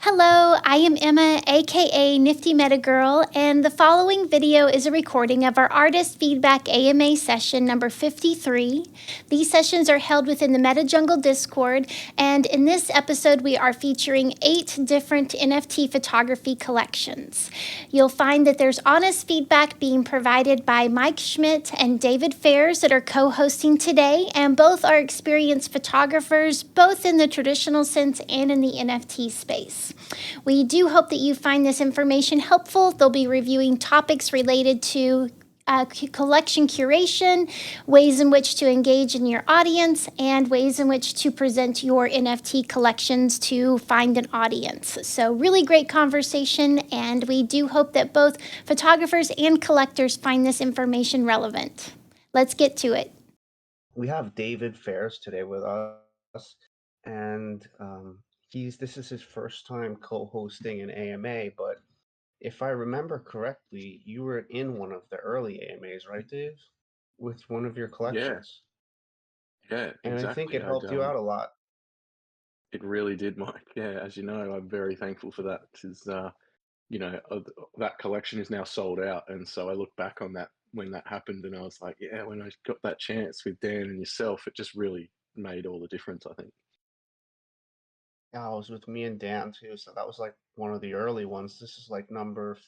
Hello, I am Emma, aka Nifty Meta Girl, and the following video is a recording of our Artist Feedback AMA session number 53. These sessions are held within the MetaJungle Discord, and in this episode, we are featuring 8 different NFT photography collections. You'll find that there's honest feedback being provided by Mike Schmidt and David Fairs that are co-hosting today, and both are experienced photographers, both in the traditional sense and in the NFT space. We do hope that you find this information helpful. They'll be reviewing topics related to collection curation, ways in which to engage in your audience, and ways in which to present your NFT collections to find an audience. So really great conversation, and we do hope that both photographers and collectors find this information relevant. Let's get to it. We have David Fairs today with us, and this is his first time co-hosting an AMA. But if I remember correctly, you were in one of the early AMAs, right, Dave? With one of your Yeah, collections, yeah, and I think exactly. it helped you out a lot. It really did, Mike. Yeah, as you know, I'm very thankful for that. Because that collection is now sold out, and so I look back on that when that happened, and I was like, yeah, when I got that chance with Dan and yourself, it just really made all the difference, I think. Yeah, I was with me and Dan too, so that was like one of the early ones. This is like number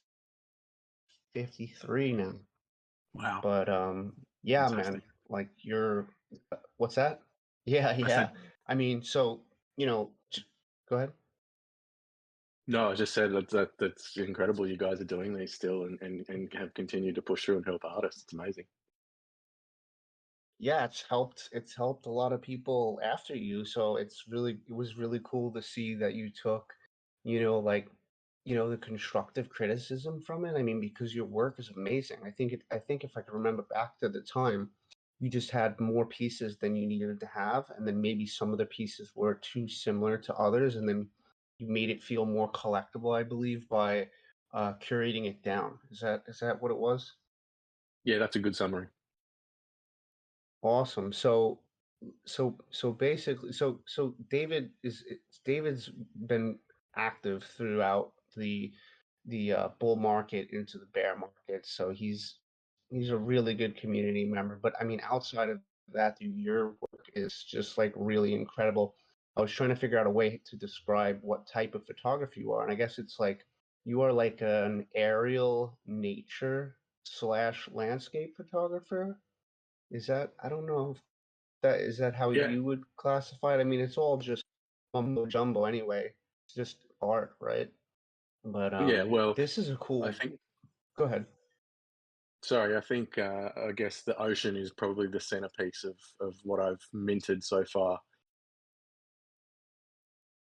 53 now. Wow, But yeah, man, fantastic. like you're, what's that? Yeah, I yeah. said I mean, so you know, go ahead. no. I just said that's incredible. You guys are doing these still, and have continued to push through and help artists. It's amazing. Yeah, it's helped a lot of people after you, so it was really cool to see that you took, like, the constructive criticism from it. I mean, because your work is amazing. I think if I can remember back to the time, you just had more pieces than you needed to have, and then maybe some of the pieces were too similar to others, and then you made it feel more collectible, I believe, by curating it down. Is that what it was? Yeah, that's a good summary. Awesome. So basically, so David's been active throughout the bull market into the bear market. So he's a really good community member. But I mean, outside of that, dude, your work is just like really incredible. I was trying to figure out a way to describe what type of photography you are, and I guess it's like you are like an aerial nature slash landscape photographer. Is that, I don't know, is that how Yeah, you would classify it? I mean, it's all just mumbo jumbo anyway. It's just art, right? But yeah. Well, this is a I cool. think Go ahead. Sorry, I think, I guess the ocean is probably the centerpiece of what I've minted so far.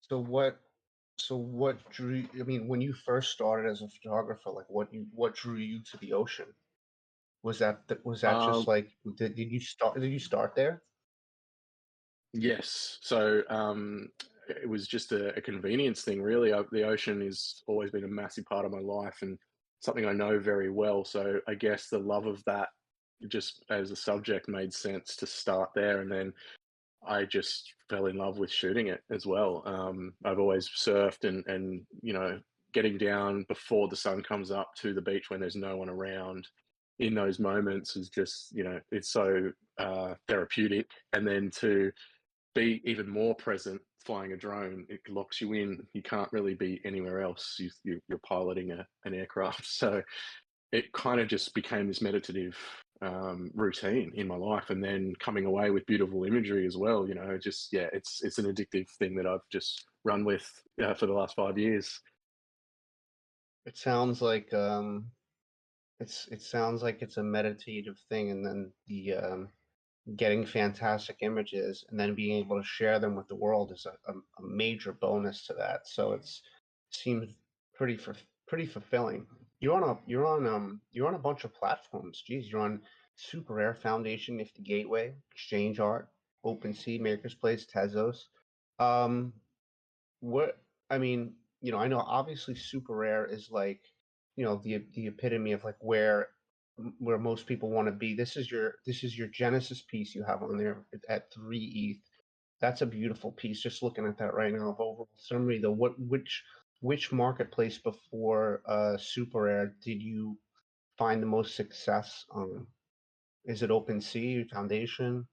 So what? So what drew? I mean, when you first started as a photographer, like what drew you to the ocean? Was that just Um, like did you start there? yes. So, it was just a convenience thing, really. The ocean has always been a massive part of my life and something I know very well. So I guess the love of that just as a subject made sense to start there, and then I just fell in love with shooting it as well. I've always surfed and getting down before the sun comes up to the beach when there's no one around in those moments is just, it's so therapeutic. And then to be even more present flying a drone, it locks you in. You can't really be anywhere else. You're piloting an aircraft. So it kind of just became this meditative routine in my life, and then coming away with beautiful imagery as well. Just yeah, it's an addictive thing that I've just run with for the last 5 years. It sounds like it's a meditative thing, and then the getting fantastic images and then being able to share them with the world is a major bonus to that. So seems pretty fulfilling. You're on a bunch of platforms. Geez, you're on Super Rare Foundation, Nifty Gateway, Exchange Art, OpenSea, Maker's Place, Tezos. Um, what I mean, I know obviously Super Rare is like, the epitome of like where most people want to be. This is your Genesis piece you have on there at 3 ETH. That's a beautiful piece. Just looking at that right now of overall summary though, which marketplace before Super Rare did you find the most success on? Is it OpenSea, Foundation,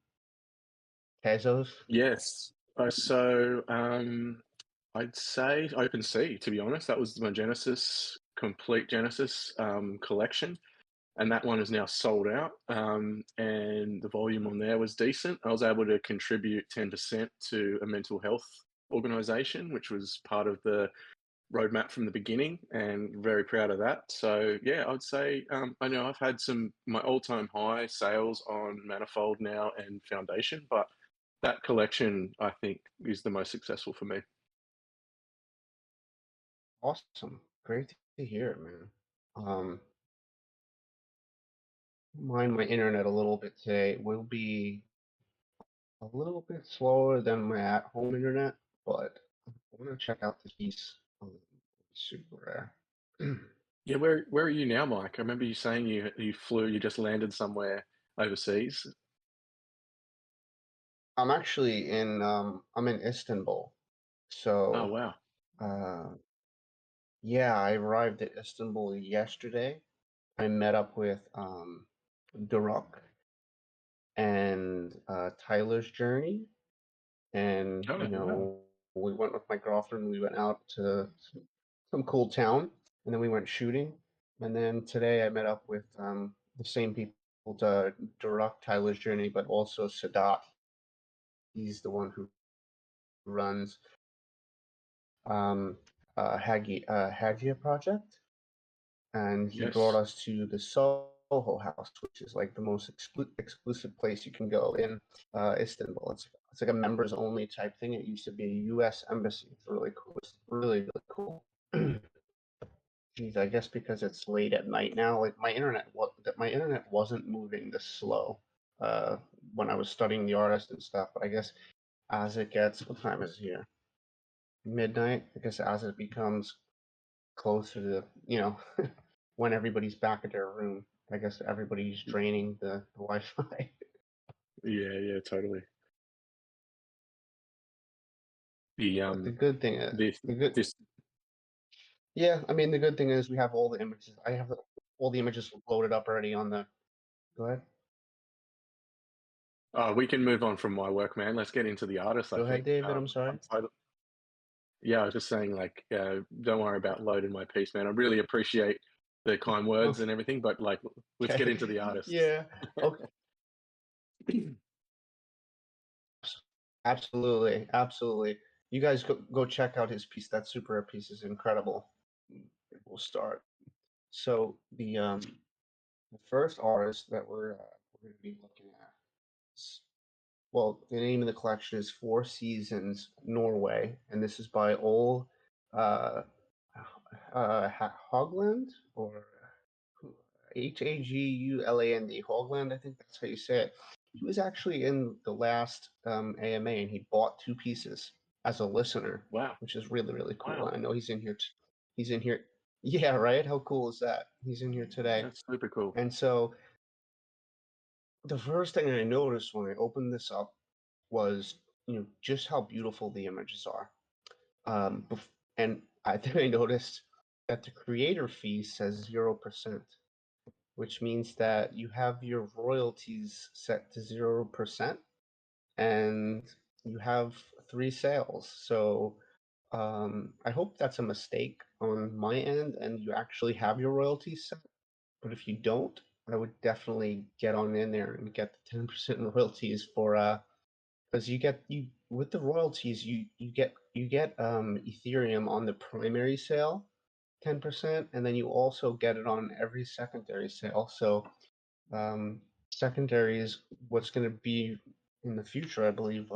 Tezos? Yes. I'd say OpenSea, to be honest. That was my Genesis, complete Genesis collection. And that one is now sold out. And the volume on there was decent. I was able to contribute 10% to a mental health organization, which was part of the roadmap from the beginning, and very proud of that. So yeah, I'd say I know I've had my all-time high sales on Manifold now and Foundation, but that collection I think is the most successful for me. Awesome. Great to hear it, man. Mind my internet a little bit today. It will be a little bit slower than my at-home internet, but I want to check out this piece on Super Rare. Yeah, where are you now, Mike? I remember you saying you just landed somewhere overseas. I'm actually I'm in Istanbul. Oh So wow. uh yeah, I arrived at Istanbul yesterday. I met up with Duroc and Tyler's Journey, and Oh wow. we went with my girlfriend. We went out to some cool town, and then we went shooting. And then today I met up with the same people to Duroc, Tyler's Journey, but also Sadat. He's the one who runs Hagia project, and he brought Yes. us to the Soho House, which is like the most exclusive place you can go in Istanbul. It's like a members only type thing. It used to be a U.S. embassy. It's really cool. It's really cool. Geez, I guess because it's late at night now, like my internet wasn't moving this slow uh, when I was studying the artist and stuff. But I guess as it gets, what time is it here? Midnight. I guess as it becomes closer to when everybody's back at their room, I guess everybody's draining the Wi-Fi. Yeah, yeah, totally. The But the good thing is this the good this yeah, I mean the good thing is we have all the images. I have all the images loaded up already on the. Go ahead. we can move on from my work, man. Let's get into the artist, I Go ahead, think. David. I'm sorry. Yeah, I was just saying, like, don't worry about loading my piece, man. I really appreciate the kind words and everything, but like, let's get Okay. into the artist. Yeah. Okay. Absolutely. Absolutely. You guys go check out his piece. That super piece is incredible. We'll start. So the first artist that we're going to be looking at is, well, the name of the collection is Four Seasons Norway, and this is by Ole uh, Hogland, or Haguland. Hogland, I think that's how you say it. He was actually in the last AMA, and he bought two pieces as a listener, Wow. which is really cool. Wow. And I know he's in here. He's in here. Yeah, right. How cool is that? He's in here today. That's super cool. And so the first thing I noticed when I opened this up was, just how beautiful the images are. And I think I noticed that the creator fee says 0%, which means that you have your royalties set to 0%, and you have three sales. So I hope that's a mistake on my end, and you actually have your royalties set. But if you don't, I would definitely get on in there and get the 10% royalties for because you with the royalties you get Ethereum on the primary sale 10%, and then you also get it on every secondary sale. So secondary is what's going to be in the future, I believe,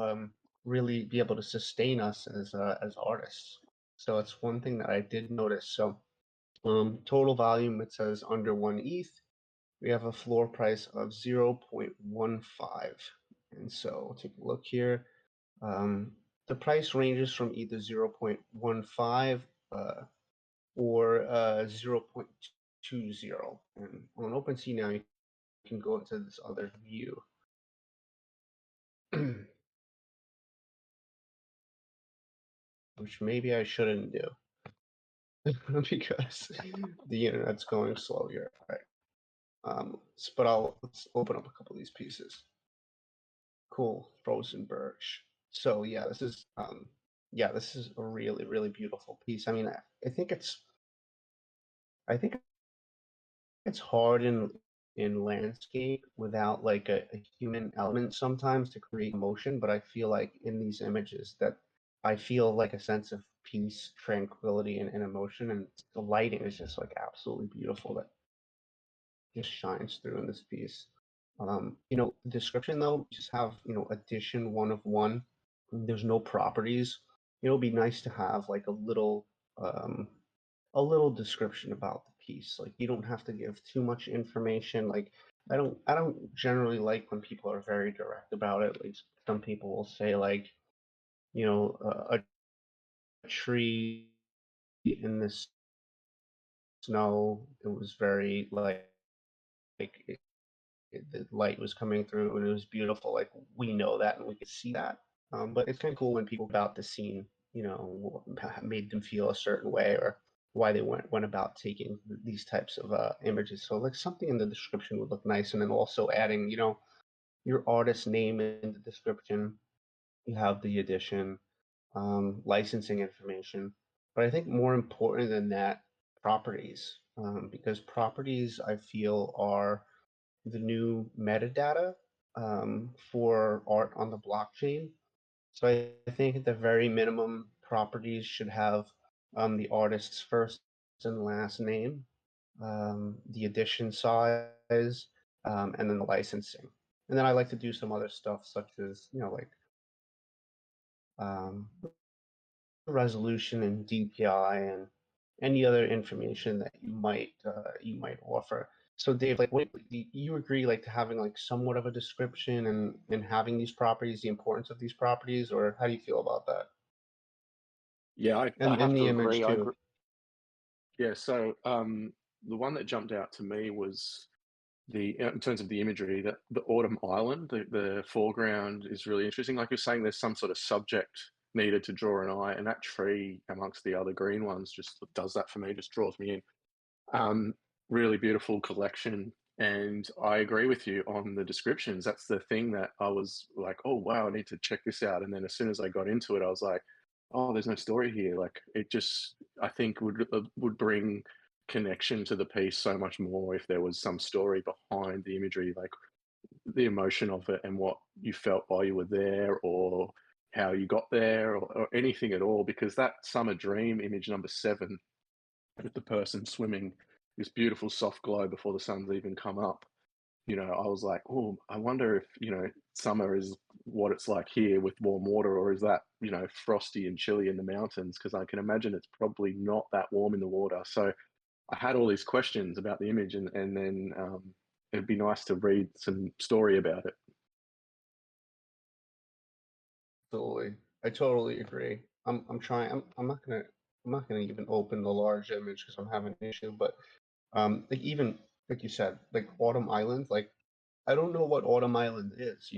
really be able to sustain us as artists. So it's one thing that I did notice. So total volume, it says under 1 ETH. We have a floor price of 0.15. And so we'll take a look here. The price ranges from either 0.15 or 0.20. And on OpenSea now, you can go into this other view. Which maybe I shouldn't do. because the internet's going slow here. All right. But let's open up a couple of these pieces. Cool, frozen birch. So this is a really, really beautiful piece. I mean, I think it's hard in landscape without like a human element sometimes to create emotion, but I feel like in these images that I feel like a sense of peace, tranquility, and emotion, and the lighting is just like absolutely beautiful that just shines through in this piece. The description though, just have, addition one of one. There's no properties. It'll be nice to have like um, a little description about the piece. Like you don't have to give too much information. Like I don't generally like when people are very direct about it. Like some people will say like, a tree in the snow. It was very like the light was coming through and it was beautiful. Like we know that and we could see that. But it's kind of cool when people about the scene, made them feel a certain way or why they went about taking these types of images. So like something in the description would look nice, and then also adding, your artist name in the description. You have the edition, licensing information, but I think more important than that, properties, because properties I feel are the new metadata for art on the blockchain. So I think at the very minimum, properties should have the artist's first and last name, the edition size, and then the licensing. And then I like to do some other stuff such as, like um, resolution and DPI and any other information that you might offer. So Dave, like, what do you agree, like, to having like somewhat of a description and having these properties, the importance of these properties, or how do you feel about that? Yeah, I And have to the image agree. I too. agree. Yeah, so the one that jumped out to me was in terms of the imagery, that the Autumn Island, the foreground is really interesting. Like you're saying, there's some sort of subject needed to draw an eye, and that tree amongst the other green ones just does that for me, just draws me in. Um, Really beautiful collection. And I agree with you on the descriptions. That's the thing that I was like, oh, wow, I need to check this out. And then as soon as I got into it, I was like, oh, there's no story here. Like it just, I think would bring connection to the piece so much more if there was some story behind the imagery, like the emotion of it and what you felt while you were there, or how you got there, or anything at all. Because that summer dream image number 7 with the person swimming this beautiful soft glow before the sun's even come up. I was like, oh, I wonder if, summer is what it's like here with warm water, or is that, frosty and chilly in the mountains? Because I can imagine it's probably not that warm in the water. So I had all these questions about the image, and then it'd be nice to read some story about it. Absolutely. I totally agree. I'm trying. I'm not gonna even open the large image because I'm having an issue. But like even like you said, like Autumn Island, like I don't know what Autumn Island is,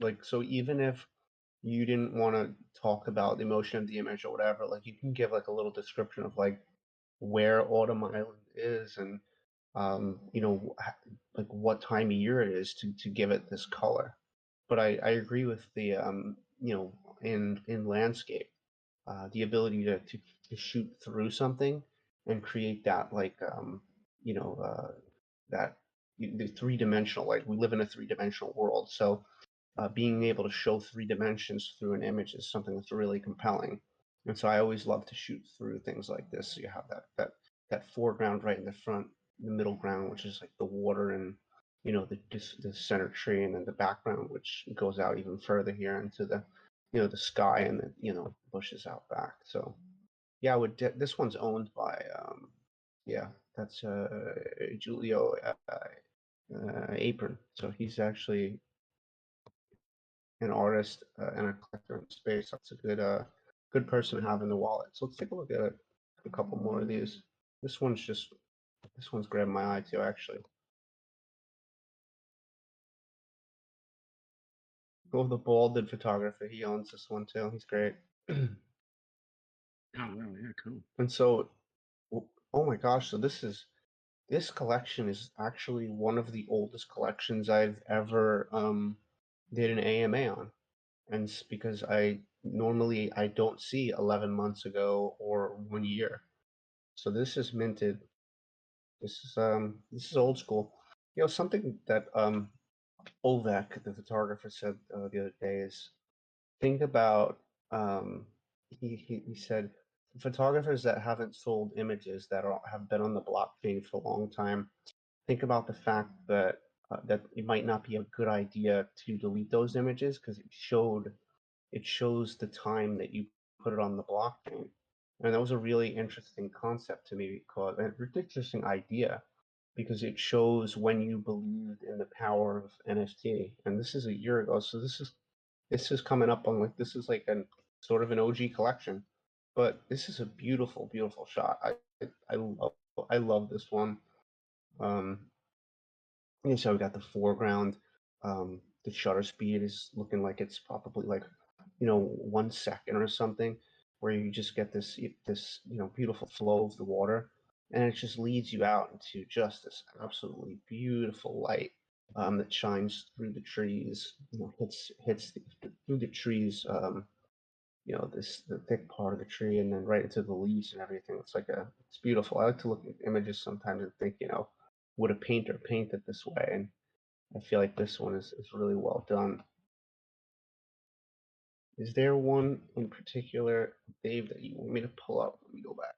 Like so even if you didn't want to talk about the emotion of the image or whatever, like you can give like a little description of like where Autumn Island is and like what time of year it is to give it this color. But I agree with the in landscape, the ability to shoot through something and create that like you know that the three-dimensional, like we live in a three-dimensional world, so being able to show 3 dimensions through an image is something that's really compelling. And so I always love to shoot through things like this. So you have that foreground right in the front, the middle ground, which is like the water, and the center tree, and then the background, which goes out even further here into the sky and the bushes out back. So yeah, this one's owned by yeah, that's Julio Apron. So he's actually an artist and a collector in space. That's a good person to have in the wallet. So let's take a look at a couple more of these. This one's grabbed my eye too, actually. Go the balded photographer. He owns this one too. He's great. Oh, wow. Yeah, cool. And so Oh my gosh, so this collection is actually one of the oldest collections I've ever did an AMA on. And it's because I don't see 11 months ago or 1 year. So this is minted. This is old school. Something that Ovek, the photographer, said the other day is think about he said photographers that haven't sold images that have been on the blockchain for a long time, think about the fact that that it might not be a good idea to delete those images because it shows the time that you put it on the blockchain. And that was a really interesting concept to me, because a really interesting idea, because it shows when you believed in the power of NFT. And this is a year ago, so this is coming up on, like, this is like an sort of an OG collection. But this is a beautiful, beautiful shot. I love this one. Um, so we got the foreground. The shutter speed is looking like it's probably like 1 second or something, where you just get this beautiful flow of the water, and it just leads you out into just this absolutely beautiful light that shines through the trees. Through the trees. The thick part of the tree, and then right into the leaves and everything. It's beautiful. I like to look at images sometimes and think, would a painter paint it this way? And I feel like this one is really well done. Is there one in particular, Dave, that you want me to pull up? Let me go back.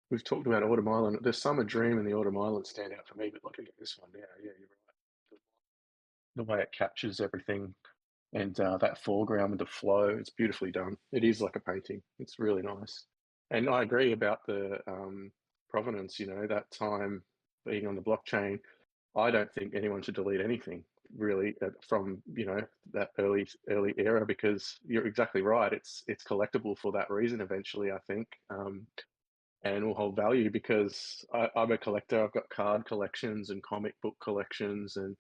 We've talked about Autumn Island. The Summer Dream and the Autumn Island stand out for me, but looking at this one, yeah, you're right. The way it captures everything and that foreground with the flow, it's beautifully done. It is like a painting. It's really nice. And I agree about the provenance, that time being on the blockchain. I don't think anyone should delete anything really from that early era, because you're exactly right. It's collectible for that reason eventually, I think, and will hold value because I'm a collector. I've got card collections and comic book collections, and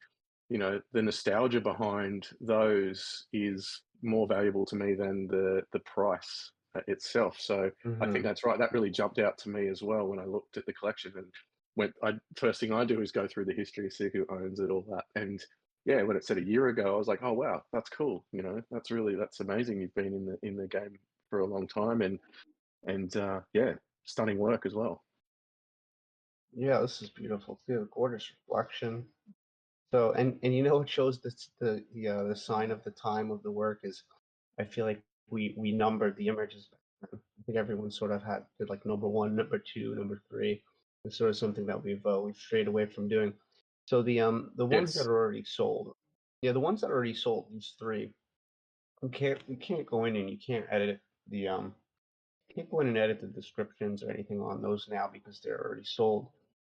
the nostalgia behind those is more valuable to me than the price itself. So I think that's right. That really jumped out to me as well when I looked at the collection, and first thing I do is go through the history, see who owns it, all that. And yeah, when it said a year ago, I was like, oh wow, that's cool. That's amazing. You've been in the game for a long time, and yeah, stunning work as well. Yeah, this is beautiful too. Gorgeous reflection. So, and what shows the sign of the time of the work is, I feel like we numbered the images back then. I think everyone sort of did like number one, number two, number three. It's sort of something that we've strayed away from doing. So the ones that Yes. are already sold, the ones that are already sold, these three, you can't go in and you can't edit can't go in and edit the descriptions or anything on those now because they're already sold.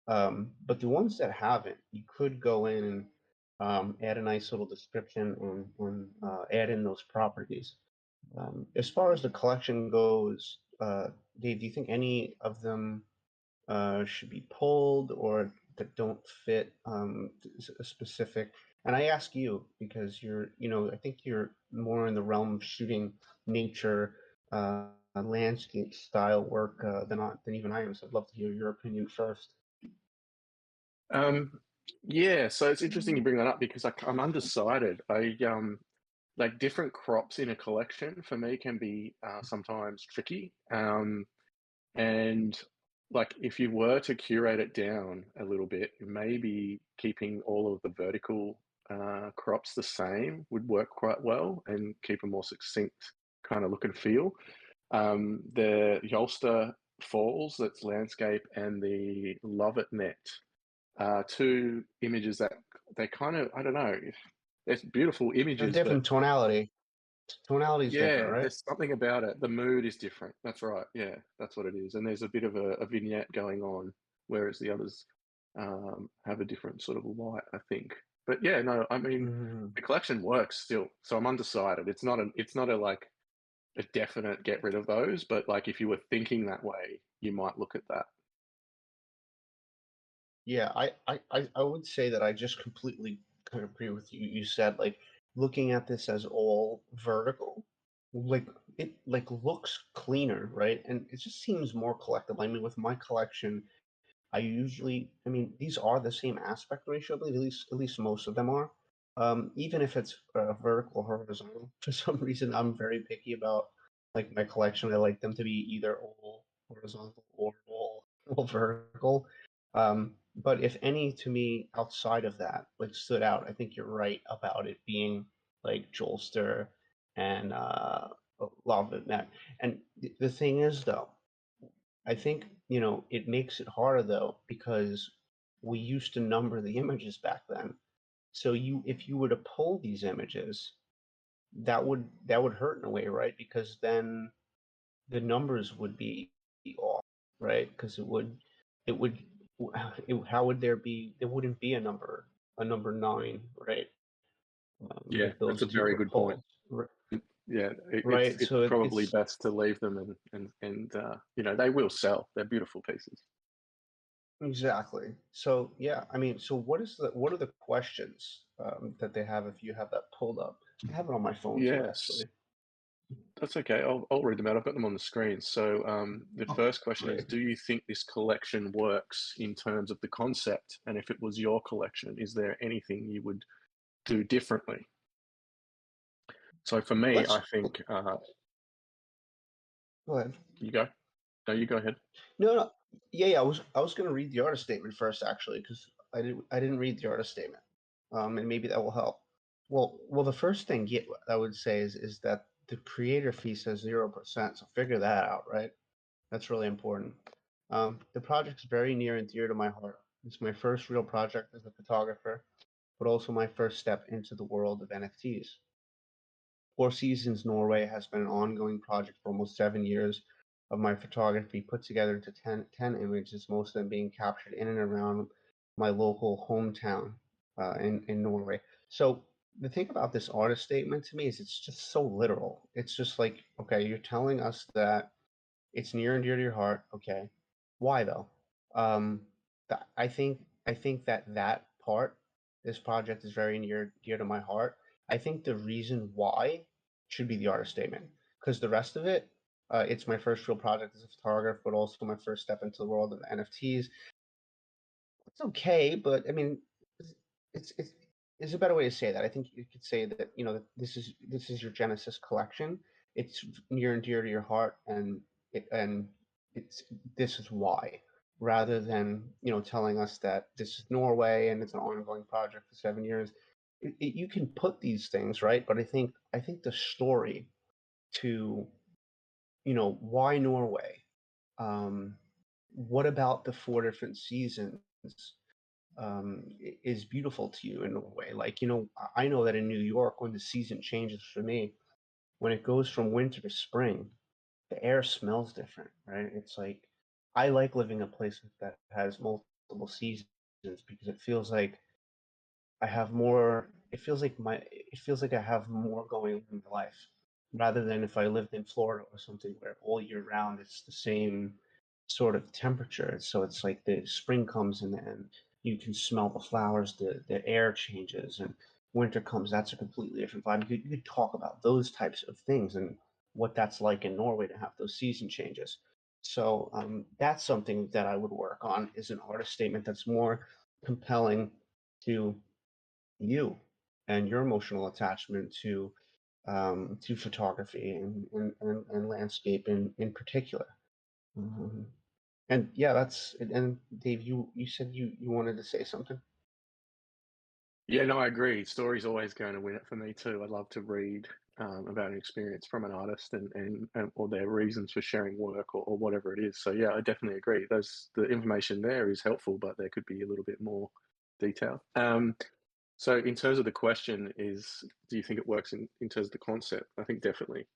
But the ones that haven't, you could go in and add a nice little description and add in those properties. As far as the collection goes, Dave, do you think any of them should be pulled or that don't fit a specific? And I ask you because I think you're more in the realm of shooting nature, landscape style work than even I am. So I'd love to hear your opinion first. Yeah, so it's interesting you bring that up because I'm undecided. I like different crops in a collection for me can be sometimes tricky. And like if you were to curate it down a little bit, maybe keeping all of the vertical crops the same would work quite well and keep a more succinct kind of look and feel. The Yolster Falls, that's landscape, and the Lovett Net, two images that they kind of, I don't know, they're beautiful They're images, but different tonality. Tonality is different, yeah, right? there's something about it. The mood is different. That's right. Yeah, that's what it is. And there's a bit of a vignette going on, whereas the others have a different sort of light, I think. But yeah, no, I mean, Mhm. the collection works still. So I'm undecided. It's not a like a definite get rid of those, but like if you were thinking that way, you might look at that. Yeah, I would say that I just completely kind of agree with you. You said, like, looking at this as all vertical, like it like looks cleaner, right? And it just seems more collectible. I mean, with my collection, I mean, these are the same aspect ratio, but at least most of them are. Even if it's vertical or horizontal, for some reason, I'm very picky about like my collection. I like them to be either all horizontal or all vertical. But if any to me outside of that like stood out, I think you're right about it being like Jolster and Lava Net. And the thing is, though, I think, it makes it harder though, because we used to number the images back then. So if you were to pull these images, that would hurt in a way, right? Because then the numbers would be off, right? Because it would, how would there wouldn't be a number 9, right? Yeah, If that's those a two very were good point. pulled, Yeah, right? it's So probably it's best to leave them, and they will sell. They're beautiful pieces. exactly. So yeah, I mean, so what are the questions that they have if you have that pulled up? I have it on my phone too, Yes, actually. that's okay. I'll read them out. I've got them on the screen. So the Oh, first question is, great. do you think this collection works in terms of the concept? And if it was your collection, is there anything you would do differently? So for me, I Let's think go ahead. you go. No, you go ahead. No, no. Yeah, yeah. I was going to read the artist statement first, actually, because I didn't read the artist statement, and maybe that will help. Well, the first thing I would say is that the creator fee says 0%, so figure that out, right? That's really important. The project's very near and dear to my heart. It's my first real project as a photographer, but also my first step into the world of NFTs. Seasons Norway has been an ongoing project for almost 7 years of my photography put together into 10 images, most of them being captured in and around my local hometown in Norway. So the thing about this artist statement to me is it's just so literal. It's just like, okay, you're telling us that it's near and dear to your heart. Okay, why though? Um, I think that part, this project is very near dear to my heart. I think the reason why should be the artist statement, because the rest of it, it's my first real project as a photographer, but also my first step into the world of NFTs. It's okay, but I mean, it's it's it's a better way to say that. I think you could say that that this is your Genesis collection. It's near and dear to your heart, and it's this is why, rather than telling us that this is Norway and it's an ongoing project for 7 years. You can put these things right, but I think the story to why Norway. Um, what about the 4 different seasons? Is beautiful to you in Norway. Like, I know that in New York, when the season changes for me, when it goes from winter to spring, the air smells different, right? It's like I like living in a place that has multiple seasons because it feels like I have more. It feels like I have more going on in my life rather than if I lived in Florida or something where all year round it's the same sort of temperature. So it's like the spring comes and you can smell the flowers, the air changes, and winter comes. That's a completely different vibe. You could talk about those types of things and what that's like in Norway to have those season changes. So that's something that I would work on is an artist statement that's more compelling to you and your emotional attachment to photography and landscape in particular. Um, and yeah, and Dave, you said you wanted to say something. Yeah, no, I agree. Story's always going to win it for me too. I love to read about an experience from an artist and or their reasons for sharing work or whatever it is. So yeah, I definitely agree. The information there is helpful, but there could be a little bit more detail. So in terms of the question is, do you think it works in terms of the concept? I think definitely.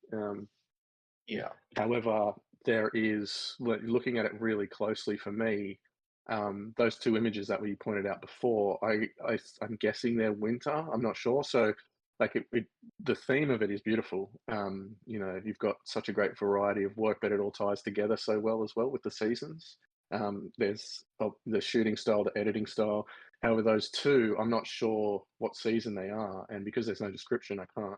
Yeah. However, there is looking at it really closely for me. Those two images that we pointed out before, I'm guessing they're winter. I'm not sure. So, like the theme of it is beautiful. You've got such a great variety of work, but it all ties together so well as well with the seasons. There's the shooting style, the editing style. However, those two, I'm not sure what season they are, and because there's no description, I can't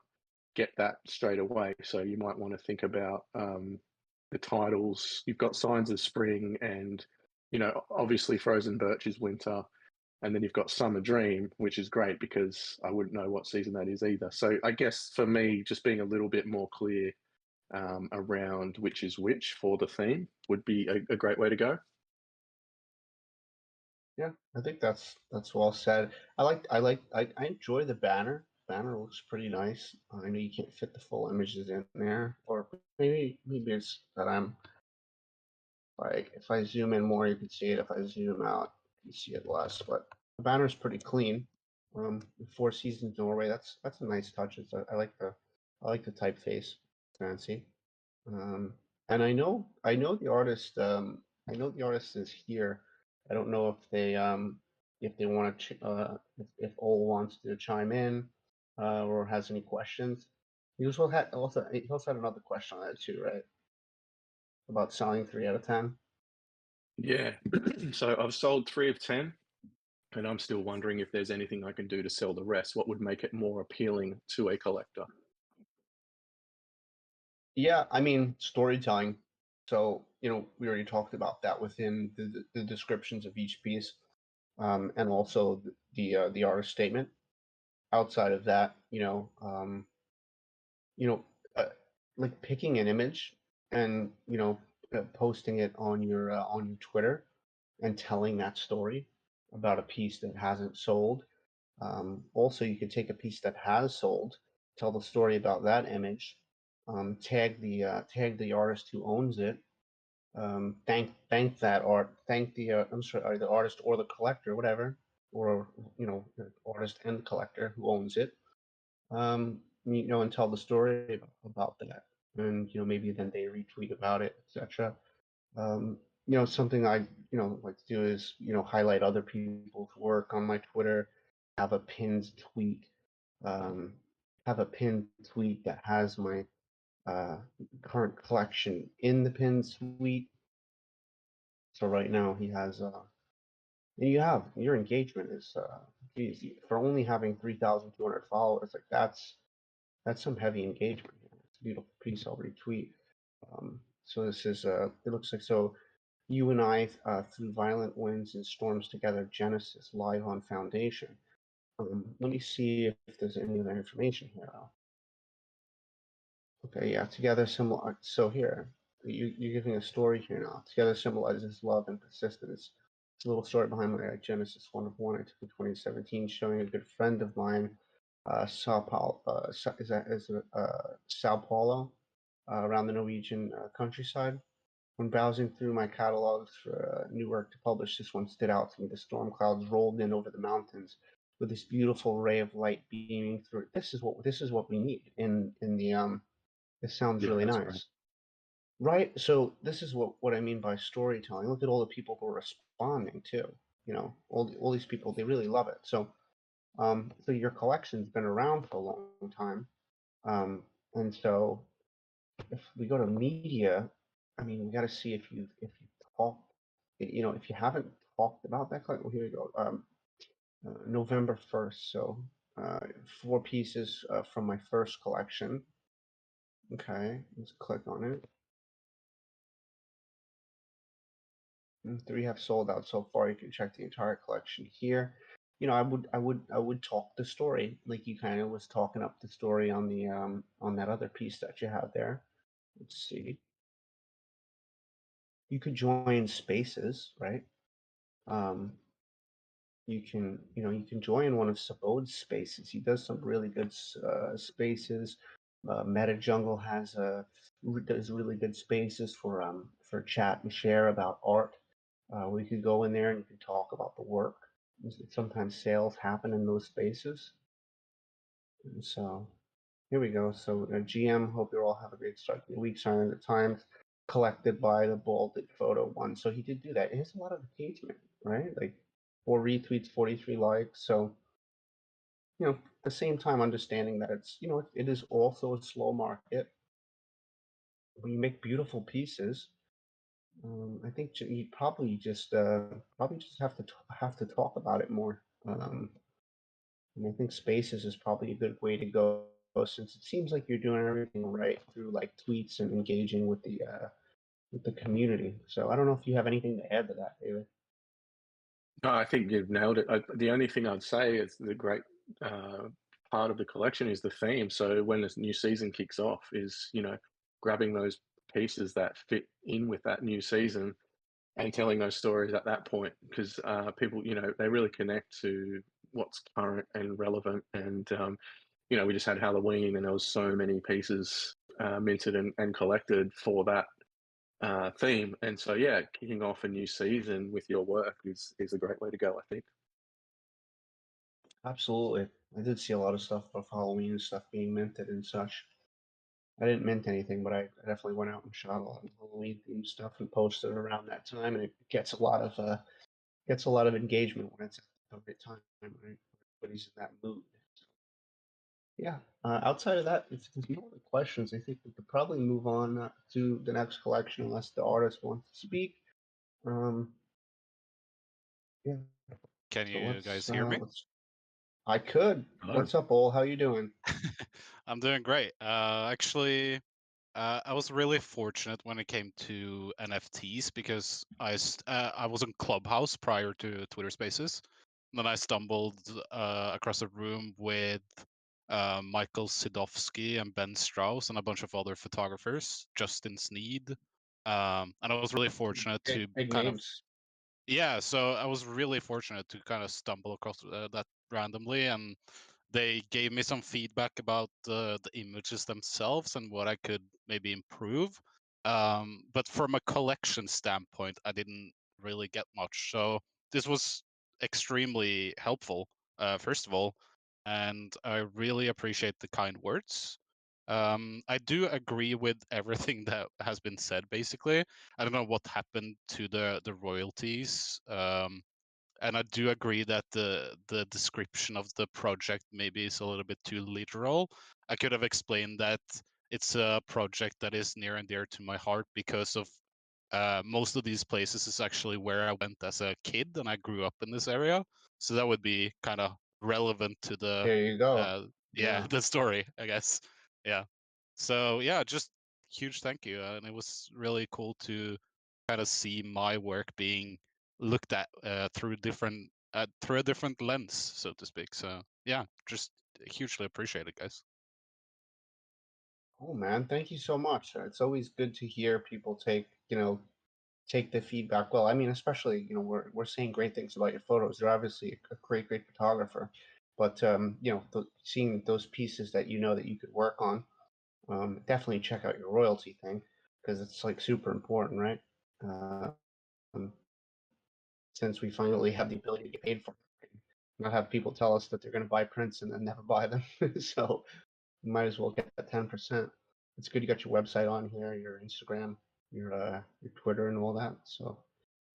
get that straight away. So you might want to think about the titles. You've got Signs of Spring, and obviously Frozen Birch is winter, and then you've got Summer Dream, which is great because I wouldn't know what season that is either. So I guess for me, just being a little bit more clear around which is which for the theme would be a great way to go. Yeah, I think that's well said. I enjoy the banner. Banner looks pretty nice. I know you can't fit the full images in there, or maybe it's that I'm like, if I zoom in more, you can see it. If I zoom out, you can see it less. But the banner's pretty clean. Four Seasons Norway. That's a nice touch. I like the typeface. Fancy. And I know the artist. I know the artist is here. I don't know if they want to if Ol wants to chime in or has any questions. He also had another question on that too, right? About selling 3 out of 10. Yeah. So I've sold 3 of 10, and I'm still wondering if there's anything I can do to sell the rest. What would make it more appealing to a collector? Yeah, I mean storytelling. So we already talked about that within the descriptions of each piece, and also the artist statement. Outside of that, you know, uh, like picking an image and posting it on your Twitter and telling that story about a piece that hasn't sold. Also, you could take a piece that has sold, tell the story about that image, tag the artist who owns it, thank that art, thank the artist or the collector, whatever, or the artist and the collector who owns it, and tell the story about that, and maybe then they retweet about it, etc. Something I like to do is highlight other people's work on my Twitter, have a pinned tweet, um, that has my current collection in the pinned tweet. So right now he has your engagement is geez, for only having 3,200 followers, like that's some heavy engagement here. It's a beautiful piece. I'll retweet. So this is it looks like so. You and I, through violent winds and storms together, Genesis live on Foundation. Let me see if there's any other information here. Okay, yeah, together symbol. So here, you're giving a story here now. Together symbolizes love and persistence. It's a little story behind my Genesis 1 of 1 I took in 2017, showing a good friend of mine, Sao Paulo, Sao Paulo, around the Norwegian countryside. When browsing through my catalogs for new work to publish, this one stood out to me. The storm clouds rolled in over the mountains with this beautiful ray of light beaming through. This is what we need in the. This sounds Yeah, really that's great. nice, right? So this is what I mean by storytelling. Look at all the people who are responding too. All these people, they really love it. So so your collection's been around for a long time, and so if we go to media, I mean, we got to see if you talk, if you haven't talked about that collection. Well, here we go. November 1st. So 4 pieces from my first collection. Okay, let's click on it. And 3 have sold out so far. You can check the entire collection here. I would talk the story like you kind of was talking up the story on the on that other piece that you have there. Let's see. You could join spaces, right? You can join one of Sabode's spaces. He does some really good spaces. MetaJungle does really good spaces for chat and share about art. We could go in there and you can talk about the work. Sometimes sales happen in those spaces. And so here we go. So GM, hope you all have a great start to the week. Sign of the Times, collected by the Balded Photo one. So he did do that. It has a lot of engagement, right? Like 4 retweets, 43 likes. So at the same time, understanding that it is also a slow market. When you make beautiful pieces, I think you probably just have to talk about it more. And I think spaces is probably a good way to go. since it seems like you're doing everything right through like tweets and engaging with the community. So I don't know if you have anything to add to that, David. No, I think you've nailed it. The only thing I'd say is the great part of the collection is the theme. So when this new season kicks off, is grabbing those pieces that fit in with that new season and telling those stories at that point, because people, they really connect to what's current and relevant. And we just had Halloween, and there was so many pieces minted and collected for that theme. And so, yeah, kicking off a new season with your work is a great way to go, I think. Absolutely. I did see a lot of stuff of Halloween and stuff being minted and such. I didn't mint anything, but I definitely went out and shot a lot of Halloween themed stuff and posted around that time, and it gets a lot of engagement when it's at the right time, right? Everybody's in that mood. So, yeah. Outside of that, if there's no other questions, I think we could probably move on to the next collection unless the artist wants to speak. Yeah. Can So you guys hear me? I could. Hello. What's up, Ol? How you doing? I'm doing great. Actually, I was really fortunate when it came to NFTs because I was on Clubhouse prior to Twitter Spaces. And then I stumbled across a room with Michael Sidofsky and Ben Strauss and a bunch of other photographers, Justin Sneed. And I was really fortunate to Big kind of names. Yeah, so I was really fortunate to kind of stumble across that randomly, and they gave me some feedback about the images themselves and what I could maybe improve. But from a collection standpoint, I didn't really get much. So this was extremely helpful, first of all, and I really appreciate the kind words. I do agree with everything that has been said, basically. I don't know what happened to the royalties. And I do agree that the description of the project maybe is a little bit too literal. I could have explained that it's a project that is near and dear to my heart because of most of these places is actually where I went as a kid and I grew up in this area. So that would be kind of relevant to the There you go. Yeah. the story, I guess. Yeah. So yeah, just huge thank you. And it was really cool to kind of see my work being looked at through a different lens, so to speak. So yeah, just hugely appreciate it, guys. Oh man, thank you so much. It's always good to hear people take the feedback well. I mean, especially we're saying great things about your photos. You're obviously a great photographer, but seeing those pieces that that you could work on, definitely check out your royalty thing because it's like super important, right? Um, since we finally have the ability to get paid for it, not have people tell us that they're going to buy prints and then never buy them. So you might as well get that 10%. It's good you got your website on here, your Instagram, your Twitter, and all that. So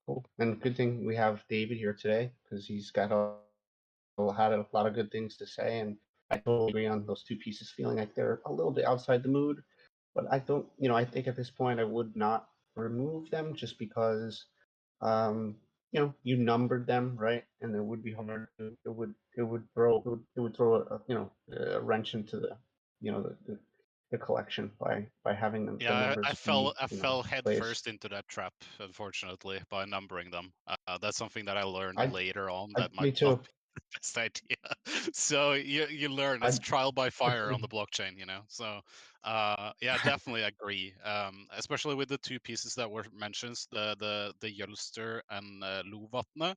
cool. And good thing we have David here today because he's got had a lot of good things to say, and I totally agree on those two pieces feeling like they're a little bit outside the mood. But I don't, I think at this point I would not remove them just because, you numbered them right, and it would be hard. It would throw a wrench into the collection by having them the Yeah, I numbers fell be I fell head placed. first into that trap, unfortunately, by numbering them. That's something that I learned I- later on I, that me might too. not be the best idea. So you learn it's I- trial by fire on the blockchain, So yeah, definitely agree. Especially with the two pieces that were mentioned, the Jølster and Lovatne.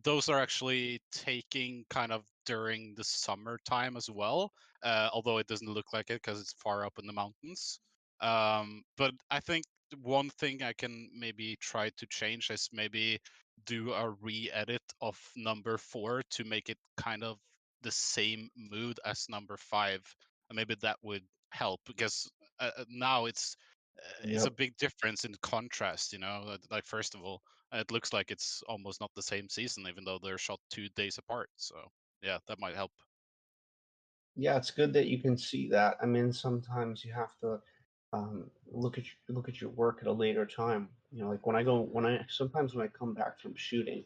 Those are actually taking kind of during the summertime as well, although it doesn't look like it because it's far up in the mountains. But I think one thing I can maybe try to change is maybe do a re-edit of number 4 to make it kind of the same mood as number 5. And maybe that would help because now it's a Yep. big difference in contrast, like first of all, it looks like it's almost not the same season, even though they're shot 2 days apart. So yeah, that might help. Yeah, it's good that you can see that. I mean, sometimes you have to look at your work at a later time. Like sometimes when I come back from shooting,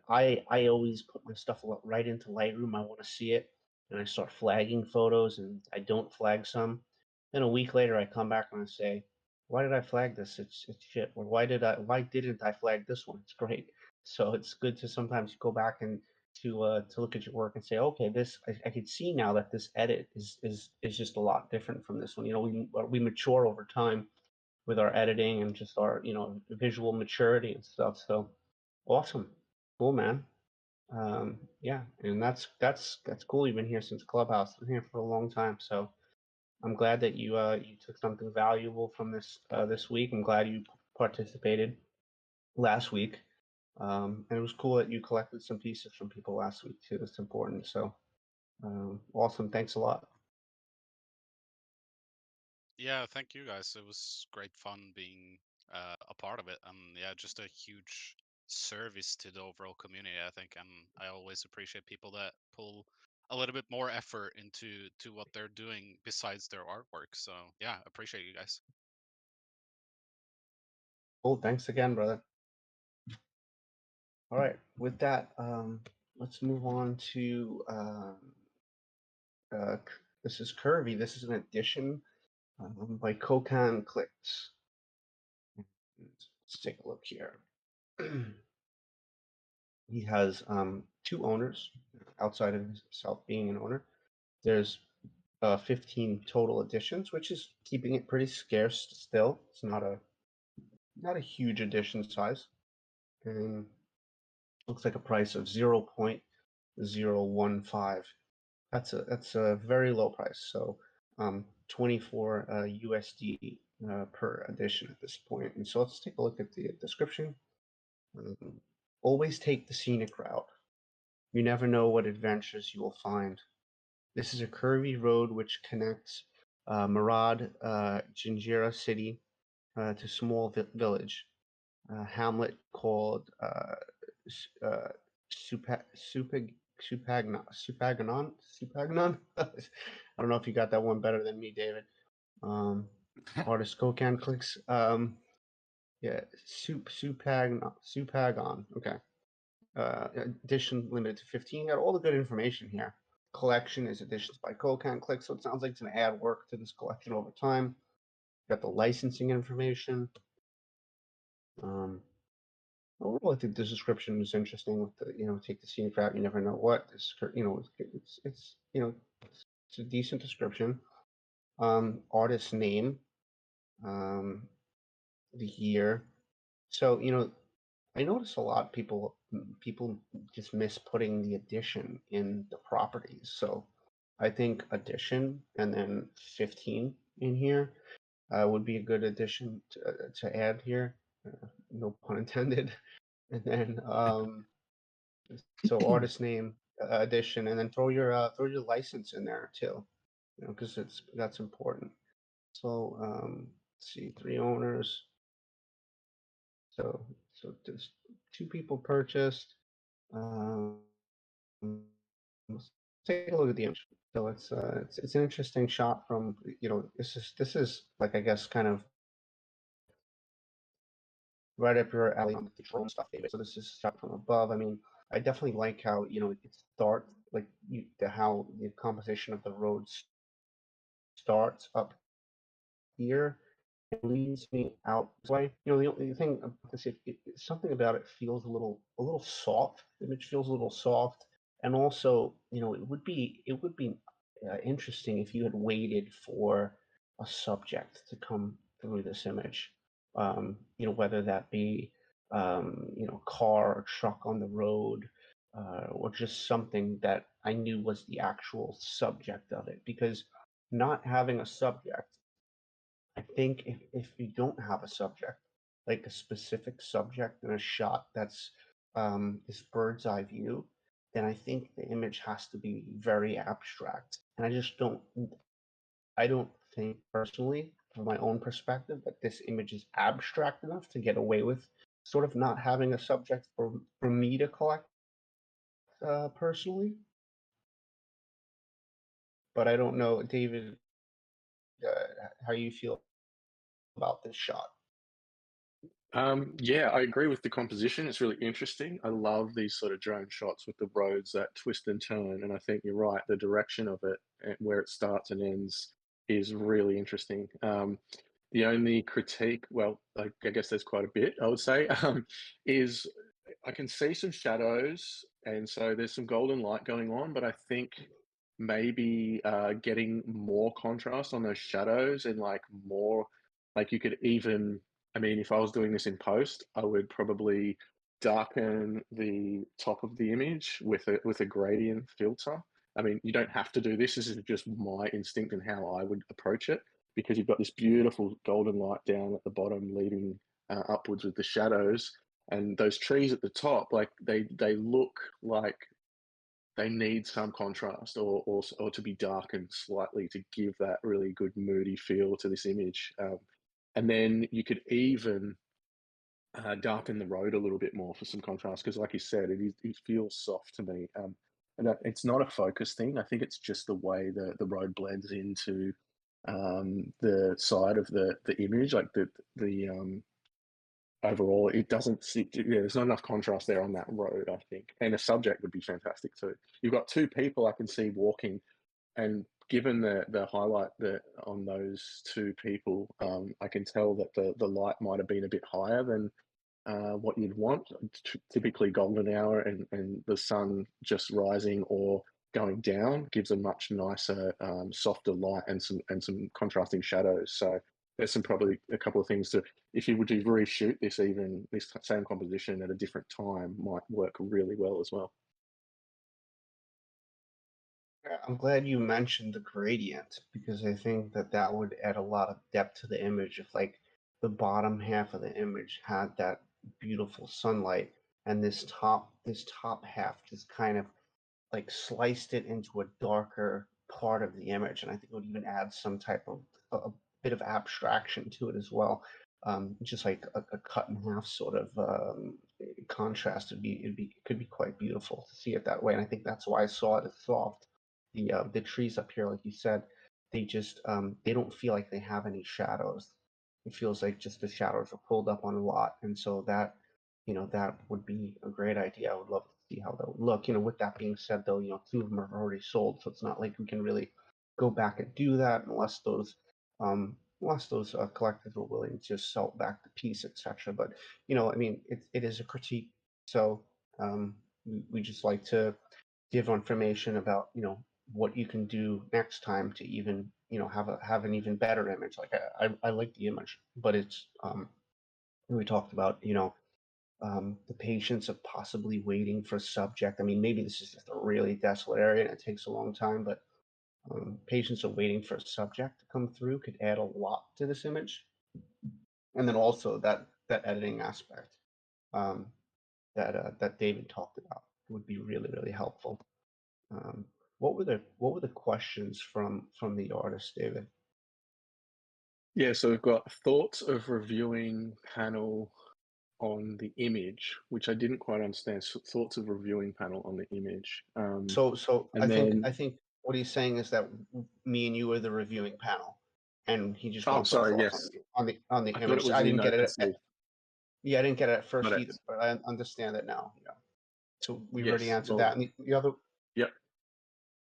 I always put my stuff right into Lightroom. I want to see it, and I start flagging photos and I don't flag some. Then a week later, I come back and I say, why did I flag this? It's shit. Or why didn't I flag this one? It's great. So it's good to sometimes go back and to look at your work and say, okay, this I could see now that this edit is just a lot different from this one. You know, we mature over time with our editing and just our visual maturity and stuff. So awesome, cool, man. Yeah, and that's cool. You've been here since Clubhouse. I've been here for a long time, so I'm glad that you took something valuable from this week. I'm glad you participated last week, and it was cool that you collected some pieces from people last week too. It's important. So awesome. Thanks a lot. Yeah, thank you guys. It was great fun being a part of it, and yeah, just a huge service to the overall community, I think. And I always appreciate people that pull a little bit more effort into what they're doing besides their artwork. So yeah, appreciate you guys. Cool. Thanks again, brother. All right. With that, let's move on to this is Curvy. This is an edition by Kokan Clicks. Let's take a look here. He has two owners outside of himself being an owner. There's 15 total editions, which is keeping it pretty scarce still. It's not a huge edition size, and looks like a price of 0.015. That's a very low price. So 24 USD per edition at this point. And so let's take a look at the description. Always take the scenic route. You never know what adventures you will find. This is a curvy road which connects Murad, Jinjira city, to small village, hamlet called Supagnon. I don't know if you got that one better than me, David. Artist Kokan clicks. Yeah, Supagon. Okay. Edition limited to 15. Got all the good information here. Collection is editions by Kokan Click, so it sounds like it's going to add work to this collection over time. Got the licensing information. Overall, I think the description is interesting. With the take the scenic route. You never know what this. It's a decent description. Artist name, the year. So I notice a lot of people just miss putting the edition in the properties. So I think edition and then 15 in here would be a good addition to add here. No pun intended. And then so artist name edition, and then throw your license in there too, because that's important. So let's see, 3 owners. So there's 2 people purchased. Let's take a look at the image. So it's an interesting shot from this is like, I guess, kind of right up your alley on the drone stuff, David. So this is shot from above. I mean, I definitely like how it's dark, like how the composition of the roads starts up here and leads me out this way. The only thing about this, something about it feels a little soft. The image feels a little soft, and also it would be interesting if you had waited for a subject to come through this image. Whether that be car or truck on the road, or just something that I knew was the actual subject of it. Because not having a subject, I think if you don't have a subject, like a specific subject in a shot that's this bird's eye view, then I think the image has to be very abstract. And I don't think personally, from my own perspective, that this image is abstract enough to get away with sort of not having a subject for me to collect personally. But I don't know, David, how you feel about this shot. Yeah, I agree with the composition. It's really interesting. I love these sort of drone shots with the roads that twist and turn. And I think you're right. The direction of it and where it starts and ends is really interesting. The only critique, well, I guess there's quite a bit, I would say, is I can see some shadows. And so there's some golden light going on, but I think maybe getting more contrast on those shadows and like more, like you could even, I mean, if I was doing this in post, I would probably darken the top of the image with a gradient filter. I mean, you don't have to do this. This is just my instinct and how I would approach it, because you've got this beautiful golden light down at the bottom, leading upwards with the shadows, and those trees at the top, like they look like they need some contrast or to be darkened slightly to give that really good moody feel to this image. And then you could even darken the road a little bit more for some contrast, because like you said, it feels soft to me. And it's not a focus thing. I think it's just the way the road blends into the side of the image, like the overall, it doesn't see, yeah, there's not enough contrast there on that road, I think. And a subject would be fantastic too. You've got two people I can see walking, and given the highlight on those two people, I can tell that the light might have been a bit higher than what you'd want. Typically golden hour and the sun just rising or going down gives a much nicer, softer light and some contrasting shadows. So there's probably a couple of things to, if you were to reshoot this, even this same composition at a different time might work really well as well. I'm glad you mentioned the gradient, because I think that would add a lot of depth to the image if like the bottom half of the image had that beautiful sunlight and this top half just kind of like sliced it into a darker part of the image, and I think it would even add some type of a bit of abstraction to it as well. Just like a cut in half sort of contrast could be quite beautiful to see it that way, and I think that's why I saw it as soft. The trees up here, like you said, they just they don't feel like they have any shadows. It feels like just the shadows are pulled up on a lot, and so that that would be a great idea. I would love to see how that would look. With that being said, though, two of them are already sold, so it's not like we can really go back and do that unless those collectors were willing to just sell back the piece, etc. But I mean, it is a critique, so we just like to give information about what you can do next time to even have an even better image. Like I like the image, but it's we talked about the patience of possibly waiting for a subject. I mean, maybe this is just a really desolate area and it takes a long time, but patience of waiting for a subject to come through could add a lot to this image. And then also that editing aspect that David talked about would be really, really helpful. What were the questions from the artist, David? Yeah, so we've got thoughts of reviewing panel on the image, which I didn't quite understand. So thoughts of reviewing panel on the image. So and I think what he's saying is that me and you are the reviewing panel, and he just wants our sorry, thoughts yes. on the I thought it image. was I you didn't know get it. to see. Yeah, I didn't get it at first But either, but I understand it now. Yeah. So we've already yes, answered well, that. And the other, yep.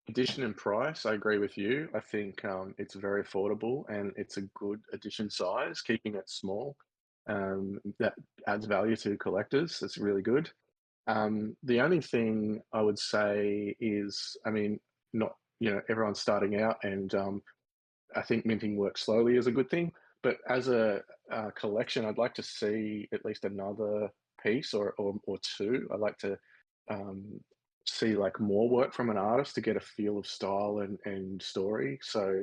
Edition and price, I agree with you. I think it's very affordable and it's a good edition size, keeping it small. That adds value to collectors. That's really good. The only thing I would say is, I mean, not everyone's starting out, and I think minting works slowly is a good thing. But as a collection, I'd like to see at least another piece or two. I'd like to see like more work from an artist to get a feel of style and story. So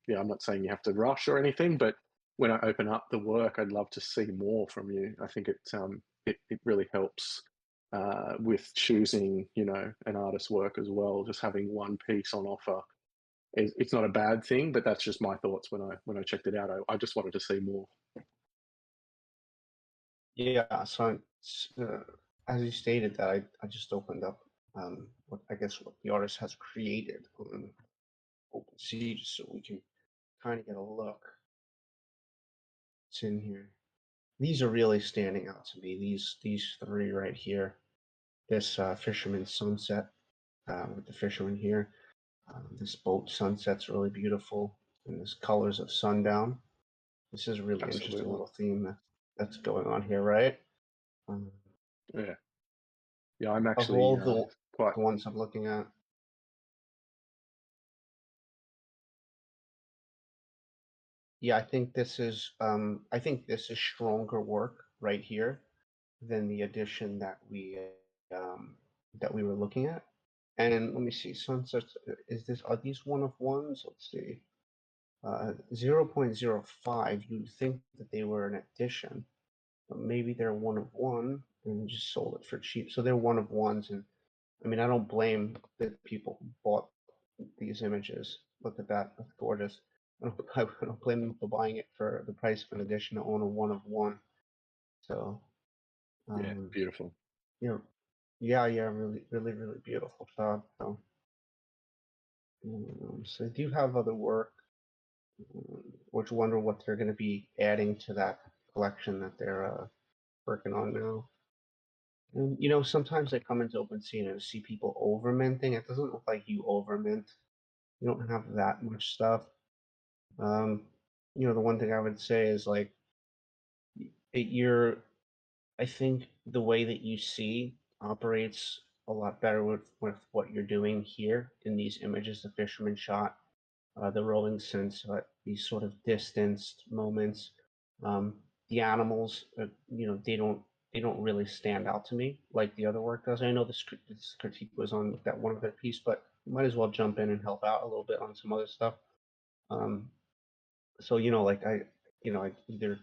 yeah, I'm not saying you have to rush or anything, but when I open up the work, I'd love to see more from you. I think it really helps with choosing an artist's work as well. Just having one piece on offer, it's not a bad thing, but that's just my thoughts when I checked it out. I just wanted to see more. yeah. So as you stated, that I just opened up what the artist has created on OpenSea, just so we can kind of get a look. It's in here. these are really standing out to me. These three right here. This fisherman's sunset with the fisherman here. This boat sunset's really beautiful, and this colors of sundown. This is a really interesting Absolutely. little theme that's going on here, right? Yeah. Yeah, I'm Of actually all the quite. ones I'm looking at, yeah, I think this is stronger work right here than the edition that we were looking at. And let me see, sunsets. Are these one of ones? Let's see. 0.05. You'd think that they were an edition, but maybe they're one of one and just sold it for cheap. So they're one of ones, and I mean, I don't blame the people who bought these images. Look at that, that's gorgeous. I don't blame them for buying it for the price of an edition to own a one of one. So, Yeah, beautiful. yeah, really, really, really beautiful shot. So I do have other work, which wonder what they're going to be adding to that collection that they're working on now. And sometimes I come into OpenSea and I see people over minting. It doesn't look like you over mint. You don't have that much stuff. The one thing I would say is like I think the way that you see operates a lot better with what you're doing here in these images. The fisherman shot, the rolling sunset, these sort of distanced moments. The animals, they don't really stand out to me like the other work does. I know this critique was on that one other piece, but you might as well jump in and help out a little bit on some other stuff. So like I either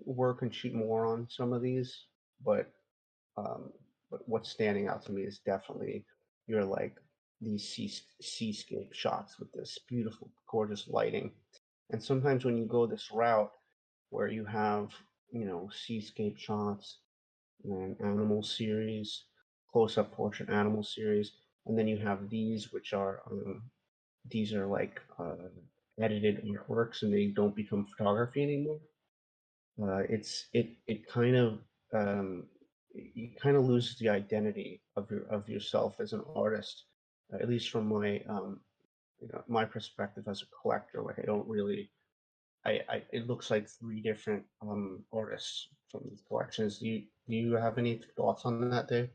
work and shoot more on some of these, but what's standing out to me is definitely your like these seascape shots with this beautiful, gorgeous lighting. And sometimes when you go this route where you have seascape shots and animal series, close-up portrait animal series, and then you have these which are these are like edited artworks and they don't become photography anymore. It kind of you kind of lose the identity of yourself as an artist, at least from my perspective as a collector. Like I don't really it looks like three different artists from these collections. Do you have any thoughts on that, Dave?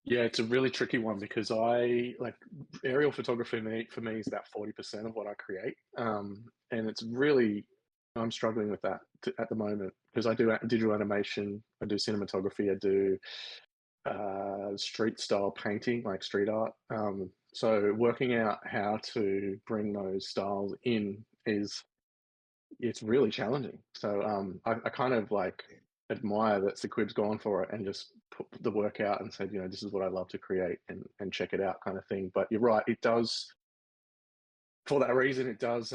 Yeah, it's a really tricky one because I like aerial photography for me is about 40% of what I create. And it's really, I'm struggling with that at the moment because I do digital animation, I do cinematography, I do street style painting, like street art. So working out how to bring those styles in it's really challenging. So I kind of like admire that Sequib's gone for it and just put the work out and said, this is what I love to create and check it out kind of thing. But you're right, it does, for that reason, it does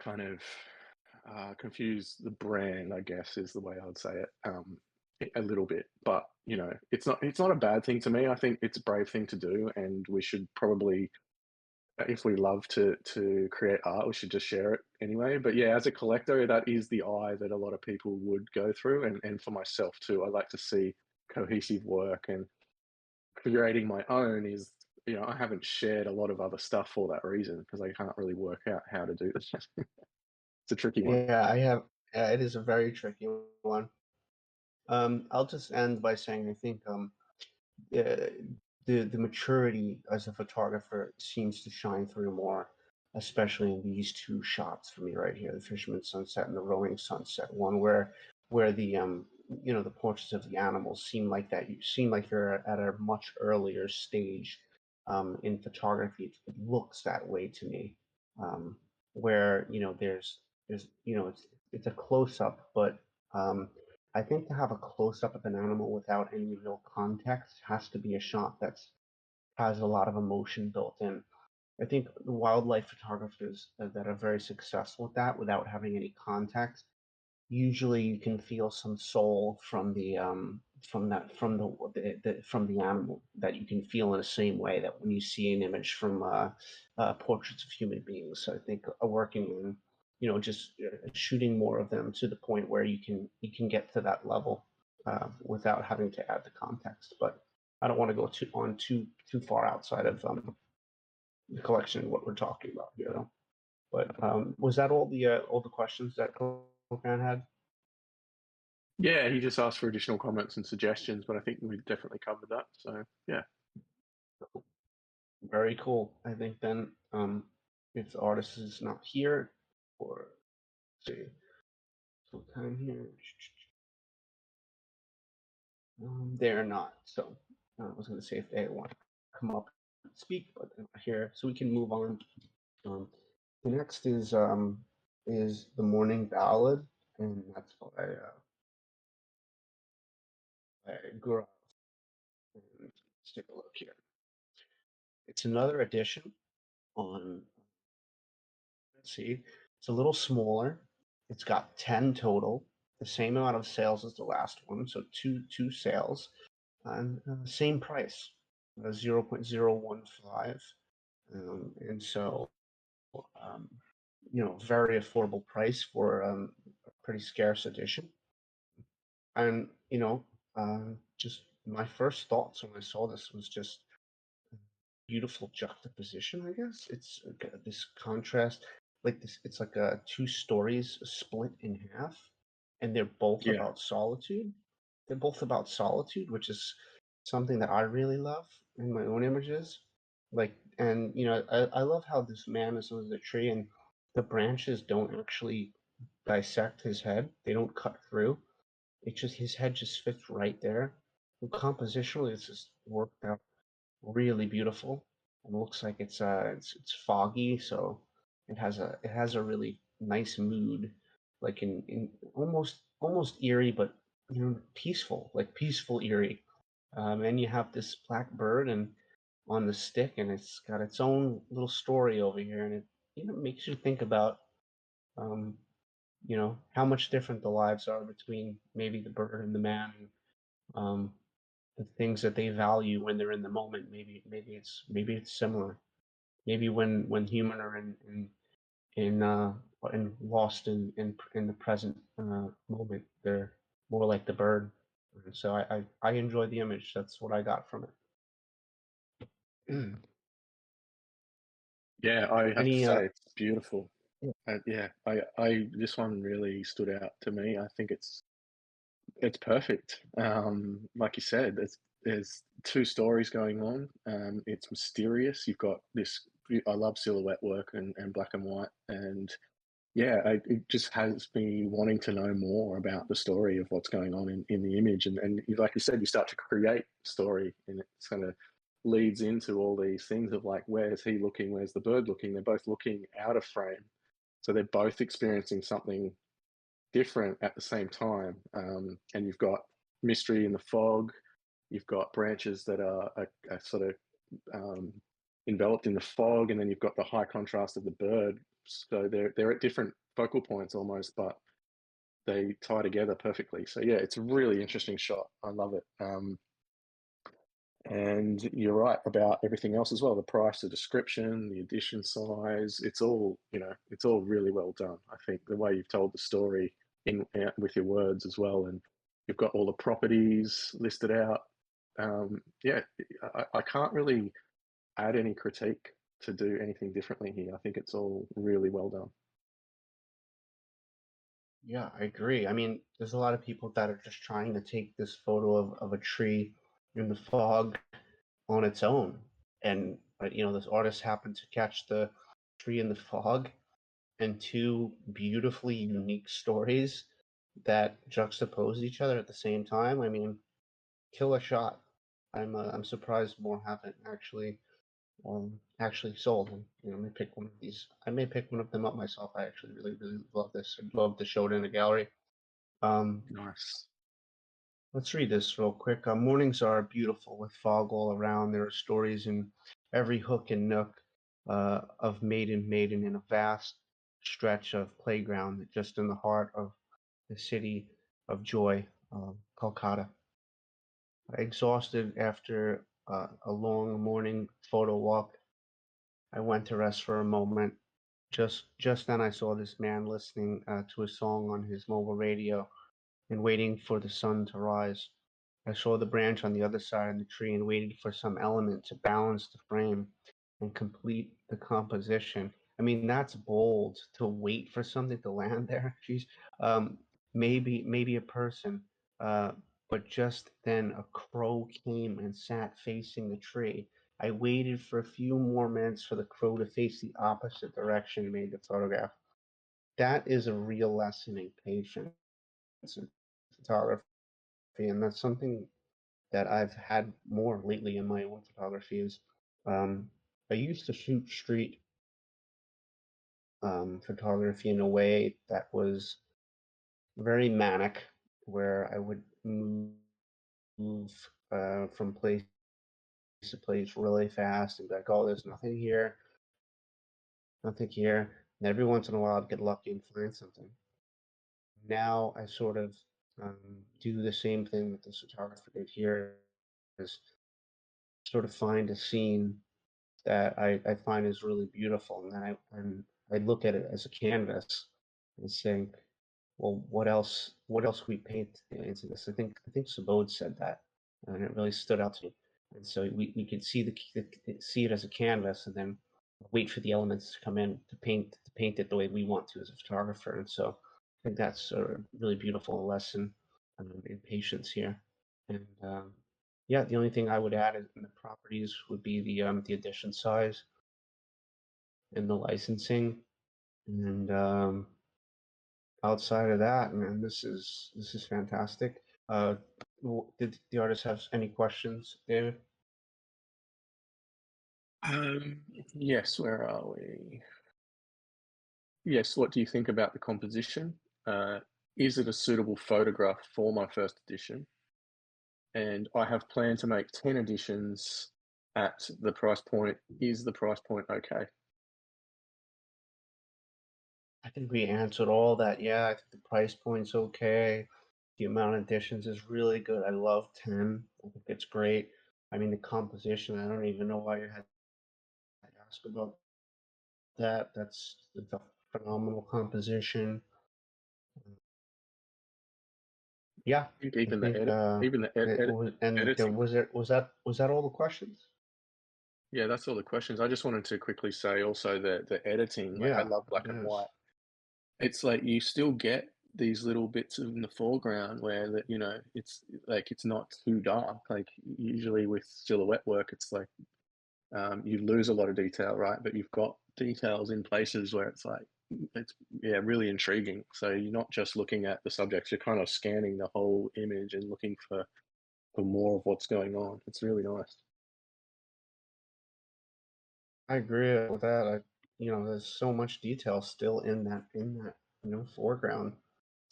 kind of confuse the brand, I guess is the way I would say it, a little bit. But, it's not a bad thing to me. I think it's a brave thing to do and we should probably, if we love to create art, we should just share it anyway. But yeah, as a collector, that is the eye that a lot of people would go through. And for myself too, I like to see cohesive work, and creating my own is, I haven't shared a lot of other stuff for that reason because I can't really work out how to do this. It's a tricky one. Yeah, I have. Yeah, it is a very tricky one. I'll just end by saying I think the maturity as a photographer seems to shine through more, especially in these two shots for me right here, the fisherman's sunset and the rolling sunset one, where the the portraits of the animals seem like that. You seem like you're at a much earlier stage in photography. It looks that way to me, where there's it's a close up, but I think to have a close up of an animal without any real context has to be a shot that's has a lot of emotion built in. I think the wildlife photographers that are very successful with that without having any context, usually you can feel some soul from the animal that you can feel in the same way that when you see an image from portraits of human beings. So I think working just shooting more of them to the point where you can get to that level without having to add the context. But I don't want to go too far outside of the collection and what we're talking about here, though. But was that all the questions that Kokan had? Yeah, he just asked for additional comments and suggestions, but I think we definitely covered that. So yeah. Very cool. I think then if the artist is not here, or let's see, what time here? They're not. So I was going to say if they want to come up and speak, but they're not here, so we can move on. The next is the morning ballad, and that's by Glories. Let's take a look here. It's another edition on. Let's see, it's a little smaller. It's got 10 total, the same amount of sales as the last one, so two sales, and same price, 0.015, and so very affordable price for a pretty scarce edition. And just my first thoughts when I saw this was just beautiful juxtaposition, I guess. It's this contrast, like this. It's like two stories split in half, and they're both about solitude. They're both about solitude, which is something that I really love in my own images. And I love how this man is under the tree, and the branches don't actually dissect his head. They don't cut through. It's just his head just fits right there. And compositionally, it's just worked out really beautiful. It looks like it's foggy, so it has a really nice mood, like in almost eerie, but peaceful, like peaceful eerie. And you have this black bird and on the stick, and it's got its own little story over here, and it makes you think about how much different the lives are between maybe the bird and the man. Um, the things that they value when they're in the moment. Maybe it's similar. Maybe when human are in lost in the present moment, they're more like the bird. And so I enjoy the image. That's what I got from it. Yeah, I have to Any say it's beautiful. yeah. I this one really stood out to me. I think it's perfect. Like you said, there's two stories going on. It's mysterious. You've got this. I love silhouette work and black and white, and yeah, it just has me wanting to know more about the story of what's going on in the image. And like you said, you start to create story, and it kind of leads into all these things of like, where's he looking? Where's the bird looking? They're both looking out of frame, so they're both experiencing something different at the same time. And you've got mystery in the fog. You've got branches that are sort of enveloped in the fog, and then you've got the high contrast of the bird. So they're at different focal points almost, but they tie together perfectly. So yeah, it's a really interesting shot. I love it. And you're right about everything else as well. The price, the description, the edition size, it's all really well done. I think the way you've told the story with your words as well, and you've got all the properties listed out. Yeah, I can't really add any critique to do anything differently here. I think it's all really well done. Yeah, I agree. I mean, there's a lot of people that are just trying to take this photo of a tree in the fog on its own. And this artist happened to catch the tree in the fog and two beautifully unique stories that juxtapose each other at the same time. I mean, kill a shot. I'm surprised more haven't actually sold. And I may pick one of these. I may pick one of them up myself. I actually really love this. I'd love to show it in a gallery. Nice. Let's read this real quick. Mornings are beautiful with fog all around. There are stories in every hook and nook of maiden in a vast stretch of playground just in the heart of the city of joy, Kolkata. Exhausted after a long morning photo walk, I went to rest for a moment, just then I saw this man listening to a song on his mobile radio and waiting for the sun to rise. I saw the branch on the other side of the tree and waited for some element to balance the frame and complete the composition. I mean, that's bold to wait for something to land there. Jeez. Um, maybe a person, uh, but just then a crow came and sat facing the tree. I waited for a few more minutes for the crow to face the opposite direction and made the photograph. That is a real lesson in patience and photography, and that's something that I've had more lately in my own photography. Is um, I used to shoot street photography in a way that was very manic, where I would move from place to place really fast and be like, oh, there's nothing here, nothing here. And every once in a while, I'd get lucky and find something. Now I sort of do the same thing that the photographer did here, is sort of find a scene that I find is really beautiful, and then I look at it as a canvas and think, well, what else can we paint into this? I think Sabode said that, and it really stood out to me. And so we could see it as a canvas, and then wait for the elements to come in to paint it the way we want to as a photographer. And so I think that's a really beautiful lesson in patience here. And yeah, the only thing I would add in the properties would be the edition size and the licensing. And outside of that, man, this is fantastic. Did the artist have any questions, David? Um, yes, where are we? Yes, what do you think about the composition? Is it a suitable photograph for my first edition? And I have planned to make 10 editions at the price point. Is the price point okay? I think we answered all that. Yeah, I think the price point's okay. The amount of editions is really good. I love 10. I think it's great. I mean, the composition, I don't even know why you had to ask about that. It's a phenomenal composition. Yeah, I think I even the think edit, even the it was, and there editing. was that all the questions? Yeah, that's all the questions. I just wanted to quickly say also that the editing, like I Yeah, love black it and is. white. It's like you still get these little bits in the foreground where that it's like it's not too dark. Like usually with silhouette work, it's like you lose a lot of detail, right? But you've got details in places where it's like it's yeah really intriguing. So you're not just looking at the subjects; you're kind of scanning the whole image and looking for more of what's going on. It's really nice. I agree with that. There's so much detail still in that foreground.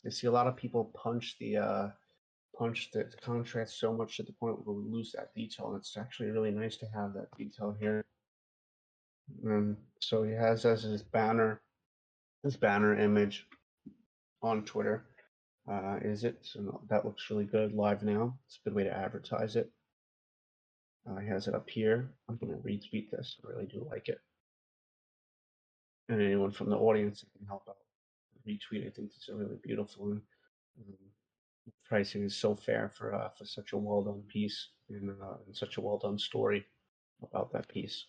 I see a lot of people punch the contrast so much to the point where we lose that detail, and it's actually really nice to have that detail here. So he has as his banner image on Twitter. Is it? So no, that looks really good live now. It's a good way to advertise it. He has it up here. I'm going to retweet this. I really do like it. And anyone from the audience that can help out retweet. I think it's a really beautiful and um, pricing is so fair for such a well done piece and such a well done story about that piece.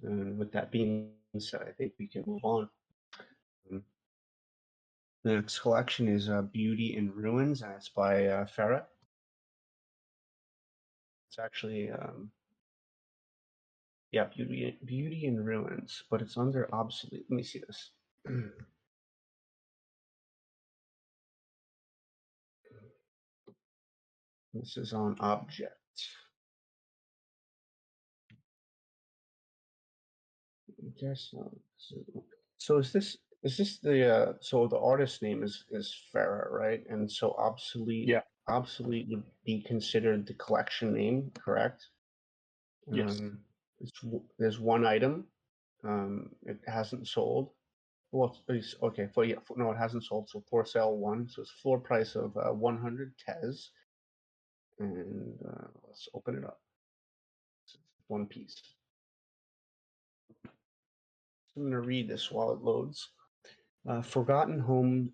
And with that being said, I think we can move on. Um, the next collection is Beauty in Ruins, and it's by Ferret. It's actually yeah, Beauty in Ruins, but it's under obsolete. Let me see this. This is on object. I guess so. Is this the artist name is Farah, right? And so Yeah. obsolete would be considered the collection name, correct? Yes. There's one item. It hasn't sold. Well, okay. No, it hasn't sold. So for sale one. So it's floor price of 100 Tez, and let's open it up. It's one piece. going to read this while it loads. Forgotten homes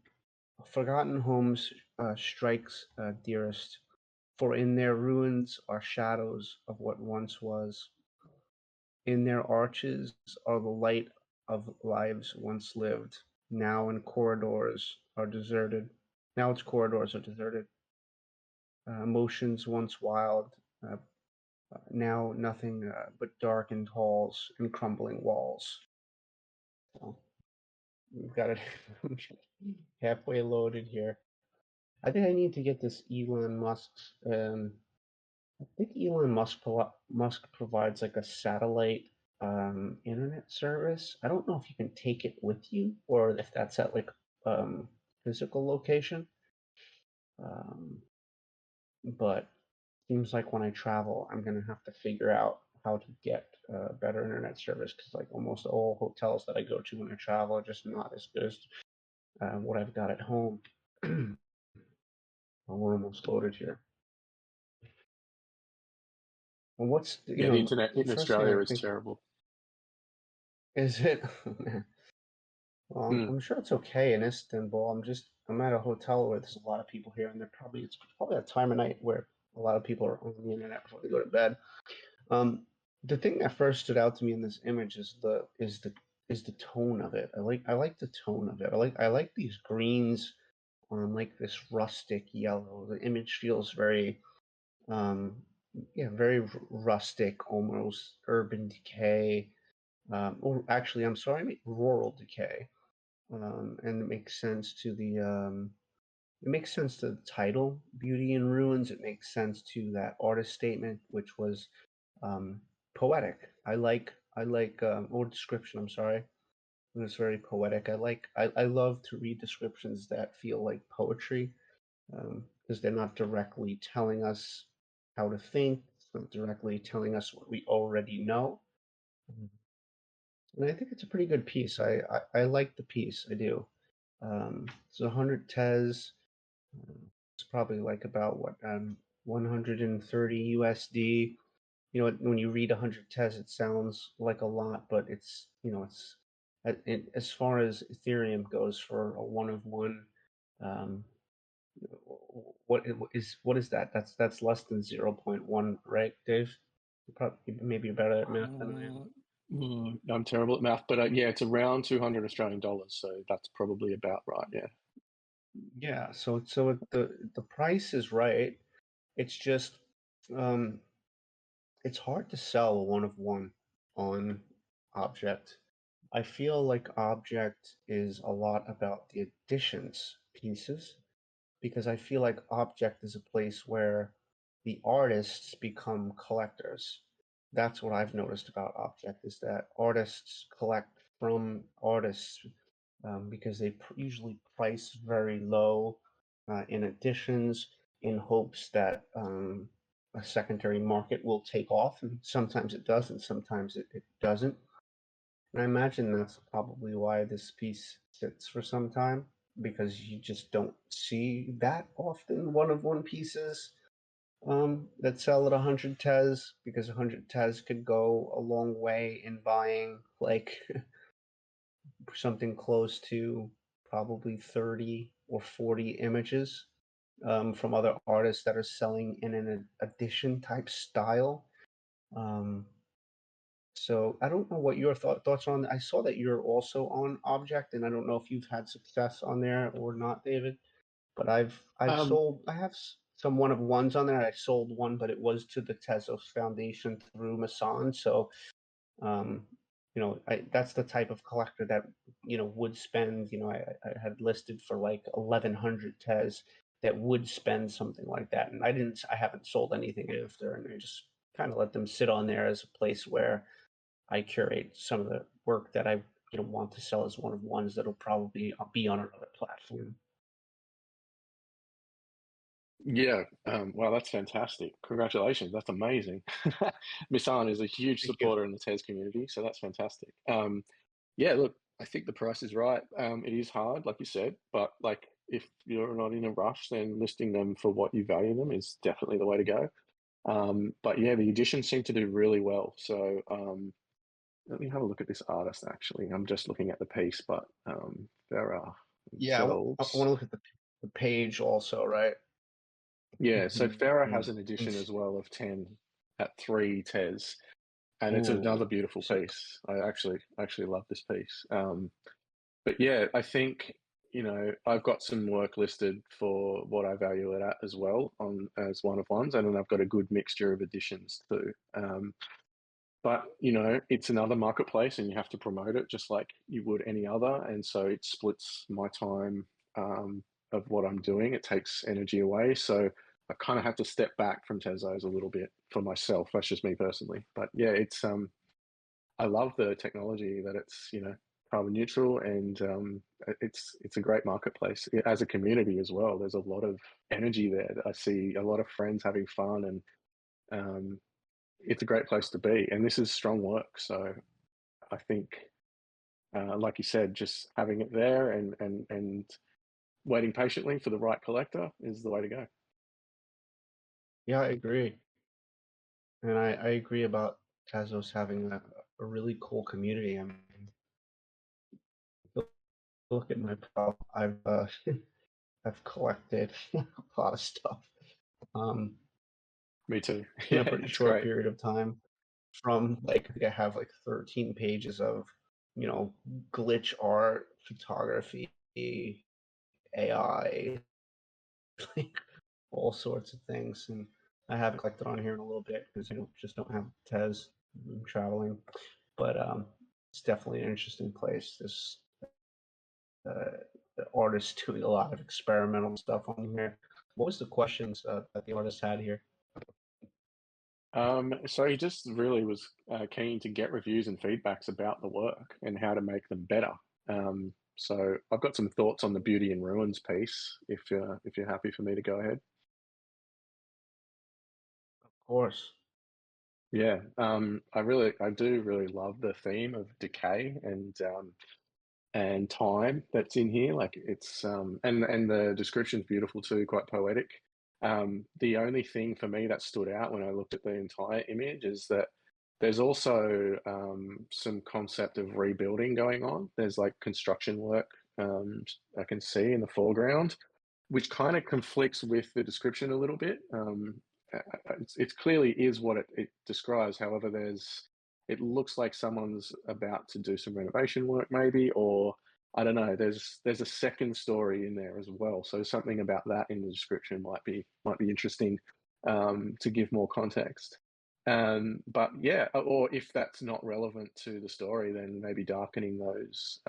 strikes dearest, for in their ruins are shadows of what once was. In their arches are the light of lives once lived. Now its corridors are deserted. Emotions once wild, now nothing but darkened halls and crumbling walls. So we've got it halfway loaded here. I think I need to get this Elon Musk's. I think Elon Musk provides like a satellite internet service. I don't know if you can take it with you or if that's at like physical location. But seems like when I travel, I'm gonna have to figure out how to get better internet service because like almost all hotels that I go to when I travel are just not as good as what I've got at home. We're almost loaded here. And what's Yeah, the internet in Australia is terrible. Is it? Well, I'm sure it's okay in Istanbul. I'm at a hotel where there's a lot of people here, and it's probably a time of night where a lot of people are on the internet before they go to bed. The thing that first stood out to me in this image is the tone of it. I like the tone of it. I like these greens on like this rustic yellow. The image feels very very rustic, almost urban decay. Or actually, I'm sorry, I mean rural decay. And it makes sense to the title, Beauty in Ruins. It makes sense to that artist statement, which was poetic. I like or description. I'm sorry. It was very poetic. I love to read descriptions that feel like poetry because they're not directly telling us how to think. It's not directly telling us what we already know. And I think it's a pretty good piece. I like the piece. I do. It's 100 tes. It's probably like about 130 USD. You know, when you read 100 tes, it sounds like a lot, but it's as far as Ethereum goes for a one of one. What is that? That's less than 0.1, right, Dave? Maybe you're better at math than I am. I'm terrible at math, but yeah, it's around 200 Australian dollars, so that's probably about right. Yeah. Yeah. So the price is right. It's just it's hard to sell a one of one on Object. I feel like Object is a lot about the additions pieces because I feel like Object is a place where the artists become collectors. That's what I've noticed about Object is that artists collect from artists because they usually price very low in additions in hopes that a secondary market will take off. And sometimes it does, and sometimes it doesn't. And I imagine that's probably why this piece sits for some time because you just don't see that often one of one pieces that sell at 100 tes because 100 tes could go a long way in buying like something close to probably 30 or 40 images from other artists that are selling in an edition type style. So I don't know what your thoughts on. I saw that you're also on Object, and I don't know if you've had success on there or not, David. But I've sold. I have some one of ones on there. I sold one, but it was to the Tezos Foundation through Monsoon. So that's the type of collector that would spend. I had listed for like 1,100 tes that would spend something like that, and I haven't sold anything after, and I just kind of let them sit on there as a place where I curate some of the work that I want to sell as one of ones that'll probably be on another platform. Yeah, wow, that's fantastic. Congratulations, that's amazing. Misan is a huge supporter in the TES community, so that's fantastic. Yeah, look, I think the price is right. It is hard, like you said, but like if you're not in a rush, then listing them for what you value them is definitely the way to go. But yeah, the editions seem to do really well. So let me have a look at this artist. Actually, I'm just looking at the piece, but Farah Yeah, I want themselves. to look at the page also, right? Yeah, so Farah has Mm, an edition as well of 10 at 3 tes, and it's another beautiful so piece. I actually love this piece. But yeah, I think, you know, I've got some work listed for what I value it at as well on as one of ones, and then I've got a good mixture of editions too. But you know, it's another marketplace, and you have to promote it just like you would any other. And so it splits my time of what I'm doing. It takes energy away. So I kind of have to step back from Tezos a little bit for myself. That's just me personally. But yeah, it's I love the technology that it's, you know, carbon neutral, and it's a great marketplace as a community as well. There's a lot of energy there. That I see a lot of friends having fun, and it's a great place to be. And this is strong work, so I think, like you said, just having it there and waiting patiently for the right collector is the way to go. yeah, I agree, and I agree about Tezos having a really cool community. I mean, look at my profile. I've collected a lot of stuff. Um, Me too. in a Yeah, pretty it's short great. period of time. From like, I think I have like 13 pages of, you know, glitch art, photography, AI, like all sorts of things. And I haven't collected on here in a little bit because I just don't have Tez. I'm traveling, but it's definitely an interesting place. This the artist doing a lot of experimental stuff on here. What was the questions that the artist had here? So he just really was keen to get reviews and feedbacks about the work and how to make them better. So I've got some thoughts on the Beauty in Ruins piece. If you're happy for me to go ahead. Of course. Yeah, I do really love the theme of decay and time that's in here. Like it's and the description's beautiful too, quite poetic. The only thing for me that stood out when I looked at the entire image is that there's also some concept of rebuilding going on. There's like construction work I can see in the foreground, which kind of conflicts with the description a little bit. It clearly is what it describes. However, it looks like someone's about to do some renovation work, maybe, or I don't know. There's a second story in there as well. So something about that in the description might be interesting to give more context. But yeah, or if that's not relevant to the story, then maybe darkening those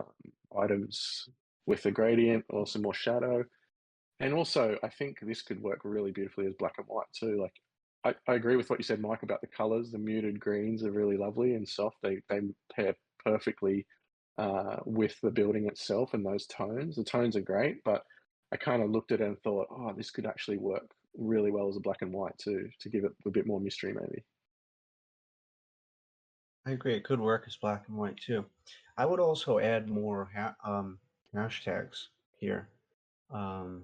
items with a gradient or some more shadow. And also, I think this could work really beautifully as black and white too. Like, I agree with what you said, Mike, about the colors. The muted greens are really lovely and soft. They pair perfectly with the building itself and those tones. The tones are great, but I kind of looked at it and thought, oh, this could actually work really well as a black and white too, to give it a bit more mystery, maybe. I agree. It could work as black and white too. I would also add more hashtags here, um,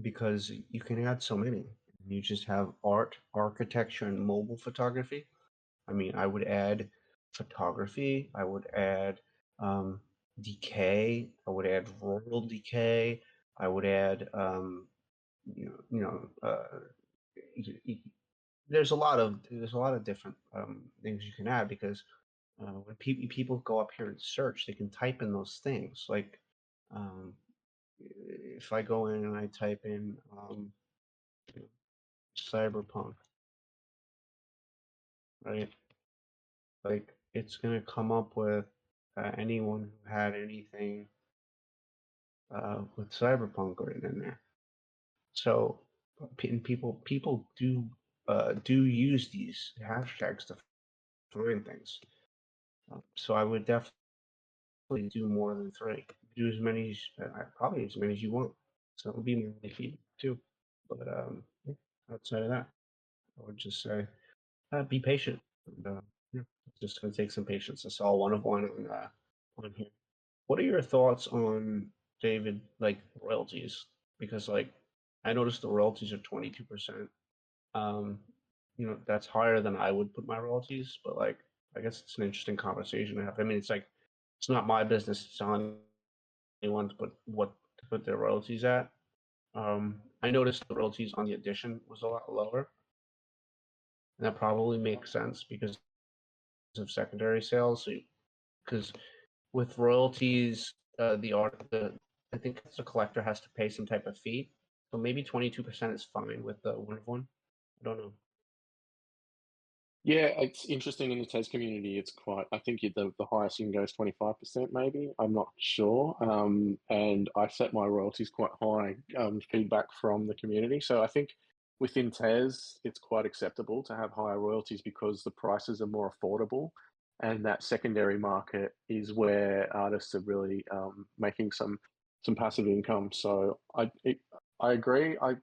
because you can add so many. You just have art, architecture, and mobile photography. I mean, I would add photography. I would add um, decay. I would add rural decay. I would add there's a lot of different things you can add because when people go up here and search, they can type in those things. Like um, if I go in and I type in you know, cyberpunk, right? Like it's gonna come up with anyone who had anything with cyberpunk written in there. So and people do use these hashtags to find things. So I would definitely do more than three. Do as many, probably as many as you want. So it would be my only feedback too. But yeah, outside of that, I would just say be patient. And, yeah, it's just gonna take some patience. I saw one of one on here. What are your thoughts on David like royalties? Because like I noticed the royalties are 22%. Um, that's higher than I would put my royalties, but like I guess it's an interesting conversation to have. I mean, it's like it's not my business to tell anyone to put their royalties at. I noticed the royalties on the edition was a lot lower, and that probably makes sense because of secondary sales. Because with royalties, the I think the collector has to pay some type of fee. So maybe 22% is fine with the one of one. I don't know. Yeah, it's interesting in the TES community. It's quite, I think the highest you can go is 25%, maybe. I'm not sure. And I set my royalties quite high, feedback from the community. So I think within TES, it's quite acceptable to have higher royalties because the prices are more affordable. And that secondary market is where artists are really making some passive income. So I agree. I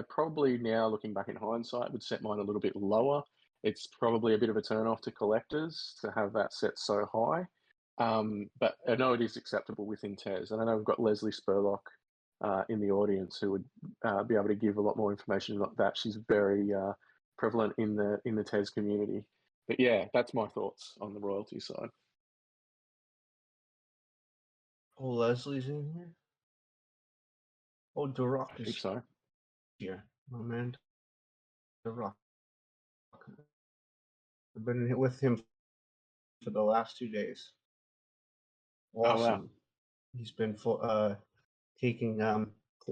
probably now, looking back in hindsight, would set mine a little bit lower. It's probably a bit of a turn-off to collectors to have that set so high. But I know it is acceptable within TES. And I know we've got Leslie Spurlock in the audience who would be able to give a lot more information about that. She's very prevalent in the TES community. But yeah, that's my thoughts on the royalty side. Oh, Leslie's in here. Oh, Durock I think is so. here. Oh man, Durock. I've been with him for the last 2 days. Oh, wow. Awesome. He's been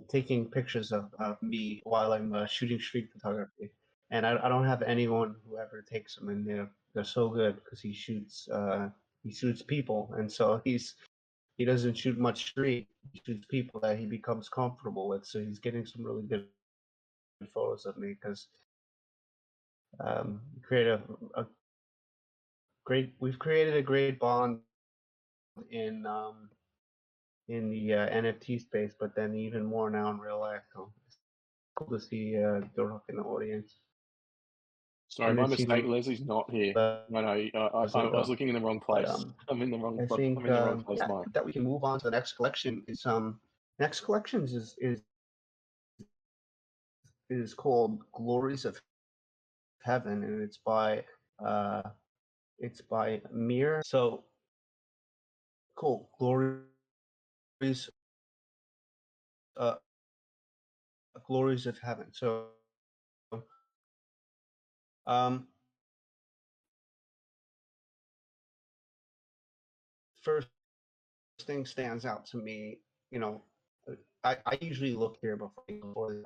taking pictures of me while I'm shooting street photography, and I don't have anyone who ever takes them, and they're so good because he shoots people, and so he doesn't shoot much street. He shoots people that he becomes comfortable with, so he's getting some really good photos of me because we've created a great bond in the NFT space, but then even more now in real life. So it's cool to see Dorok in the audience. Sorry, And my then see mistake. Leslie's not here. No, I was looking in the wrong But place. I'm in the wrong. I think I'm in the wrong place, yeah, Mike. that we can move on to the next collection. Next collections is called Glories of Heaven, and it's by Mir. So cool, Glories uh, Glories of Heaven. So um, first thing stands out to me, you know, I usually look here before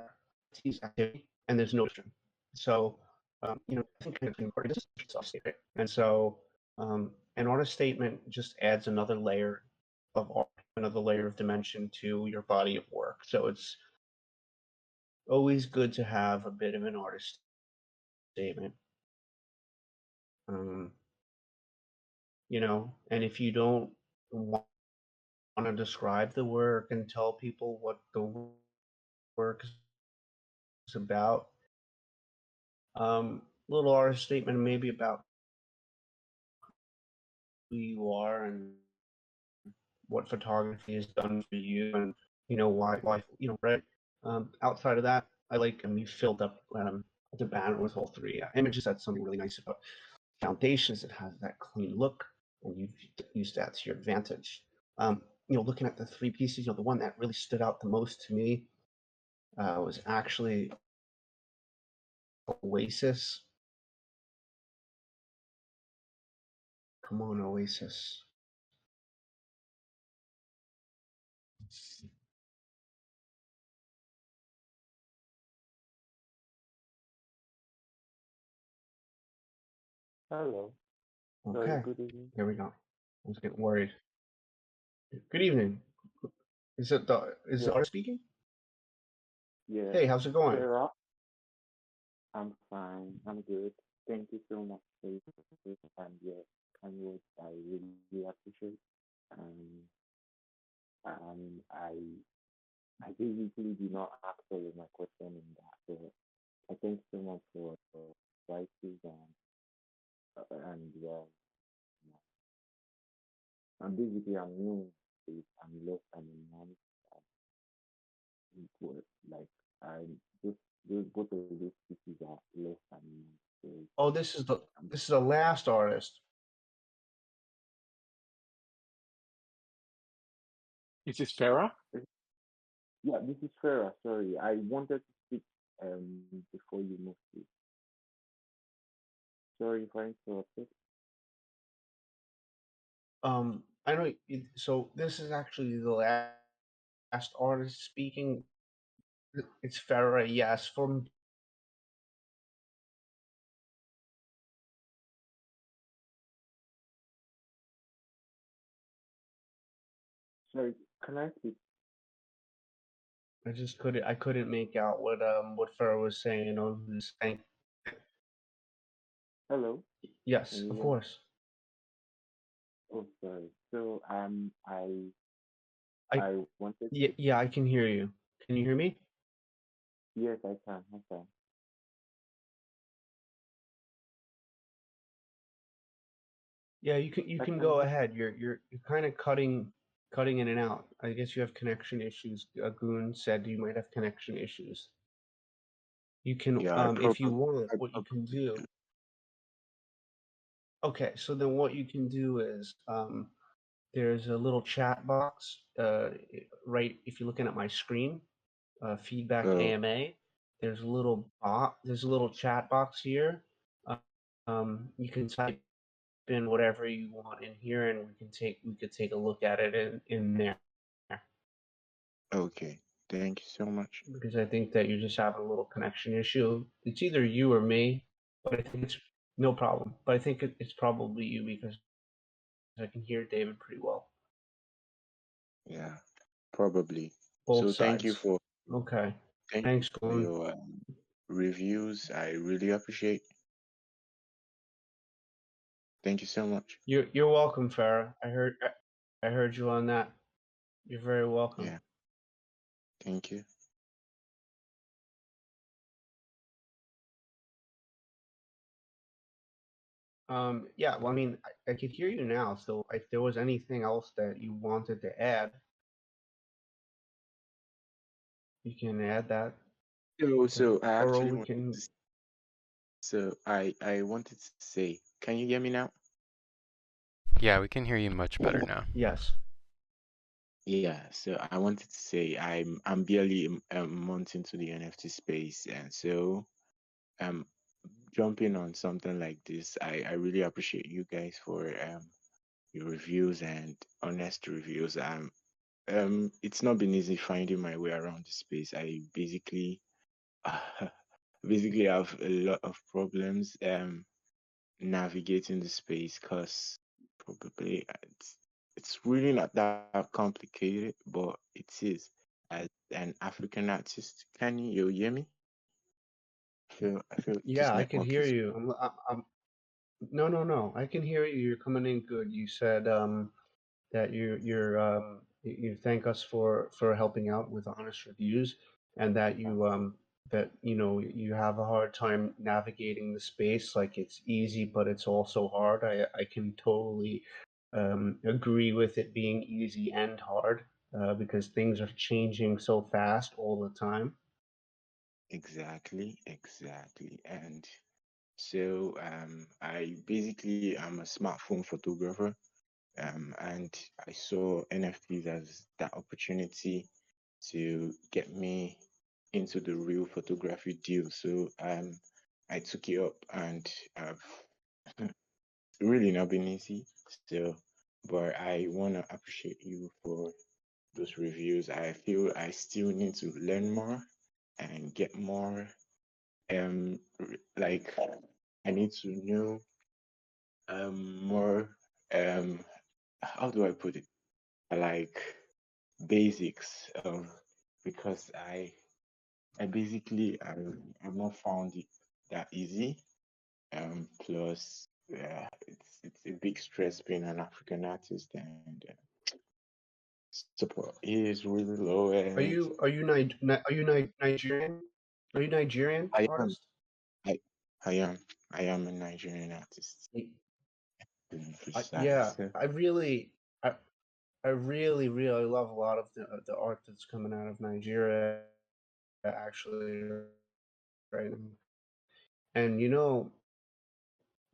the activity, and there's no description. So, I think it's important. This is a statement, and so an artist statement just adds another layer of art, another layer of dimension to your body of work. So it's always good to have a bit of an artist statement. Um, and if you don't want to describe the work and tell people what the work is about, little artist statement maybe about who you are and what photography has done for you, and why right. Outside of that, I like you filled up the banner with all three images. That's something really nice about foundations. It has that clean look, and you've used that to your advantage. Looking at the three pieces, the one that really stood out the most to me was actually Oasis. Come on, Oasis. Hello. Okay, Good evening. here we go. I was getting worried. Good evening. Is the Yeah, artist speaking? yeah. Hey, how's it going? Sarah, I'm fine. I'm good. Thank you so much for your and your kind words. I really appreciate. Um, I basically did not answer my question in that. So I thank you so much for advices and yeah. And basically, I'm new. I'm less than a month. Like I just those both of those pieces are less than a month. So Oh, this is I'm the last artist. Is this Farah? Yeah, this is Farah. Sorry, I wanted to speak before you moved to. Sorry if I interrupted. I know. So this is actually the last artist speaking. It's Farah, yes, from. Sorry, can I speak? I couldn't make out what Farah was saying or who was saying. Hello, Yes, can you of hear me? course. Oh, sorry. So I I wanted Yeah, to. yeah, I can hear you. Can you hear me? Yes, I can. I can. Yeah, you I can can go hear. ahead. You're kind of cutting in and out. I guess you have connection issues. Goon said you might have connection issues. You can Yeah, I if you probably, want, I what you can probably do. do. Okay, so then what you can do is there's a little chat box right if you're looking at my screen, feedback Oh, AMA. There's a little chat box here. Uh, you can type in whatever you want in here, and we could take a look at it in there okay. Thank you so much. because I think that you're just having a little connection issue. It's either you or me, but I think it's no problem. But I think it's probably you because I can hear David pretty well. Yeah, probably. Both So thank you sides. for Okay. thank you Thanks, for Glenn. your reviews. I really appreciate. Thank you so much. You're welcome, Farah. I heard you on that. You're very welcome. Yeah, thank you. Yeah, well, I mean, I could hear you now. So if there was anything else that you wanted to add, you can add that, So I or actually we wanted can. to. So I wanted to say, can you hear me now? Yeah, we can hear you much better now. Yes. Yeah. So I wanted to say I'm barely a month into the NFT space, and so um jumping on something like this, I really appreciate you guys for your reviews and honest reviews. It's not been easy finding my way around the space. I basically basically have a lot of problems navigating the space because probably it's really not that complicated, but it is. As an African artist, can you hear me? I feel this Yeah, I could network hear is you. No. I can hear you. You're coming in good. You said that you thank us for helping out with honest reviews, and that you have a hard time navigating the space. Like it's easy, but it's also hard. I can totally agree with it being easy and hard because things are changing so fast all the time. exactly. And so I basically am a smartphone photographer. And I saw NFTs as that opportunity to get me into the real photography deal. So I took it up, and I've really not been easy still. But I want to appreciate you for those reviews. I feel I still need to learn more and get more. Like I need to know more. How do I put it? Like basics of, because I basically I've not found it that easy. Plus, yeah, it's a big stress being an African artist, and support is really low. Are And you are you Nigerian? Are you Nigerian I am artist? I I am I am a Nigerian artist, to be Yeah, precise. I, I really love a lot of the art that's coming out of Nigeria actually right now. And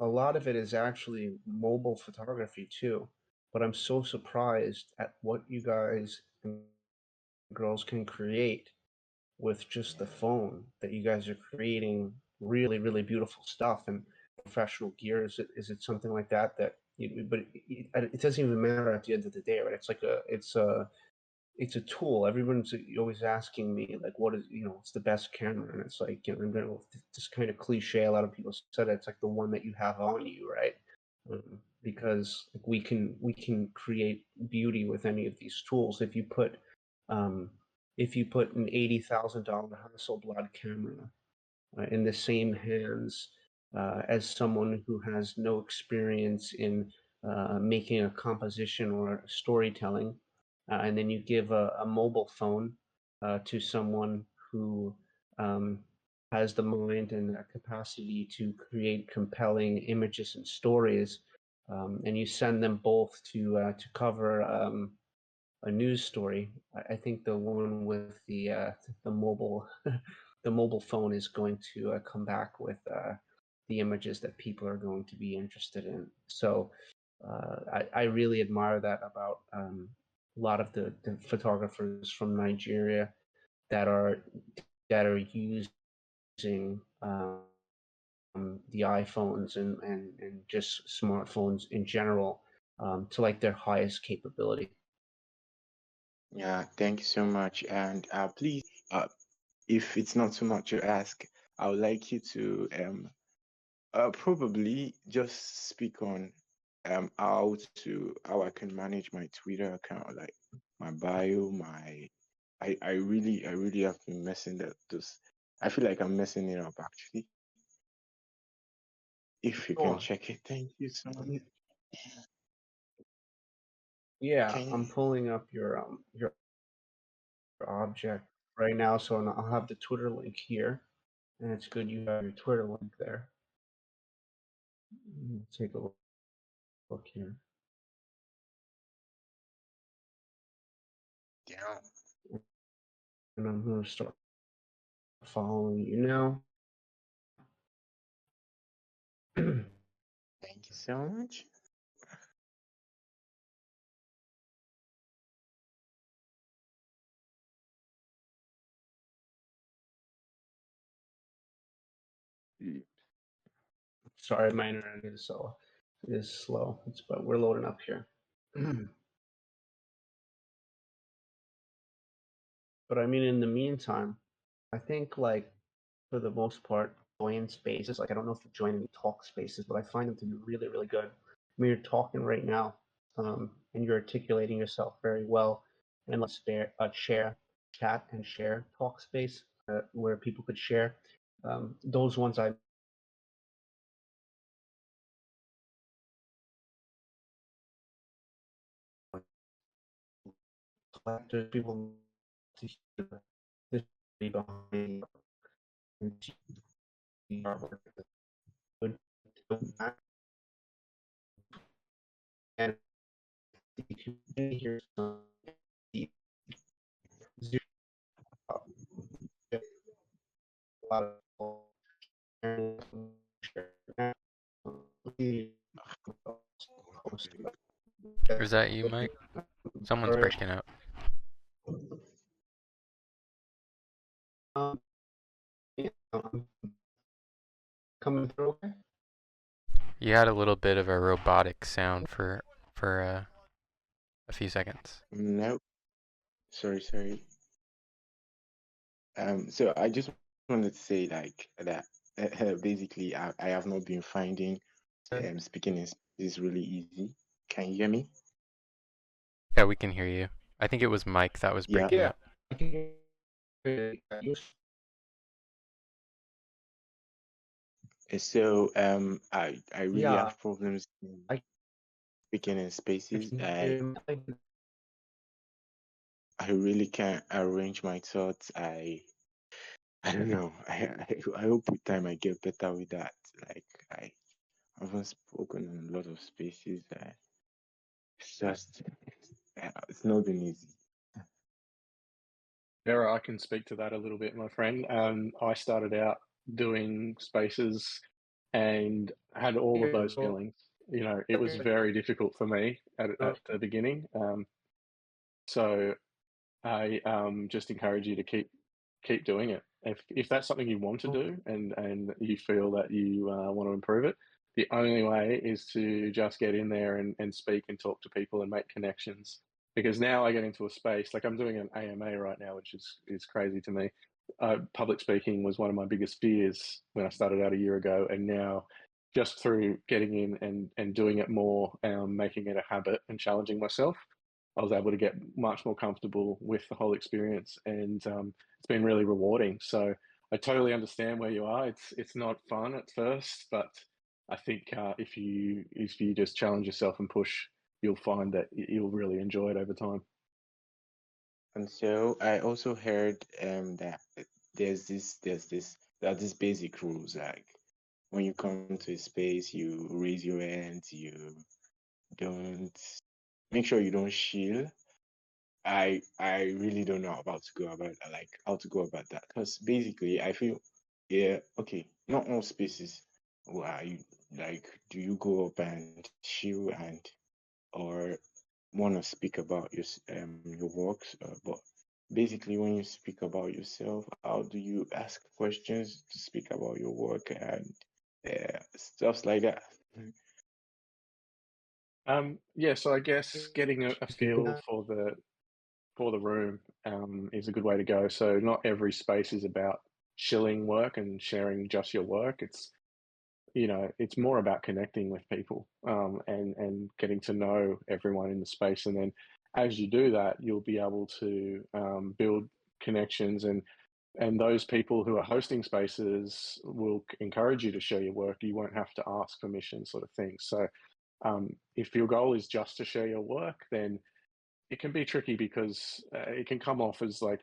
a lot of it is actually mobile photography too. But I'm so surprised at what you guys and girls can create with just the phone, that you guys are creating really, really beautiful stuff and professional gear. Is it something like that but it doesn't even matter at the end of the day, right? It's a tool. Everyone's always asking me like, what is, what's the best camera? And it's like, I'm going to, this kind of cliche, a lot of people said it, it's like the one that you have on you, right? Because like, we can create beauty with any of these tools. If you put an $80,000 Hasselblad camera in the same hands as someone who has no experience in making a composition or storytelling, and then you give a mobile phone to someone who um, has the mind and the capacity to create compelling images and stories, and you send them both to cover a news story. I think the one with the mobile the mobile phone is going to come back with the images that people are going to be interested in. So I really admire that about a lot of the photographers from Nigeria that are using the iPhones and just smartphones in general to like their highest capability. Yeah, thank you so much. And please, if it's not too much to ask, I would like you to probably just speak on how I can manage my Twitter account, like my bio, I really have been messing that those. I feel like I'm messing it up actually. If you can Sure. check it, thank you so much. Yeah, Can I'm you? pulling up your object right now, so I'll have the Twitter link here, and it's good you have your Twitter link there. Take a look here. Yeah. And I'm going to start following you now. Thank you so much. Sorry, my internet is slow. But we're loading up here. But I mean, in the meantime, I think like for the most part, join spaces. Like I don't know if you join any talk spaces, but I find them to be really, really good. I mean, you're talking right now, and you're articulating yourself very well. And let's share, chat, and share talk space where people could share. Those ones I there's people to hear this behind and see artwork. Good, and if you hear some a lot Is that you, Mike? Someone's breaking up. Coming through okay? You had a little bit of a robotic sound for a few seconds. No, sorry. So I just wanted to say like that. Basically, I have not been finding speaking is really easy. Can you hear me? Yeah, we can hear you. I think it was Mike that was breaking Yeah. up. So I really Yeah, have problems I speaking in spaces. can I really can't arrange my thoughts. I don't know. I hope with time I get better with that. Like I haven't spoken in a lot of spaces. It's just it's not been easy. Vera, I can speak to that a little bit, my friend. I started out doing spaces and had all of those feelings. You know, it was very difficult for me at the beginning. So I just encourage you to keep doing it. If that's something you want to do and you feel that you want to improve it, the only way is to just get in there and speak and talk to people and make connections. Because now I get into a space, like I'm doing an AMA right now, which is crazy to me. Public speaking was one of my biggest fears when I started out a year ago, and now just through getting in and doing it more, making it a habit and challenging myself, I was able to get much more comfortable with the whole experience, and it's been really rewarding. So I totally understand where you are. It's not fun at first, but I think if you just challenge yourself and push, you'll find that you'll really enjoy it over time. And so I also heard that there's these basic rules, like when you come to a space, you raise your hands, you don't make sure you don't shield. I really don't know how to go about that, because basically I feel, yeah, okay, not all spaces where you like, do you go up and shield and or want to speak about your works, but basically when you speak about yourself, how do you ask questions to speak about your work and stuff like that? Yeah, so I guess getting a feel for the room is a good way to go. So not every space is about shilling work and sharing just your work. It's more about connecting with people and getting to know everyone in the space. And then as you do that, you'll be able to build connections, and those people who are hosting spaces will encourage you to share your work. You won't have to ask permission, sort of thing. So if your goal is just to share your work, then it can be tricky because it can come off as like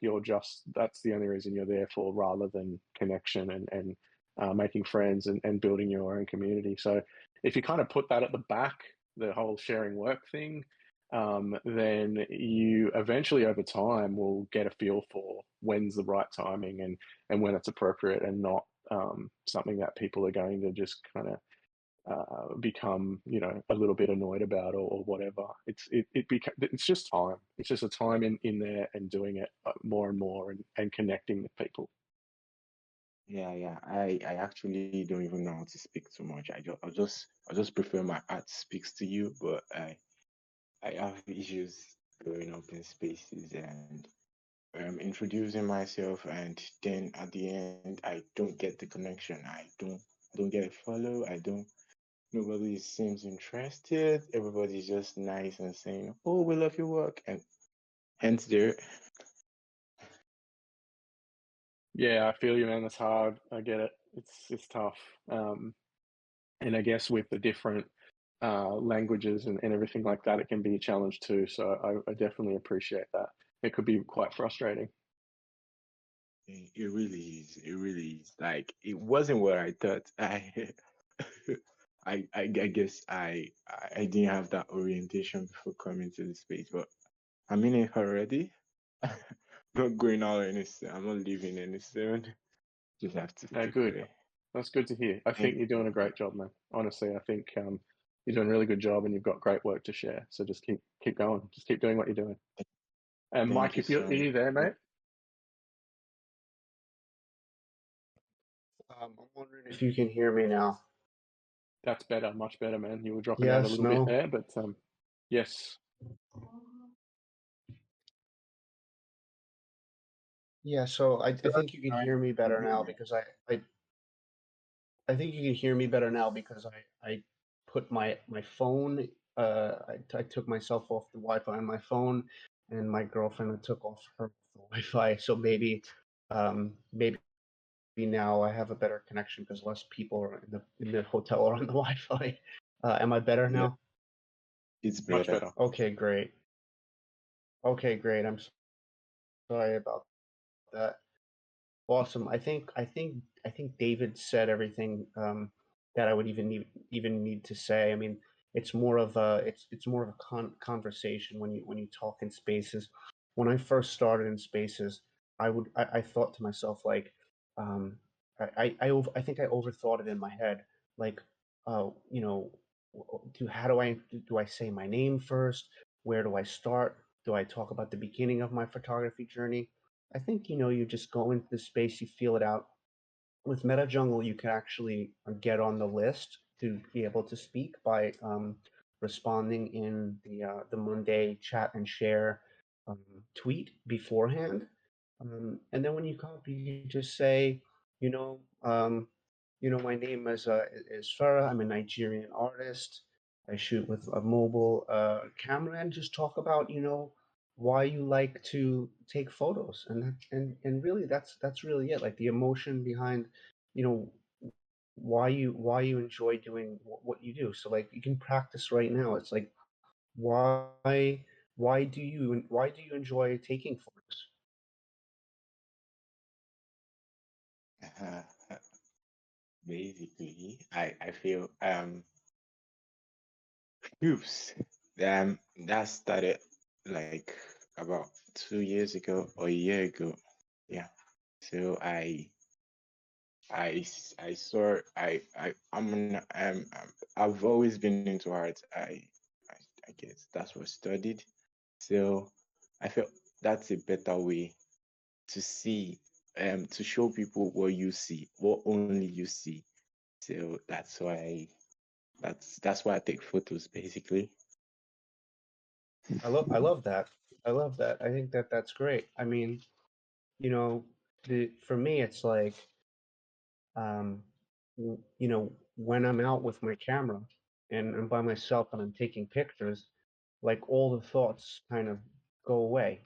that's the only reason you're there for, rather than connection and making friends and building your own community. So if you kind of put that at the back, the whole sharing work thing, then you eventually over time will get a feel for when's the right timing and when it's appropriate, and not something that people are going to just kind of become a little bit annoyed about, or whatever. It's just time. It's just a time in there and doing it more and more and connecting with people. Yeah. I actually don't even know how to speak too much. I just prefer my art speaks to you, but I have issues going up in spaces and introducing myself, and then at the end I don't get the connection. I don't get a follow. Nobody seems interested. Everybody's just nice and saying, "Oh, we love your work," and hence there. Yeah, I feel you, man. That's hard. I get it. It's tough. And I guess with the different languages and everything like that, it can be a challenge too. So I definitely appreciate that. It could be quite frustrating. It really is. It really is. Like, it wasn't what I thought. I guess I didn't have that orientation before coming to the space, but I'm in it already. Not going out any soon. I'm not leaving any soon. Just have to stick Good. there. That's good to hear. I think you're doing a great job, man. Honestly, I think you're doing a really good job, and you've got great work to share. So just keep going. Just keep doing what you're doing. And Thank Mike, you so are you much. there, mate? I'm wondering if you can hear me now. That's better, much better, man. You were dropping out a little bit there, but yes. Yeah, so I think you can hear me better now because I think you can hear me better now because I put my phone I took myself off the Wi-Fi on my phone, and my girlfriend took off her Wi-Fi. So maybe now I have a better connection because less people are in the hotel are on the Wi-Fi. Am I better Yeah, now? it's Much better. better. Okay, great. I'm sorry about that. Awesome. I think David said everything that I would even need to say. I mean, it's more of a conversation when you talk in spaces. When I first started in spaces, I thought to myself like, um, I think I overthought it in my head. Like, you know, how do I say my name first? Where do I start? Do I talk about the beginning of my photography journey? I think, you just go into the space, you feel it out. With MetaJungle, you can actually get on the list to be able to speak by responding in the Monday chat and share um, tweet beforehand. And then when you come up, you just say, you know, um, my name is Farah. I'm a Nigerian artist. I shoot with a mobile camera, and just talk about, why you like to take photos, and really that's really it. Like the emotion behind, you know, why you enjoy doing what you do. So like you can practice right now. It's like why why do you enjoy taking photos? Uh, Basically, I feel oops, that started like about 2 years ago or a year ago. Yeah. So I saw I've always been into art. I guess that's what I studied. So I felt that's a better way to see to show people what you see, what only you see. So that's why I take photos basically. I love that. I love that. I think that that's great. I mean, you know, for me, it's like, when I'm out with my camera and I'm by myself and I'm taking pictures, like all the thoughts kind of go away,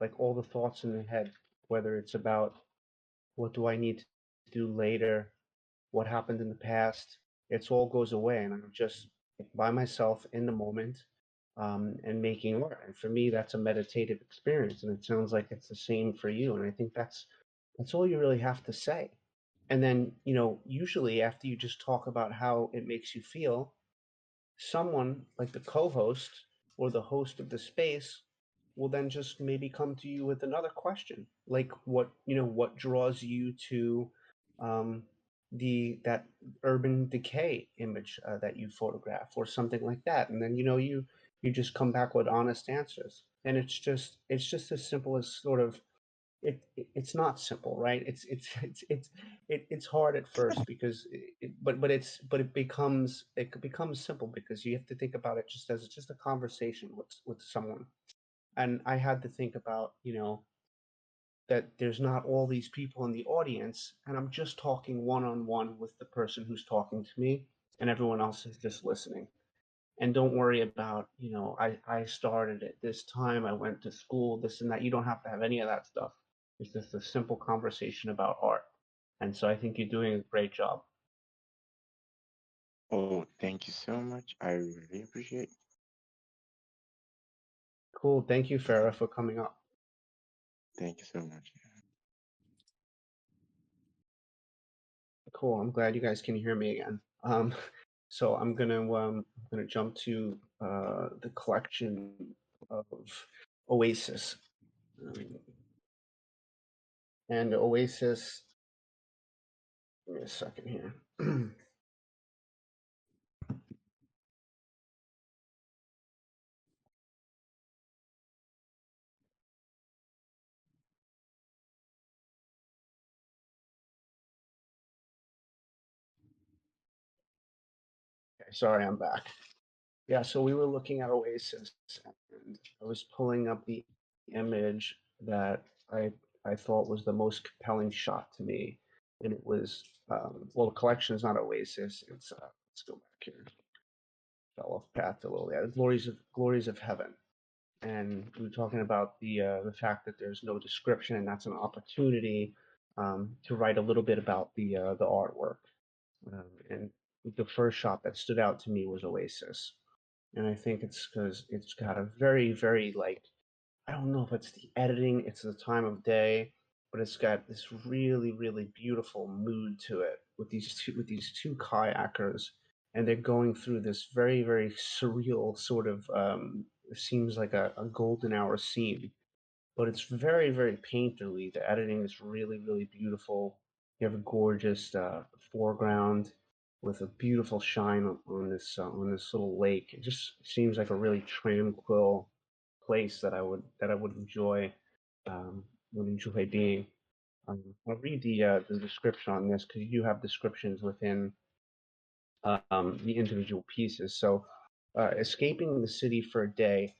like all the thoughts in the head, whether it's about what do I need to do later, what happened in the past, it's all goes away, and I'm just by myself in the moment, and making art. And for me, that's a meditative experience, and it sounds like it's the same for you. And I think that's all you really have to say. And then, usually after you just talk about how it makes you feel, someone like the co-host or the host of the space will then just maybe come to you with another question, like what draws you to um, the that urban decay image that you photograph, or something like that. And then you just come back with honest answers, and it's just as simple as sort of it's not simple, right? It's hard at first because it becomes simple because you have to think about it just as just a conversation with someone. And I had to think about, that there's not all these people in the audience, and I'm just talking one on one with the person who's talking to me, and everyone else is just listening. And don't worry about, I started at this time, I went to school, this and that. You don't have to have any of that stuff. It's just a simple conversation about art. And so I think you're doing a great job. Oh, thank you so much. I really appreciate. Cool. Thank you, Farah, for coming up. Thank you so much. Cool. I'm glad you guys can hear me again. So I'm gonna jump to the collection of Oasis. Um, and Oasis, give me a second here. Okay, sorry, I'm back. Yeah, so we were looking at Oasis, and I was pulling up the image that I thought was the most compelling shot to me, and it was well, the collection is not Oasis. It's let's go back here. Fell off path a little. Yeah, Glories of Heaven, and we were talking about the fact that there's no description, and that's an opportunity to write a little bit about the artwork. And the first shot that stood out to me was Oasis, and I think it's because it's got a very, very, like, I don't know if it's the editing, it's the time of day, but it's got this really, really beautiful mood to it with these two kayakers, and they're going through this very, very surreal sort of it seems like a golden hour scene, but it's very, very painterly. The editing is really, really beautiful. You have a gorgeous foreground with a beautiful shine on this little lake. It just seems like a really tranquil, place that I would enjoy being. I'll read the description on this because you have descriptions within the individual pieces. So, escaping the city for a day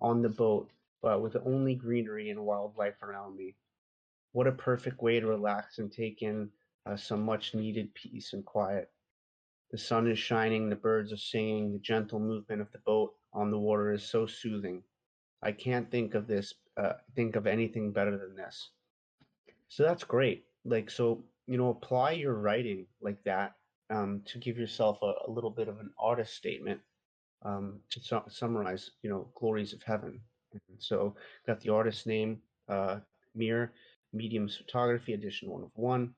on the boat, with only greenery and wildlife around me. What a perfect way to relax and take in some much needed peace and quiet. The sun is shining, the birds are singing, the gentle movement of the boat on the water is so soothing. I can't think of anything better than this. So that's great. Like, so, apply your writing like that, to give yourself a little bit of an artist statement, to summarize, Glories of Heaven. So, got the artist name, Mir, mediums photography, edition 1 of 1.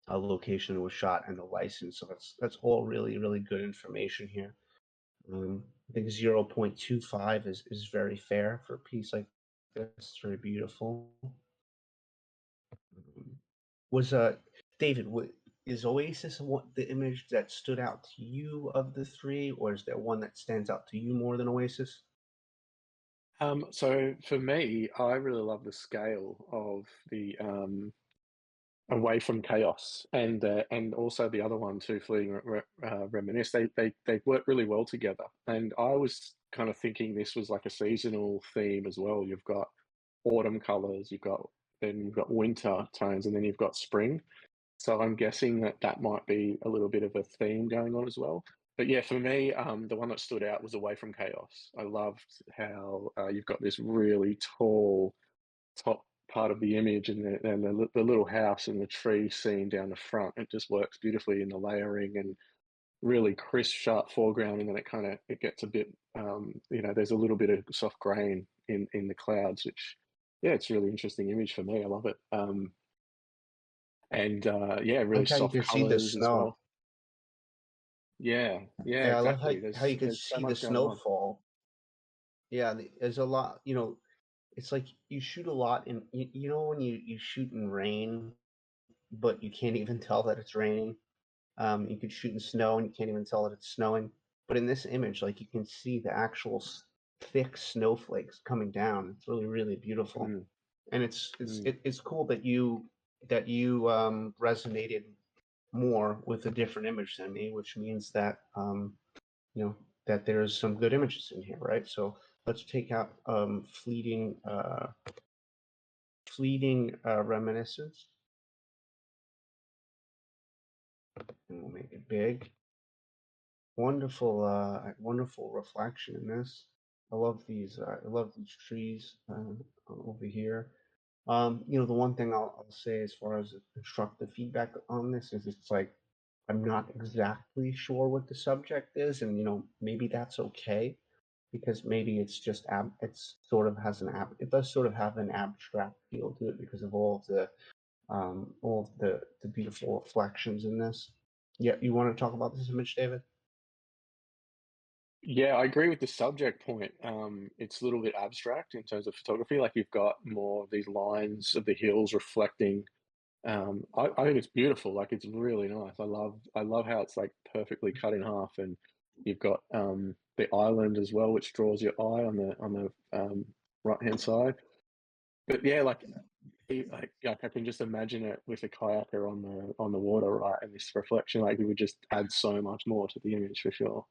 A location was shot and the license. So that's all really, really good information here. I think 0.25 is very fair for a piece like this. It's very beautiful. Was David, is Oasis the image that stood out to you of the three, or is there one that stands out to you more than Oasis? So for me, I really love the scale of the Away from Chaos and also the other one too, Fleeting Reminisce. They work really well together, and I was kind of thinking this was like a seasonal theme as well. You've got autumn colors, you've got winter tones, and then you've got spring. So I'm guessing that might be a little bit of a theme going on as well. But yeah, for me, the one that stood out was Away from Chaos. I loved how you've got this really tall top part of the image and the little house and the tree scene down the front. It just works beautifully in the layering and really crisp, sharp foreground, and then it gets a bit, there's a little bit of soft grain in the clouds, which, yeah, it's a really interesting image for me. I love it. Yeah, I really like how you soft can see the colors as snow. well. Yeah, yeah, Yeah, I love exactly. how you can There's so see the much going on. snowfall. Yeah, there's a lot. It's like you shoot a lot in. When you shoot in rain, but you can't even tell that it's raining. You could shoot in snow and you can't even tell that it's snowing. But in this image, like, you can see the actual thick snowflakes coming down. It's really, really beautiful. Mm, And it's mm. it's cool that you resonated more with a different image than me, which means that that there's some good images in here, right? So let's take out fleeting reminiscence, and we'll make it big. Wonderful reflection in this. I love these. I love these trees over here. The one thing I'll say as far as constructive feedback on this is, it's like, I'm not exactly sure what the subject is, and maybe that's okay, because maybe it's just it does sort of have an abstract feel to it because of all of the beautiful reflections in this. Yeah, you want to talk about this image, David? Yeah, I agree with the subject point. It's a little bit abstract in terms of photography. Like you've got more of these lines of the hills reflecting. I think it's beautiful. Like it's really nice. I love how it's like perfectly cut in half, and you've got the island as well, which draws your eye on the right hand side. But yeah, like I can just imagine it with a kayaker on the water, right? And this reflection, like it would just add so much more to the image for sure.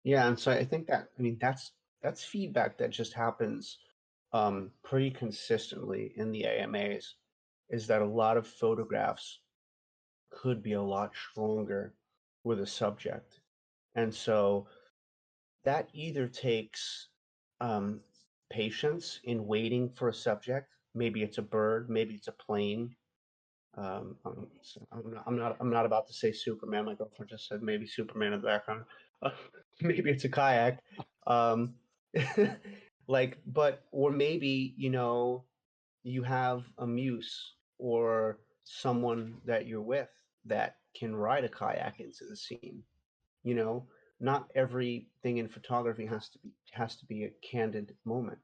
Yeah, and so I think that's feedback that just happens pretty consistently in the AMAs, is that a lot of photographs could be a lot stronger with a subject. And so that either takes um, patience in waiting for a subject. Maybe it's a bird, maybe it's a plane. I'm not about to say Superman. My girlfriend just said maybe Superman in the background. Uh, Maybe it's a kayak. Um, or maybe, you have a muse or someone that you're with that can ride a kayak into the scene. You know, not everything in photography has to be a candid moment.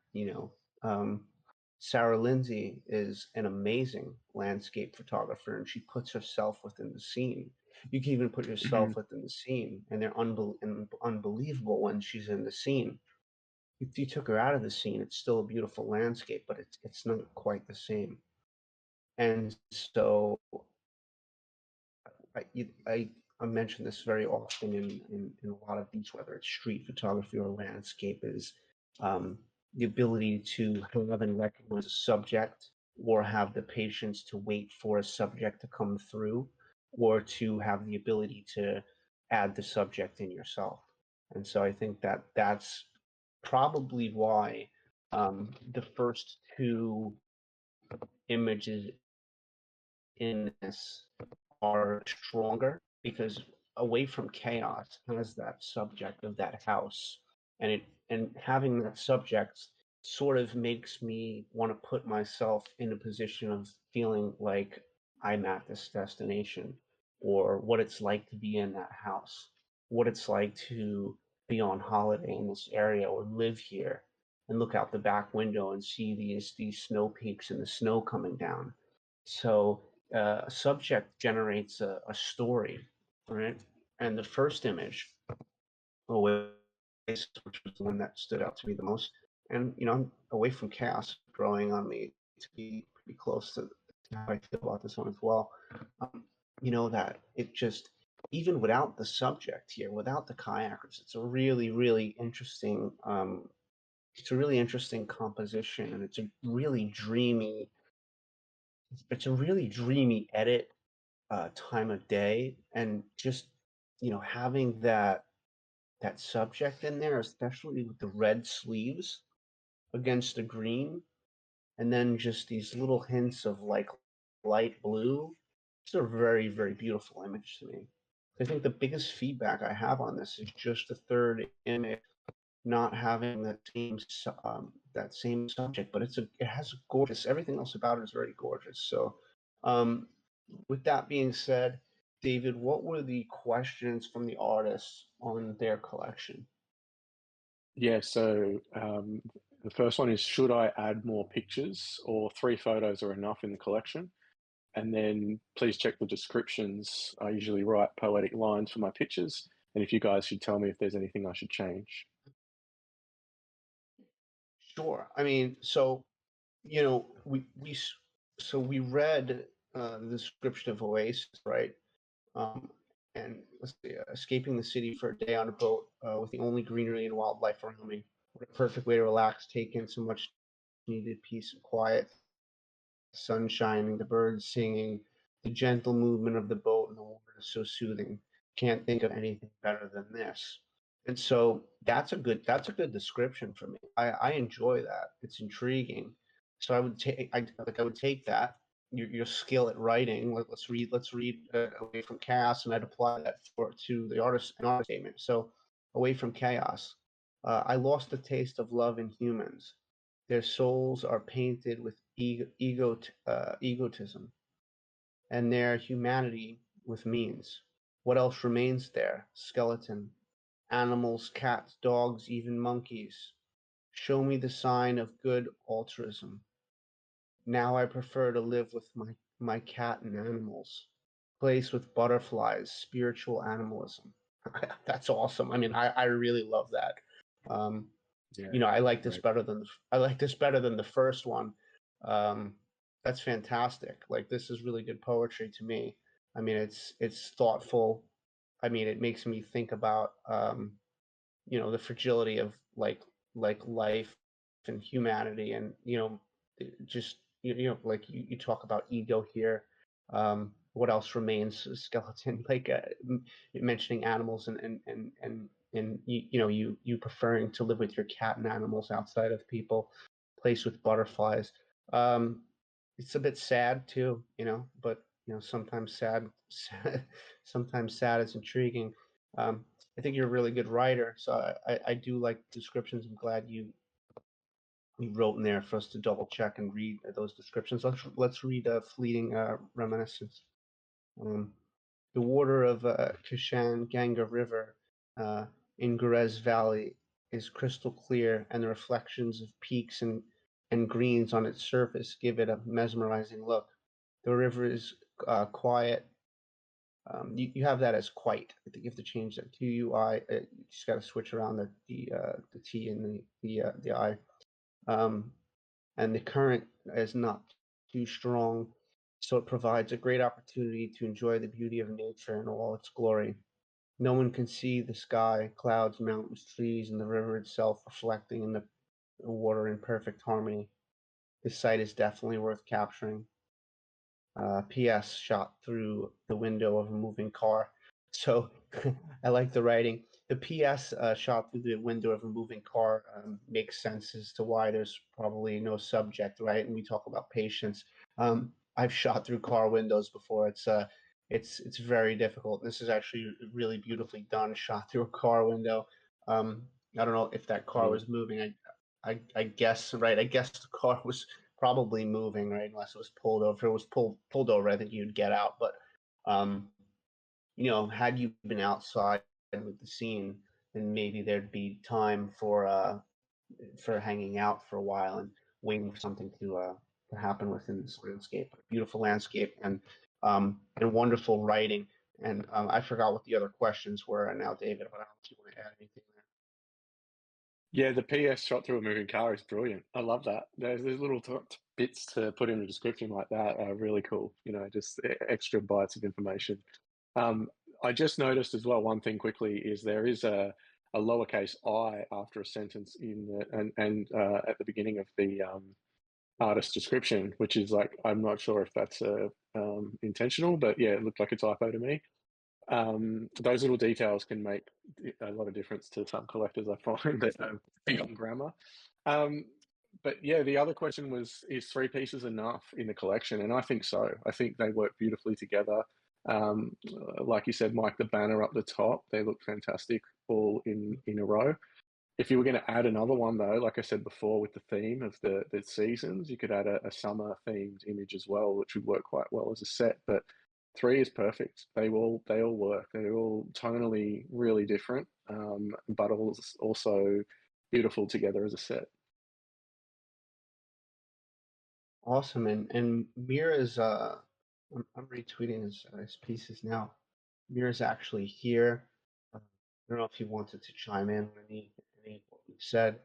Sarah Lindsay is an amazing landscape photographer, and she puts herself within the scene. You can even put Hmm. yourself within the scene, and they're unbelievable when she's in the scene. if you took her out of the scene, it's still a beautiful landscape, but it's not quite the same. And so I mention this very often in a lot of these, whether it's street photography or landscape, is the ability to have and recognize a subject, or have the patience to wait for a subject to come through, or to have the ability to add the subject in yourself. And so I think that that's probably why the first two images in this are stronger, because Away from Chaos has that subject of that house, and having that subject sort of makes me want to put myself in a position of feeling like I'm at this destination, or what it's like to be in that house, what it's like to be on holiday in this area or live here and look out the back window and see these snow peaks and the snow coming down. So a subject generates a story, right? And the first image, Oasis, which was the one that stood out to me the most, and Away from Chaos growing on me to be pretty close to how I feel about this one as well. That it just, even without the subject here, without the kayakers, it's a really, really interesting. It's a really interesting composition, and it's a really dreamy edit, time of day, and just having that subject in there, especially with the red sleeves against the green, and then just these little hints of like light blue. It's a very, very beautiful image to me. I think the biggest feedback I have on this is just the third image not having that same subject, but it has a gorgeous, everything else about it is very gorgeous. So with that being said, David, what were the questions from the artists on their collection? Yeah, so the first one is, should I add more pictures, or 3 photos are enough in the collection? And then please check the descriptions. I usually write poetic lines for my pictures, and if you guys should tell me if there's anything I should change. Sure. I mean, so we read the description of Oasis, right? And let's see, escaping the city for a day on a boat with the only greenery and wildlife around me. What a perfect way to relax, take in so much needed peace and quiet. Sun shining, the birds singing, the gentle movement of the boat and the water is so soothing. Can't think of anything better than this. And so that's a good description for me. I enjoy that. It's intriguing. So I would take that, your skill at writing. Let's read Away from Chaos, and I'd apply that to the artist statement. So Away from Chaos. I lost the taste of love in humans. Their souls are painted with egotism, and their humanity with means. What else remains there? Skeleton. Animals, cats, dogs, even monkeys. Show me the sign of good altruism. Now I prefer to live with my cat and animals. Place with butterflies, spiritual animalism. That's awesome. I mean, I really love that. Yeah, I like this right. better than the first one. That's fantastic. Like, this is really good poetry to me. I mean, it's thoughtful. I mean, it makes me think about the fragility of like life and humanity, and just like you talk about ego here. What else remains? A skeleton, like mentioning animals, and you preferring to live with your cat and animals outside of people, place with butterflies. It's a bit sad too, but sometimes sometimes sad is intriguing. I think you're a really good writer, so I do like descriptions. I'm glad you wrote in there for us to double check and read those descriptions. Let's read a fleeting reminiscence. The water of Kishan Ganga River in Gurez Valley is crystal clear, and the reflections of peaks and greens on its surface give it a mesmerizing look. The river is quiet You have that as quite. I think you have to change that QUI. You just got to switch around the T and the I. And the current is not too strong, so it provides a great opportunity to enjoy the beauty of nature in all its glory. No one can see the sky, clouds, mountains, trees, and the river itself reflecting in the water in perfect harmony. This sight is definitely worth capturing. PS shot through the window of a moving car. So I like the writing. The PS shot through the window of a moving car makes sense as to why there's probably no subject, right? And we talk about patience. I've shot through car windows before. It's very difficult. This is actually really beautifully done, shot through a car window. I don't know if that car was moving. I guess, right? I guess the car was probably moving, right? Unless it was pulled over. If it was pulled over, I think you'd get out. But had you been outside with the scene, then maybe there'd be time for hanging out for a while and waiting for something to happen within this landscape. A beautiful landscape and wonderful writing. And I forgot what the other questions were now, David. But I don't know if you want to add anything there. Yeah, the PS shot through a moving car is brilliant. I love that. There's little bits to put in a description like that are really cool. Just extra bites of information. I just noticed as well, one thing quickly is there is a lowercase I after a sentence and at the beginning of the artist description, which is like, I'm not sure if that's intentional, but yeah, it looked like a typo to me. Those little details can make a lot of difference to some collectors, I find, that think on grammar. But yeah, the other question was, is 3 pieces enough in the collection? And I think so. I think they work beautifully together. Like you said, Mike, the banner up the top, they look fantastic all in a row. If you were going to add another one, though, like I said before, with the theme of the seasons, you could add a summer themed image as well, which would work quite well as a set. But 3 is perfect. They all work. They're all tonally really different, but also beautiful together as a set. Awesome. And Mira's I'm retweeting his pieces now. Mira's actually here. I don't know if he wanted to chime in on any of what we said.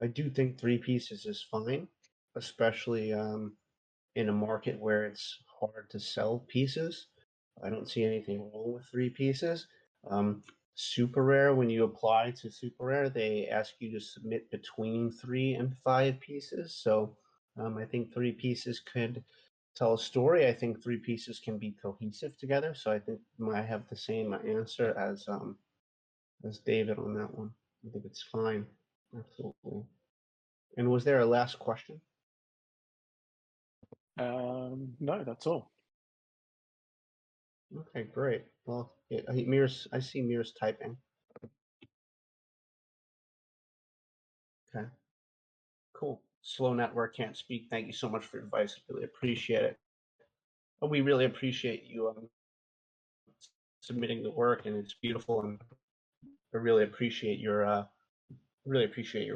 I do think 3 pieces is fine, especially in a market where it's hard to sell pieces. I don't see anything wrong with 3 pieces. Super rare, when you apply to super rare, they ask you to submit between 3 and 5 pieces. So I think 3 pieces could tell a story. I think 3 pieces can be cohesive together. So I think I have the same answer as David on that one. I think it's fine. Absolutely. And was there a last question? No, that's all. Okay, great. Well, I see Mir's typing. Okay. Cool. Slow network, can't speak. Thank you so much for your advice. Really appreciate it. We really appreciate you submitting the work, and it's beautiful. And I really appreciate your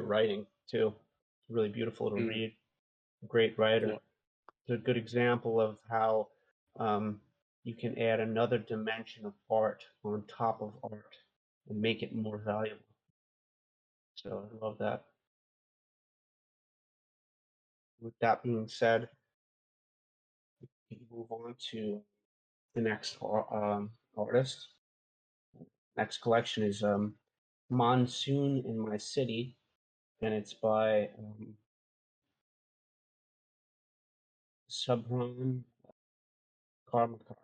writing too. It's really beautiful to read. Great writer. Yeah. It's a good example of how you can add another dimension of art on top of art and make it more valuable. So I love that. With that being said, we can move on to the next artist. Next collection is Monsoon in My City, and it's by Subran Karmakar.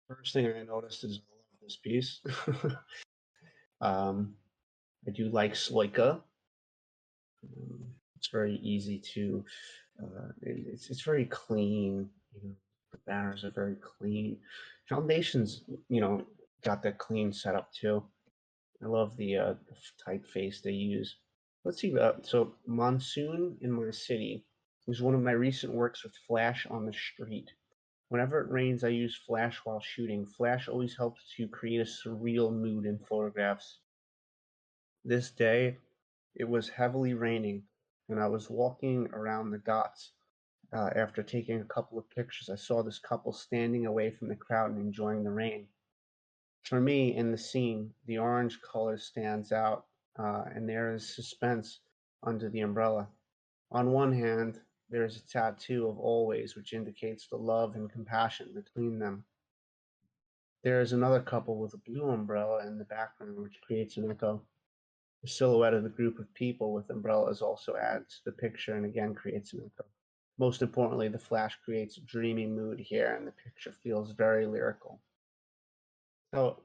First thing I noticed is I love this piece. I do like Sloika. It's very easy to. It's very clean. The banners are very clean. Foundations, got that clean setup too. I love the typeface they use. Let's see. So Monsoon in My City is one of my recent works with Flash on the street. Whenever it rains, I use Flash while shooting. Flash always helps to create a surreal mood in photographs. This day, it was heavily raining, and I was walking around the ghats. After taking a couple of pictures, I saw this couple standing away from the crowd and enjoying the rain. For me, in the scene, the orange color stands out, and there is suspense under the umbrella. On one hand, there is a tattoo of always, which indicates the love and compassion between them. There is another couple with a blue umbrella in the background, which creates an echo. The silhouette of the group of people with umbrellas also adds to the picture and again creates an echo. Most importantly, the flash creates a dreamy mood here, and the picture feels very lyrical. So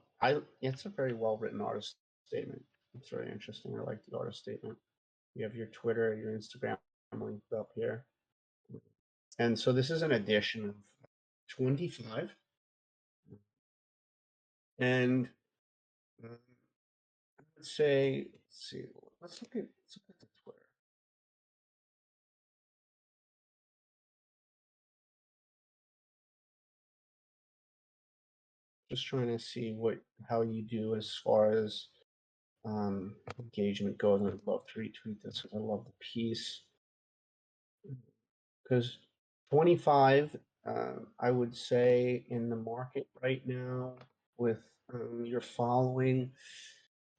it's a very well written artist statement. It's very interesting. I like the artist statement. You have your Twitter, your Instagram linked up here. And so this is an edition of 25. And I would say, let's see, let's look at the Twitter. Just trying to see how you do as far as engagement goes. And I'd love to retweet this because I love the piece. Because 25, I would say, in the market right now with your following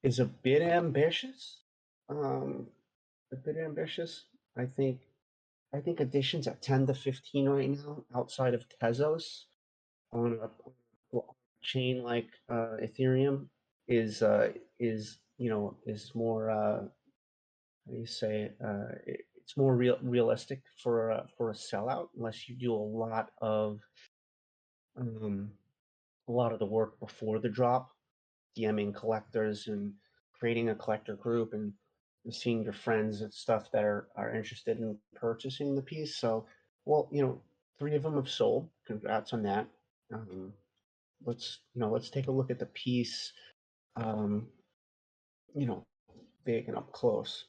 is a bit ambitious. A bit ambitious. I think additions at 10 to 15 right now, outside of Tezos, on a chain like Ethereum, is more how do you say it's more realistic for a sellout, unless you do a lot of the work before the drop, DMing collectors and creating a collector group and seeing your friends and stuff that are interested in purchasing the piece. So, well, 3 of them have sold. Congrats on that. Let's take a look at the piece, big and up close.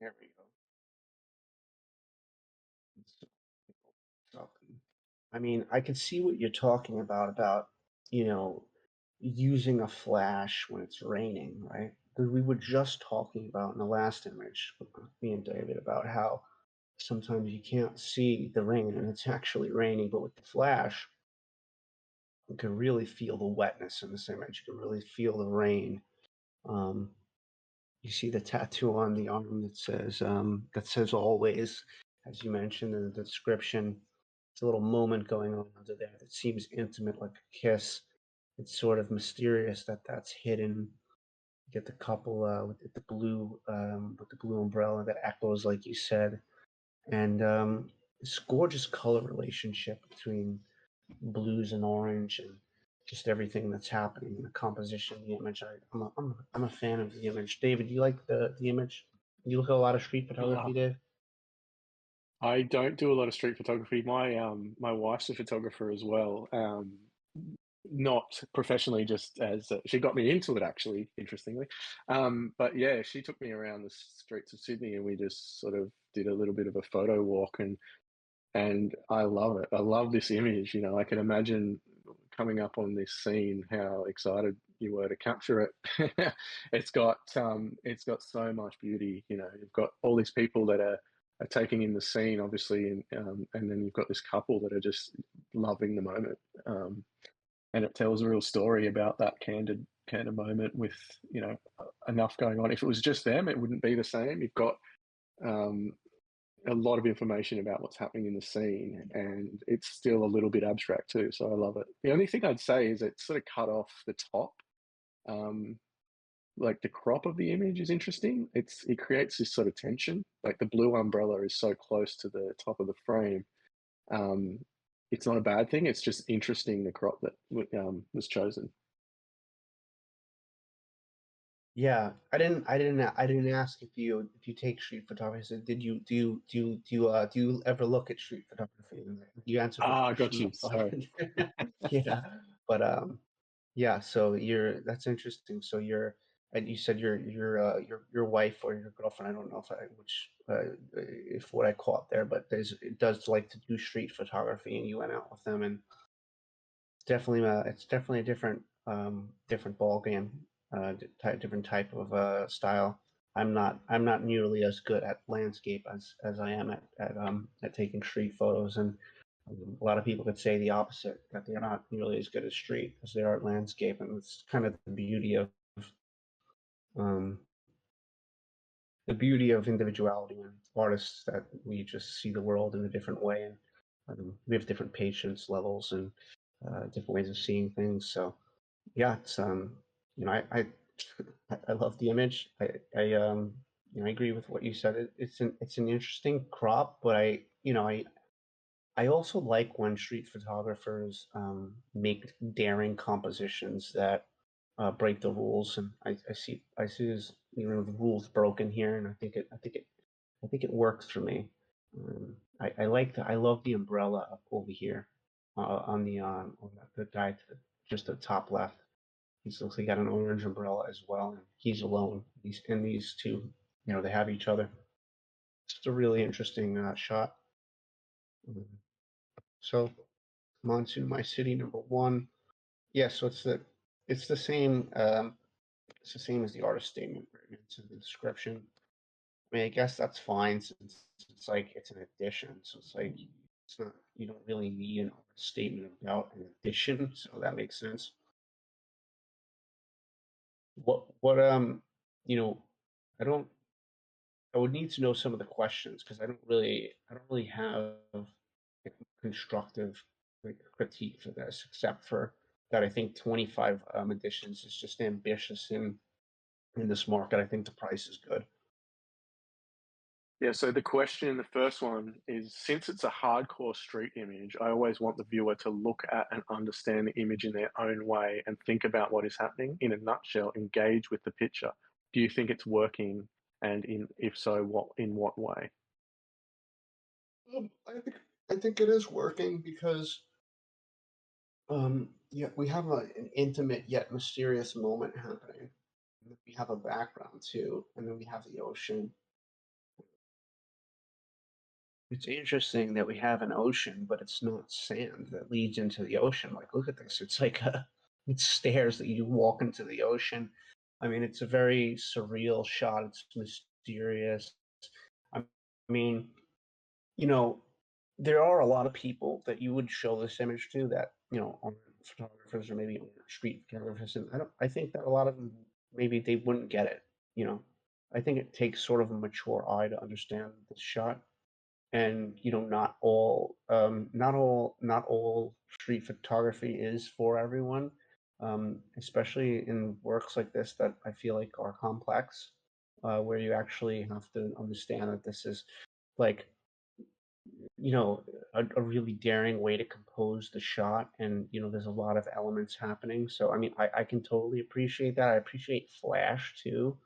There we go. I mean, I can see what you're talking about, using a flash when it's raining, right? Because we were just talking about in the last image, me and David, about how sometimes you can't see the rain and it's actually raining, but with the flash, you can really feel the wetness in this image. You can really feel the rain. You see the tattoo on the arm that says always, as you mentioned in the description. It's a little moment going on under there that seems intimate, like a kiss. It's sort of mysterious that that's hidden. You get the couple with the blue umbrella that echoes, like you said, and this gorgeous color relationship between blues and orange and just everything that's happening in the composition of the image. I'm a fan of the image. David, do you like the image? You look at a lot of street photography, Dave? I don't do a lot of street photography. My wife's a photographer as well. Not professionally, just as she got me into it, actually, interestingly. But yeah, she took me around the streets of Sydney and we just sort of did a little bit of a photo walk, and I love it. I love this image. I can imagine coming up on this scene, how excited you were to capture it. It's got so much beauty. You've got all these people that are taking in the scene, obviously, and then you've got this couple that are just loving the moment. And it tells a real story about that candid moment with enough going on. If it was just them, it wouldn't be the same. You've got a lot of information about what's happening in the scene, and it's still a little bit abstract too. So I love it. The only thing I'd say is it's sort of cut off the top. Like the crop of the image is interesting. It creates this sort of tension. Like the blue umbrella is so close to the top of the frame. It's not a bad thing. It's just interesting, the crop that was chosen. Yeah, I didn't ask if you take street photography. So do you ever look at street photography? You answered the got question. you. Sorry. Yeah, but yeah. So that's interesting. So and you said your wife or your girlfriend. I don't know if what I caught there, but it does like to do street photography, and you went out with them, and it's definitely a different ball game, different type of style. I'm not nearly as good at landscape as I am at taking street photos, and a lot of people could say the opposite, that they're not nearly as good at street as they are at landscape, and it's kind of um, the beauty of individuality and artists, that we just see the world in a different way, and we have different patience levels and different ways of seeing things. So yeah, it's I love the image. I agree with what you said. It's an interesting crop, but I also like when street photographers make daring compositions that break the rules, and I see there's the rules broken here, and I think it works for me. I love the umbrella up over here on the guy just the top left. He's looks like he got an orange umbrella as well, and he's alone. These two, they have each other. It's just a really interesting shot. Um, So, Monsoon, my city number one. Yeah, so it's the same. It's the same as the artist statement, right? It's in the description. I mean, I guess that's fine since it's like it's an addition. So it's like it's not you don't really need an artist statement about an addition, so that makes sense. What you know, I don't I would need to know some of the questions because I don't really have a constructive like critique for this, except for that I think 25 editions is just ambitious in this market. I think the price is good. Yeah, so the question in the first one is, since it's a hardcore street image, I always want the viewer to look at and understand the image in their own way and think about what is happening. In a nutshell, engage with the picture. Do you think it's working? And if so, in what way? I think it is working because yeah, we have an intimate yet mysterious moment happening. We have a background too, and then we have the ocean. It's interesting that we have an ocean, but it's not sand that leads into the ocean. Like, look at this. It's stairs that you walk into the ocean. I mean, it's a very surreal shot. It's mysterious. I mean, you know, there are a lot of people that you would show this image to that, aren't photographers or maybe aren't street photographers. And I think that a lot of them, maybe they wouldn't get it, you know. I think it takes sort of a mature eye to understand this shot, and not all street photography is for everyone, especially in works like this that I feel like are complex, where you actually have to understand that this is like a really daring way to compose the shot, and there's a lot of elements happening. So I mean, I can totally appreciate that. I appreciate flash too,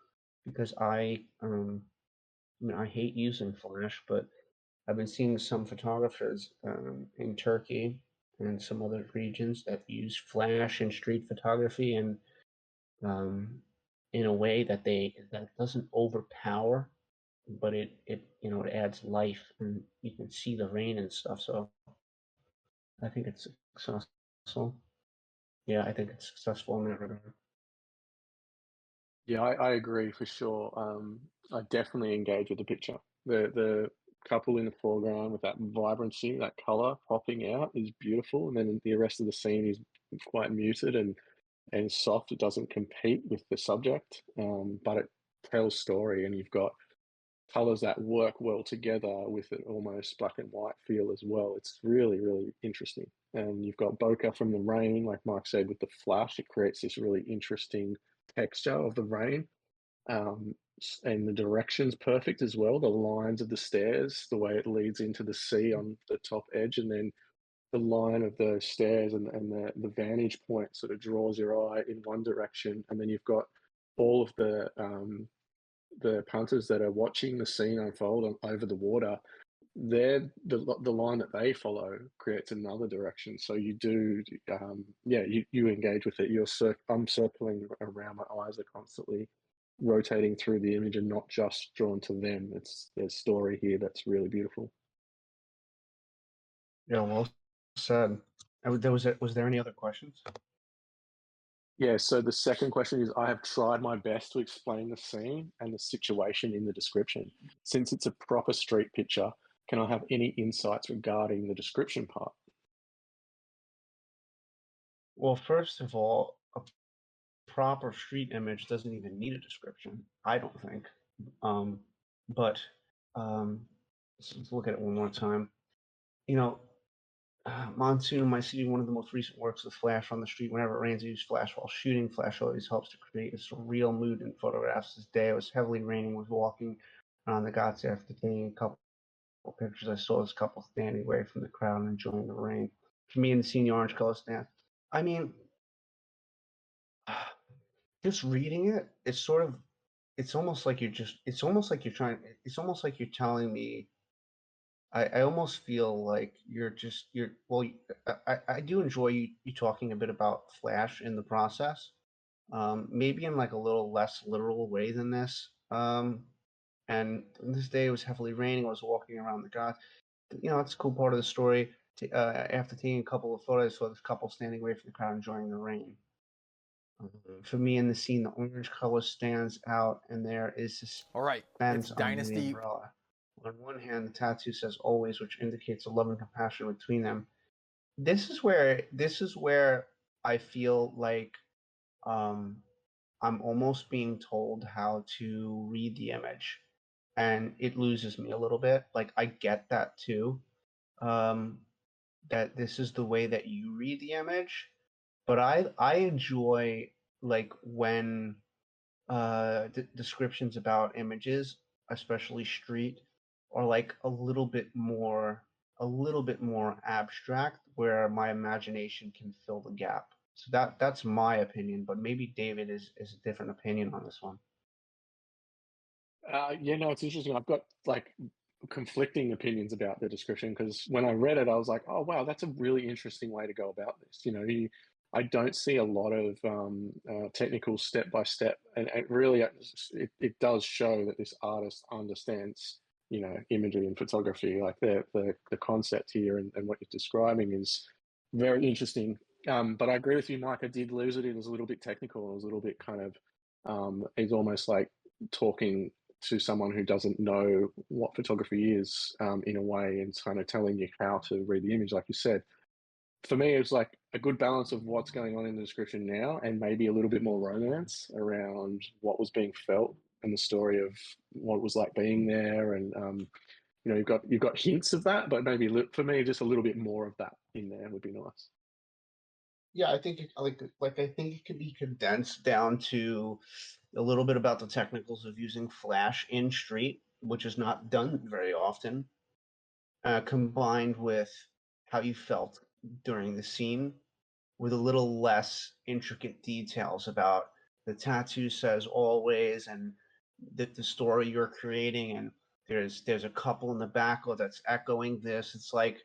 because I hate using flash, but I've been seeing some photographers in Turkey and some other regions that use flash in street photography, and um, in a way that doesn't overpower, but it adds life, and you can see the rain and stuff. So I think it's successful. Yeah, I think it's successful in that regard. Yeah, I agree for sure. I definitely engage with the picture. The couple in the foreground with that vibrancy, that color popping out is beautiful, and then the rest of the scene is quite muted and soft. It doesn't compete with the subject, but it tells story, and you've got colors that work well together with an almost black and white feel as well. It's really, really interesting. And you've got bokeh from the rain, like Mike said, with the flash. It creates this really interesting texture of the rain. Um, and the direction's perfect as well. The lines of the stairs, the way it leads into the sea on the top edge, and then the line of the stairs and the vantage point sort of draws your eye in one direction. And then you've got all of the punters that are watching the scene unfold over the water the line that they follow creates another direction. So you do, you engage with it. I'm circling around. My eyes are constantly rotating through the image and not just drawn to them. There's story here that's really beautiful. Yeah, well said. Was there any other questions? Yeah, so the second question is, I have tried my best to explain the scene and the situation in the description. Since it's a proper street picture, can I have any insights regarding the description part? Well, first of all, a proper street image doesn't even need a description, I don't think. But let's look at it one more time. Monsoon, My City, one of the most recent works with Flash on the street. Whenever it rains, I use Flash while shooting. Flash always helps to create a surreal mood in photographs. This day it was heavily raining, was walking on the ghats after taking a couple pictures. I saw this couple standing away from the crowd and enjoying the rain. For me and the senior orange color stand. I mean, just reading it, it's almost like you're telling me. I almost feel like I do enjoy you talking a bit about Flash in the process, maybe in like a little less literal way than this. And this day it was heavily raining. I was walking around the goth. It's a cool part of the story. After taking a couple of photos, I saw this couple standing away from the crowd enjoying the rain. For me in the scene, the orange color stands out, and there is suspense All right, it's under the Dynasty. umbrella. On one hand, the tattoo says always, which indicates a love and compassion between them. This is where I feel like I'm almost being told how to read the image, and it loses me a little bit. Like, I get that too, that this is the way that you read the image, but I enjoy like when descriptions about images, especially street, are like a little bit more abstract, where my imagination can fill the gap. So that's my opinion, but maybe David is a different opinion on this one. It's interesting. I've got like conflicting opinions about the description, because when I read it, I was like, oh wow, that's a really interesting way to go about this. I don't see a lot of technical step by step, and it really it does show that this artist understands imagery and photography. Like the concept here and what you're describing is very interesting. But I agree with you, Mike. I did lose it. It was a little bit technical. It was a little bit kind of it's almost like talking to someone who doesn't know what photography is, in a way, and kind of telling you how to read the image, like you said. For me, it's like a good balance of what's going on in the description now, and maybe a little bit more romance around what was being felt and the story of what it was like being there. And you've got hints of that, but maybe for me, just a little bit more of that in there would be nice. Yeah, I think I think it could be condensed down to a little bit about the technicals of using Flash in Street, which is not done very often, combined with how you felt during the scene, with a little less intricate details about the tattoo says always, and the story you're creating, and there's a couple in the back that's echoing this. It's like,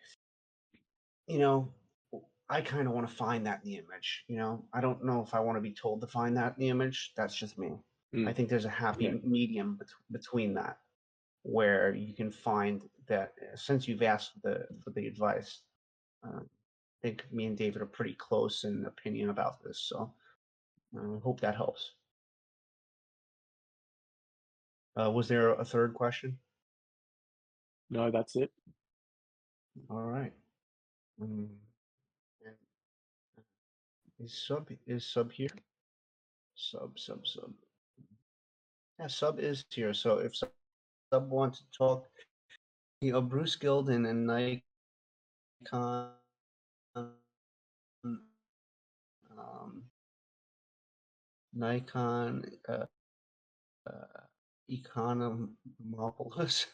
I kind of want to find that in the image. I don't know if I want to be told to find that in the image. That's just me. I think there's a happy medium between that, where you can find that. Since you've asked for the advice, I think me and David are pretty close in opinion about this. So I hope that helps. Was there a third question? No, that's it. All right. And is sub here? Sub. Yeah, sub is here. So if sub wants to talk, Bruce Gilden and Nikon, Nikon, Economopoulos,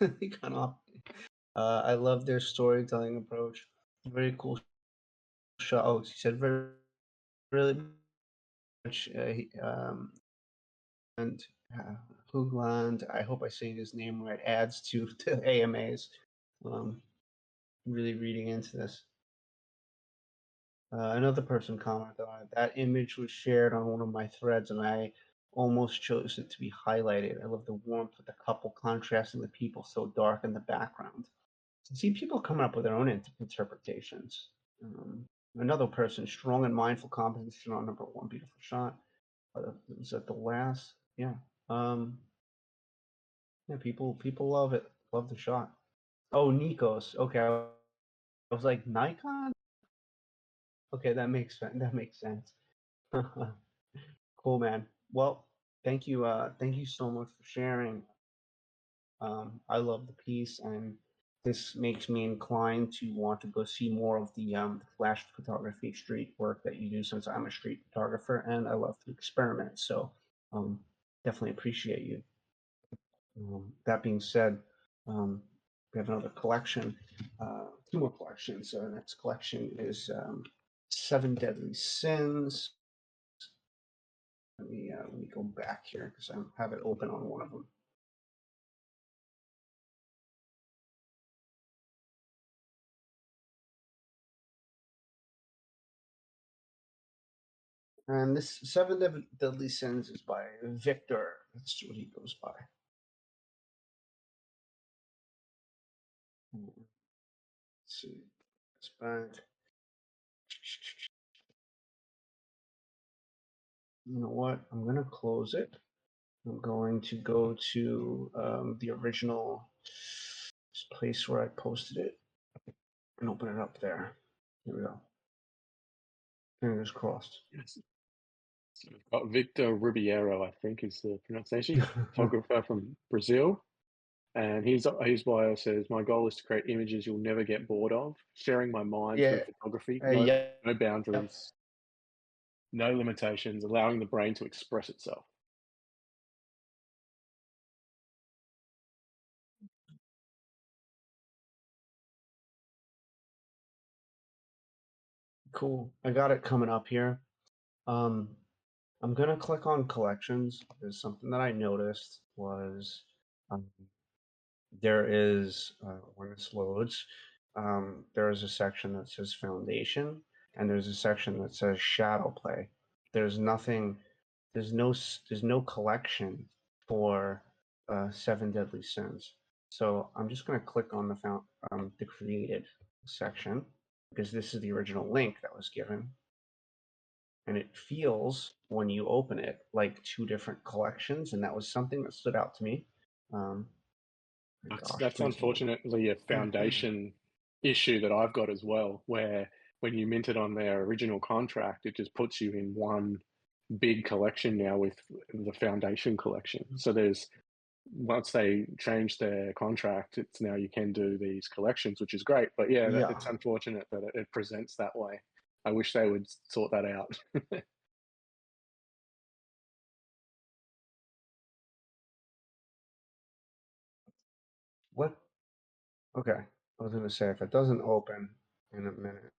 I love their storytelling approach. Very cool show. Oh, he said really much. And Hoogland, I hope I say his name right, adds to AMAs. really reading into this. Another person commented on it. That image was shared on one of my threads, and I almost chose it to be highlighted. I love the warmth with the couple contrasting the people so dark in the background. See people coming up with their own interpretations. Another person, strong and mindful composition on number one, beautiful shot. Was that the last? Yeah. Yeah, people love it. Love the shot. Oh, Nikos. Okay, I was like Nikon. Okay, that makes sense. That makes sense. Cool, man. Well, thank you. Thank you so much for sharing. I love the piece, and this makes me inclined to want to go see more of the flash photography street work that you do, since I'm a street photographer and I love to experiment. So, definitely appreciate you. That being said, we have another collection, two more collections. So the next collection is Seven Deadly Sins. Let me go back here because I have it open on one of them. And this Seven Deadly Sins is by Victor. That's what he goes by. Let's see. It's back. You know what? I'm going to close it. I'm going to go to the original place where I posted it and open it up there. Here we go. Fingers crossed. Yes. So we've got Victor Ribeiro, I think is the pronunciation. He's a photographer from Brazil. And his bio says, "My goal is to create images you'll never get bored of, sharing my mind Yeah. through photography, Yeah. no boundaries, no limitations, allowing the brain to express itself." Cool. I got it coming up here. I'm gonna click on collections. There's something that I noticed was there is when this loads, there is a section that says foundation, and there's a section that says shadow play. There's nothing. There's no collection for Seven Deadly Sins. So I'm just gonna click on the created section because this is the original link that was given, and it feels when you open it like two different collections, and that was something that stood out to me. That's unfortunately a foundation issue that I've got as well, where when you mint it on their original contract, it just puts you in one big collection now with the foundation collection. So once they change their contract, it's now you can do these collections, which is great. But yeah, it's unfortunate that it presents that way. I wish they would sort that out. What? Okay. I was gonna say if it doesn't open in a minute,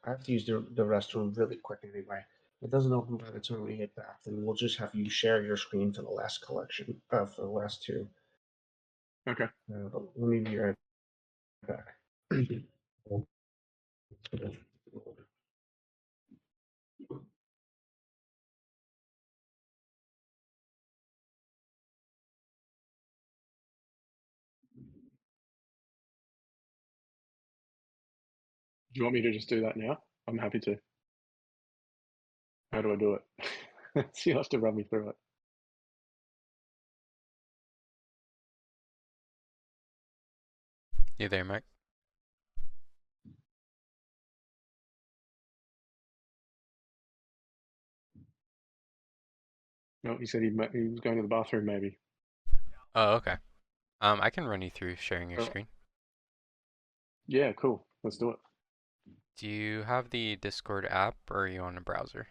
I have to use the restroom really quick anyway. If it doesn't open by the time we get back, then we'll just have you share your screen for the last collection, for the last two. Okay. But let me be right back. Do you want me to just do that now? I'm happy to. How do I do it? So you'll have to run me through it. You there, Mike? No, he said he was going to the bathroom, maybe. Oh, okay. I can run you through sharing your screen. Yeah, cool. Let's do it. Do you have the Discord app, or are you on a browser?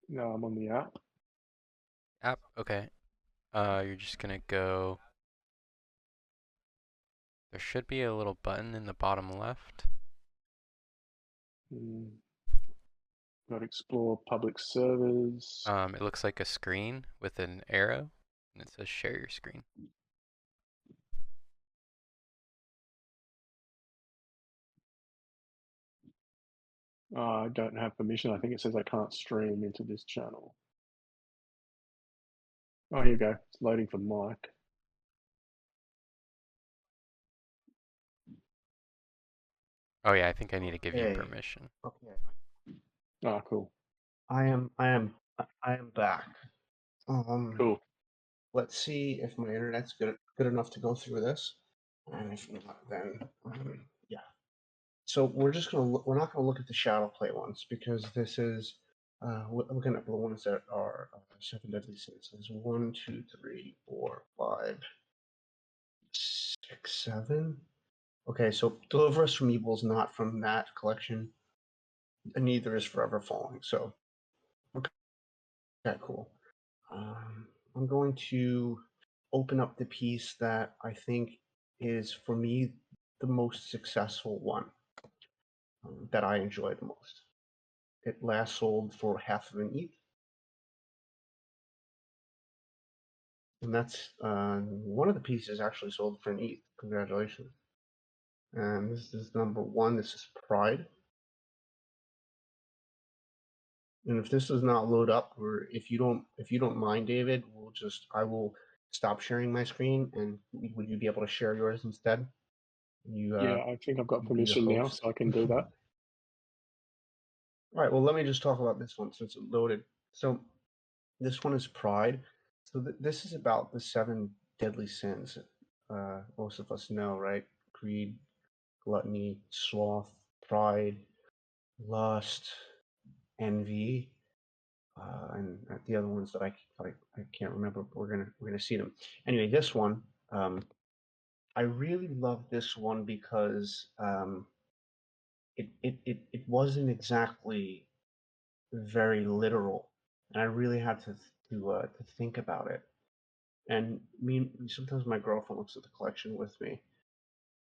No, I'm on the app. App, okay. You're just gonna go. There should be a little button in the bottom left. Got explore public servers. It looks like a screen with an arrow, and it says share your screen. I don't have permission. I think it says I can't stream into this channel. Oh, here you go. It's loading for Mike. Oh yeah, I think I need to give you Okay. permission. Okay. Ah, cool. I am back. Cool. Let's see if my internet's good enough to go through this, and if not, then yeah. So we're not gonna look at the shadow play ones because this is we're looking at the ones that are seven deadly sins. There's 1, 2, 3, 4, 5, 6, 7. Okay, so Deliver Us from Evil is not from that collection, and neither is Forever Falling. So okay, cool. I'm going to open up the piece that I think is, for me, the most successful one that I enjoy the most. It last sold for half of an ETH. And that's one of the pieces actually sold for an ETH. Congratulations. And this is number one. This is Pride. And if this does not load up, or if you don't mind, David, I will stop sharing my screen, and would you be able to share yours instead? Yeah, I think I've got You be the permission now, host. so I can do that. All right. Well, let me just talk about this one since it loaded. So this one is Pride. So this is about the seven deadly sins. Most of us know, right? Greed, gluttony, sloth, pride, lust, envy, and the other ones that I can't remember. But we're gonna see them anyway. This one, I really love this one because it wasn't exactly very literal, and I really had to think about it. And sometimes my girlfriend looks at the collection with me,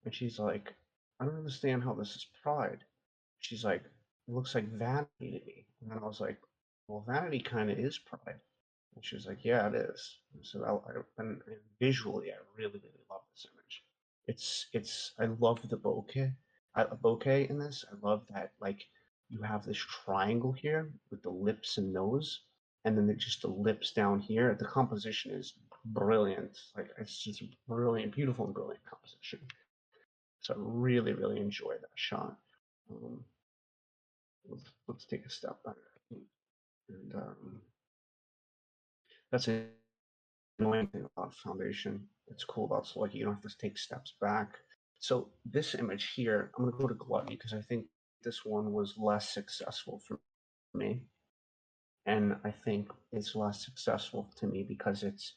and she's like, "I don't understand how this is pride." She's like, "It looks like vanity to me." And then I was like, "Well, vanity kind of is pride." And she was like, "Yeah, it is." So and visually, I really, really love this image. I love the bouquet in this. I love that, like, you have this triangle here with the lips and nose, and then just the lips down here. The composition is brilliant. Like, it's just brilliant, beautiful and brilliant composition. So I really, really enjoy that shot. Um, let's take a step back. And that's an annoying thing about Foundation. It's cool about Sluggy. You don't have to take steps back. So this image here, I'm going to go to Gluttony because I think this one was less successful for me. And I think it's less successful to me because it's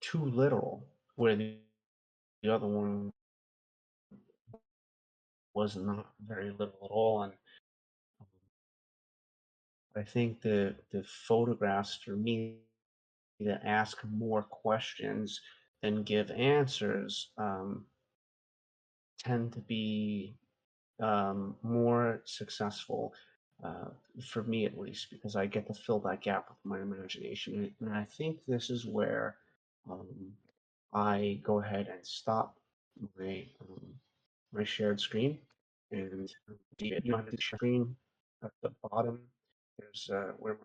too literal, where the other one was not very literal at all. And I think the photographs, for me, that ask more questions than give answers, tend to be more successful, uh, for me at least, because I get to fill that gap with my imagination. And I think this is where um, I go ahead and stop my shared screen. And you don't have to share screen at the bottom. There's there's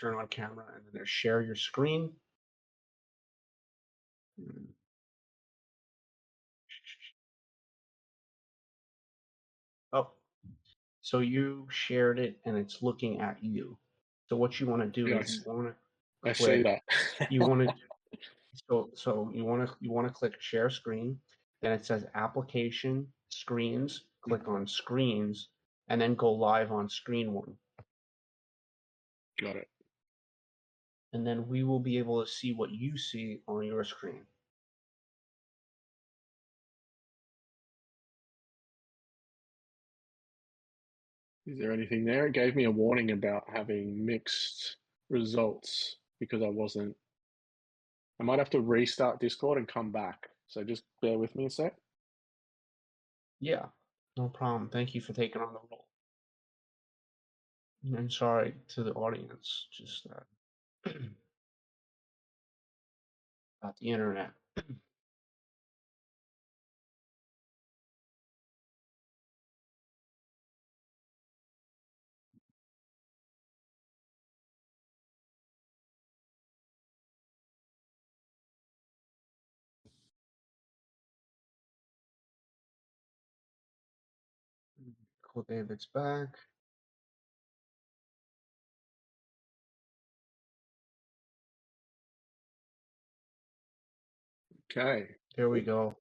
turn on camera, and then there's share your screen. Oh, so you shared it and it's looking at you. So what you want to do is you Yes, want to I see click, that. you want to, you want to click share screen. Then it says application screens. Click on screens, and then go live on screen one. Got it. And then we will be able to see what you see on your screen. Is there anything there? It gave me a warning about having mixed results because I might have to restart Discord and come back. So just bear with me a sec. Yeah, no problem. Thank you for taking on the role. And sorry to the audience, just about the internet. Uncle David's back. Okay. There we go.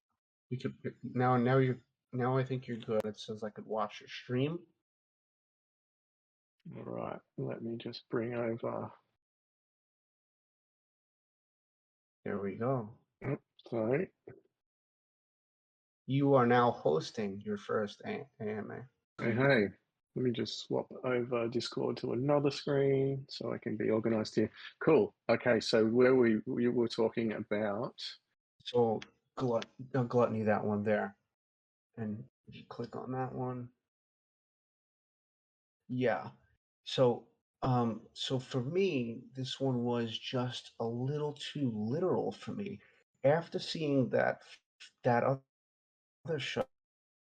We could now I think you're good. It says I could watch your stream. All right. Let me just bring over. There we go. Sorry. You are now hosting your first AMA. Hey. Let me just swap over Discord to another screen so I can be organized here. Cool. Okay, so where we were talking about. So gluttony, that one there. And if you click on that one. Yeah. So so for me, this one was just a little too literal for me. After seeing that other shot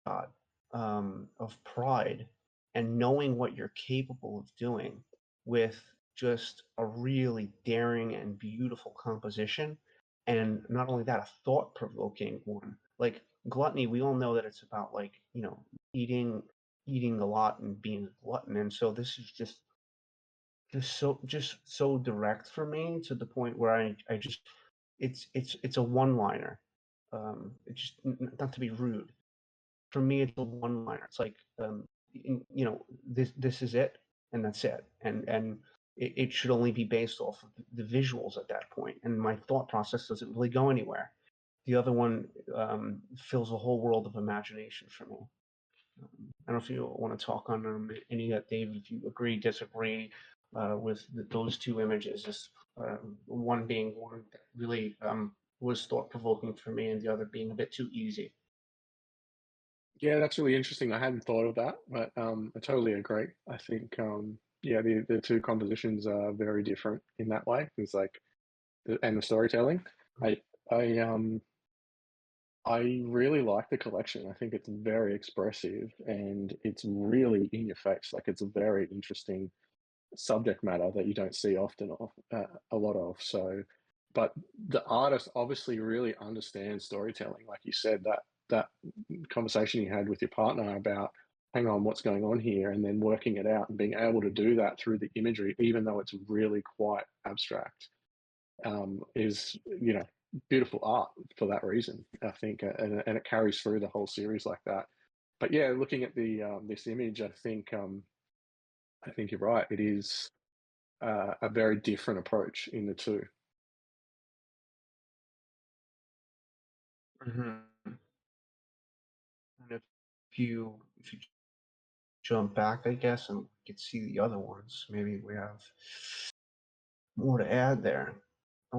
of pride and knowing what you're capable of doing with just a really daring and beautiful composition, and not only that, a thought-provoking one. Like gluttony, we all know that it's about, like, you know, eating a lot and being a glutton, and so this is just so direct for me, to the point where I just it's a one-liner. It's just not to be rude. For me, it's a one-liner. It's like, you know, this is it, and that's it, and it should only be based off of the visuals at that point, and my thought process doesn't really go anywhere. The other one fills a whole world of imagination for me. I don't know if you want to talk on any of that, Dave, if you agree, disagree with those two images. Just one being one that really was thought-provoking for me, and the other being a bit too easy. Yeah, that's really interesting. I hadn't thought of that, but I totally agree. I think yeah, the two compositions are very different in that way. It's like, and the storytelling. I I really like the collection. I think it's very expressive and it's really in your face. Like, it's a very interesting subject matter that you don't see often a lot of. So, but the artist obviously really understands storytelling. Like you said, that conversation you had with your partner about, hang on, what's going on here, and then working it out and being able to do that through the imagery, even though it's really quite abstract, is, you know, beautiful art for that reason, I think, and it carries through the whole series like that. But yeah, looking at the this image, I think you're right. It is a very different approach in the two. Mm-hmm. And if you jump back, I guess, and we could see the other ones, maybe we have more to add there. I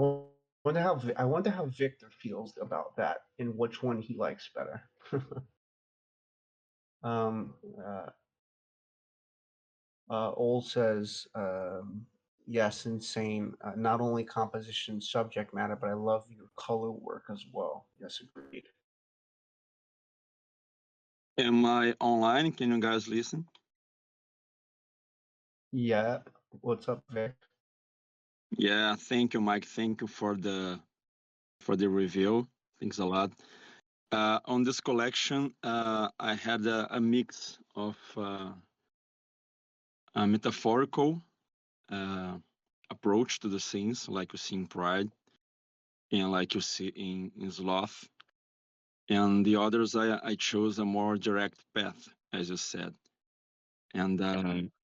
wonder how Victor feels about that, and which one he likes better. um, Ol says, yes, insane. Not only composition, subject matter, but I love your color work as well. Yes, agreed. Am I online? Can you guys listen? Yeah. What's up, Vic? Yeah, thank you, Mike. Thank you for the review. Thanks a lot. On this collection, I had a mix of a metaphorical approach to the scenes, like you see in Pride, and like you see in Sloth. And the others, I chose a more direct path, as you said. And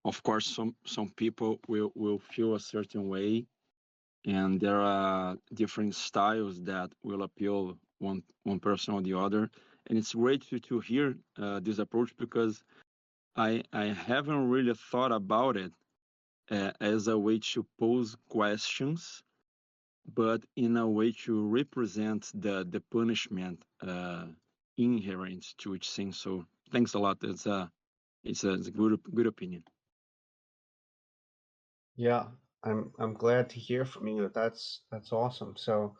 of course, some people will feel a certain way, and there are different styles that will appeal one person or the other. And it's great to hear this approach, because I haven't really thought about it as a way to pose questions, but in a way to represent the punishment inherent to each thing. So thanks a lot. It's a good opinion. Yeah, I'm glad to hear from you. That's awesome. So,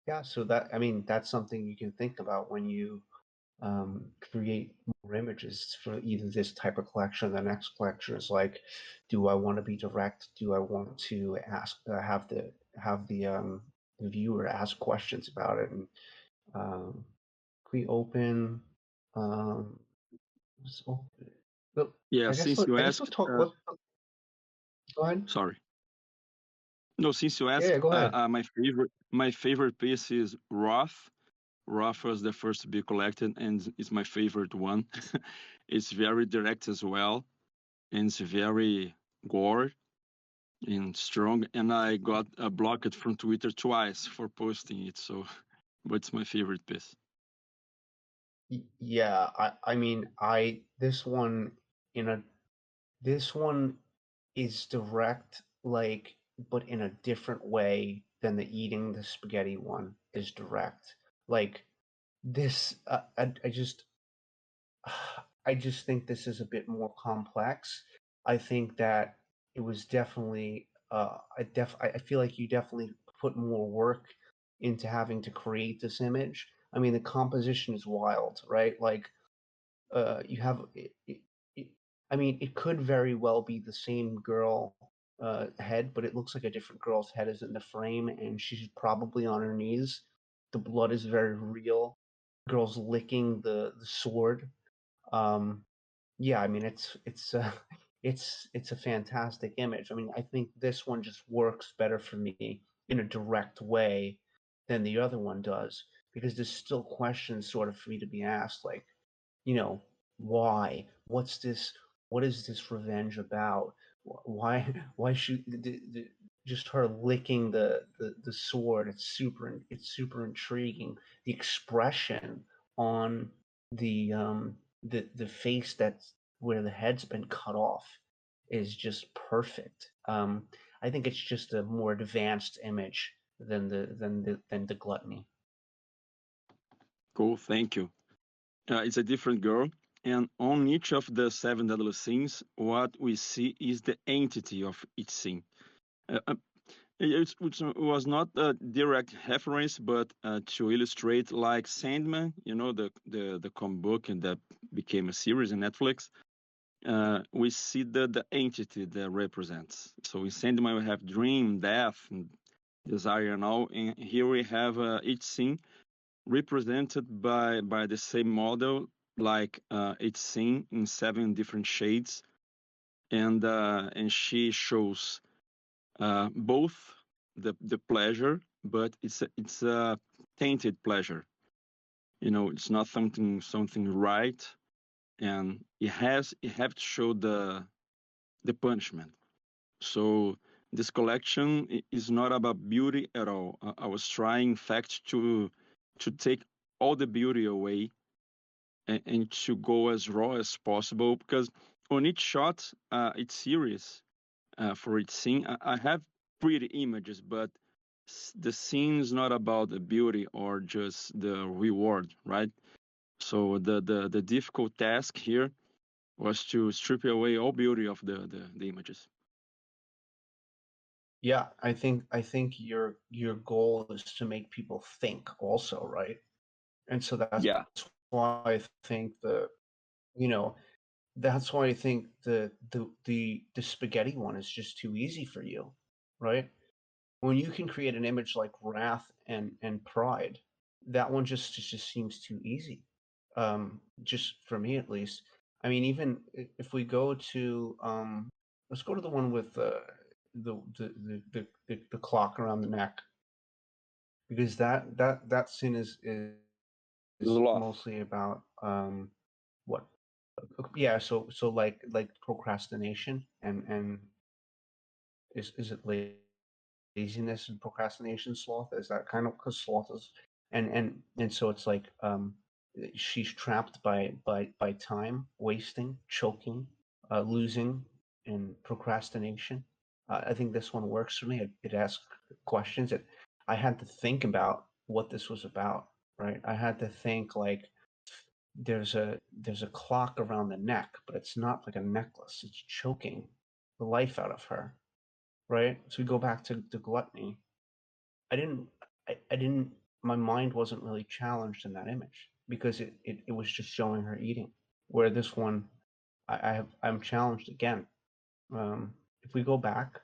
yeah, so that, I mean, that's something you can think about when you create more images for either this type of collection or the next collection. Is like, do I want to be direct? Do I want to ask, have the viewer ask questions about it? And we open, um, So, but Yeah, I guess since you I guess asked, let's talk. Let's go ahead. sorry. No, since you Yeah, asked, go ahead. my favorite piece is Roth. Roth was the first to be collected, and it's my favorite one. It's very direct as well, and it's very gore and strong. And I got blocked from Twitter twice for posting it. So, but it's my favorite piece. Yeah, I mean, this one this one is direct, like, but in a different way than the eating the spaghetti one is direct. Like this, I just think this is a bit more complex. I think that it was definitely, I feel like you definitely put more work into having to create this image. I mean, the composition is wild, right? Like, you have it, I mean, it could very well be the same girl head, but it looks like a different girl's head is in the frame, and she's probably on her knees. The blood is very real. Girl's licking the sword. Um, yeah, I mean, it's a fantastic image. I mean, I think this one just works better for me in a direct way than the other one does, because there's still questions sort of for me to be asked, like, you know, why? What's this? What is this revenge about? Why? Why should just her licking the sword? It's super intriguing. The expression on the face that's where the head's been cut off is just perfect. I think it's just a more advanced image than the gluttony. Cool, thank you. It's a different girl. And on each of the seven deadly sins, what we see is the entity of each sin. Uh, uh, it was not a direct reference, but to illustrate, like Sandman, you know, the comic book and that became a series on Netflix. We see the entity that represents. So in Sandman, we have dream, death, and desire, and all. And here we have each sin represented by the same model, like it's seen in seven different shades, and she shows both the pleasure, but it's a tainted pleasure. You know, it's not something right, and it have to show the punishment. So this collection is not about beauty at all. I was trying, in fact, to take all the beauty away and to go as raw as possible, because on each shot it's serious. For each scene I have pretty images, but the scene is not about the beauty or just the reward, right? So the difficult task here was to strip away all beauty of the images. Yeah, I think your goal is to make people think also, right? And so that's Yeah. why I think you know, that's why I think the spaghetti one is just too easy for you, right? When you can create an image like wrath and pride, that one just seems too easy. Just for me at least. I mean, even if we go to let's go to the one with the clock around the neck, because that scene is Zoloft. mostly about what yeah, so like procrastination and is it laziness and procrastination, sloth? Is that kind of, because sloth is and so it's like she's trapped by time wasting, choking, losing, and procrastination. I think this one works for me. It asks questions that I had to think about what this was about, right? I had to think, like, there's a clock around the neck, but it's not like a necklace. It's choking the life out of her, right? So we go back to the gluttony. I didn't, I didn't, my mind wasn't really challenged in that image because it was just showing her eating. Where this one, I'm challenged again. If we go back,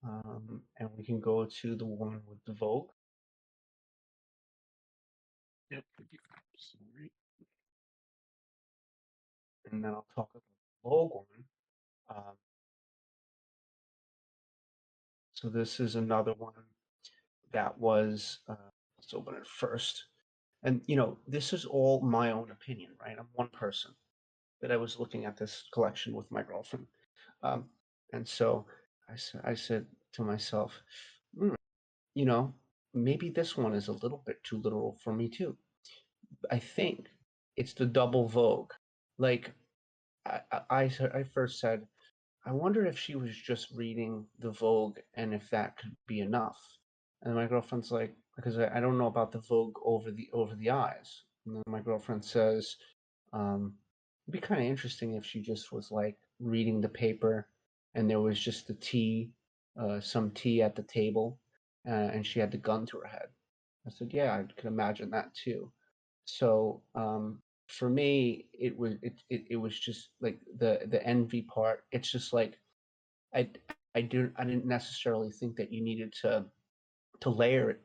and we can go to the one with the Vogue. Yep. Sorry. and then I'll talk about the Vogue one. So this is another one that was, let's open it first. And, this is all my own opinion, right? I'm one person, that I was looking at this collection with my girlfriend. And so I said to myself, maybe this one is a little bit too literal for me too. I think it's the double Vogue. Like, I first said, I wonder if she was just reading the Vogue and if that could be enough. And my girlfriend's like, because I don't know about the Vogue over the eyes. And then my girlfriend says, it'd be kind of interesting if she just was like reading the paper and there was just some tea at the table, and she had the gun to her head. I said, yeah, I could imagine that too. So for me, it was just like the envy part. It's just like I didn't necessarily think that you needed to layer it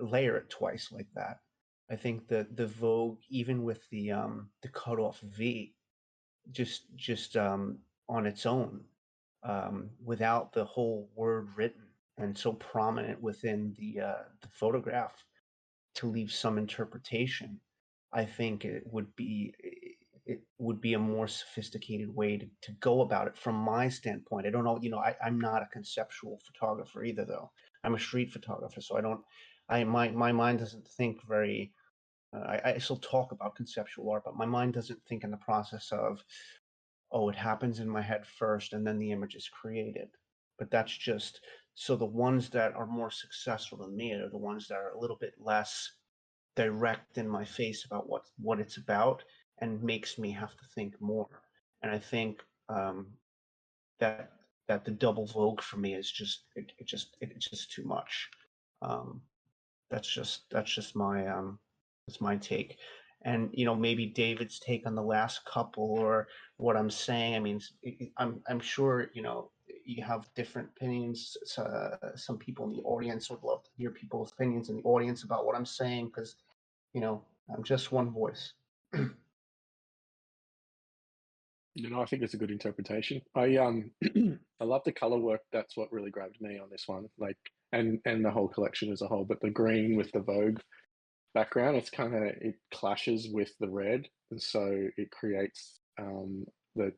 layer it twice like that. I think the Vogue, even with the cutoff V, just on its own, without the whole word written and so prominent within the photograph to leave some interpretation, I think it would be a more sophisticated way to go about it from my standpoint. I don't know, I'm not a conceptual photographer either, though. I'm a street photographer, so my mind doesn't think very. I still talk about conceptual art, but my mind doesn't think in the process of, oh, it happens in my head first and then the image is created. But that's just so the ones that are more successful than me are the ones that are a little bit less direct in my face about what it's about and makes me have to think more. And I think that the double Vogue for me is it's just too much. That's just my take. And maybe David's take on the last couple or what I'm saying. I mean, I'm sure you have different opinions. Some people in the audience would love to hear people's opinions in the audience about what I'm saying, because I'm just one voice. I think it's a good interpretation. I I love the color work. That's what really grabbed me on this one. Like, and the whole collection as a whole. But the green with the Vogue background, it clashes with the red, and so it creates the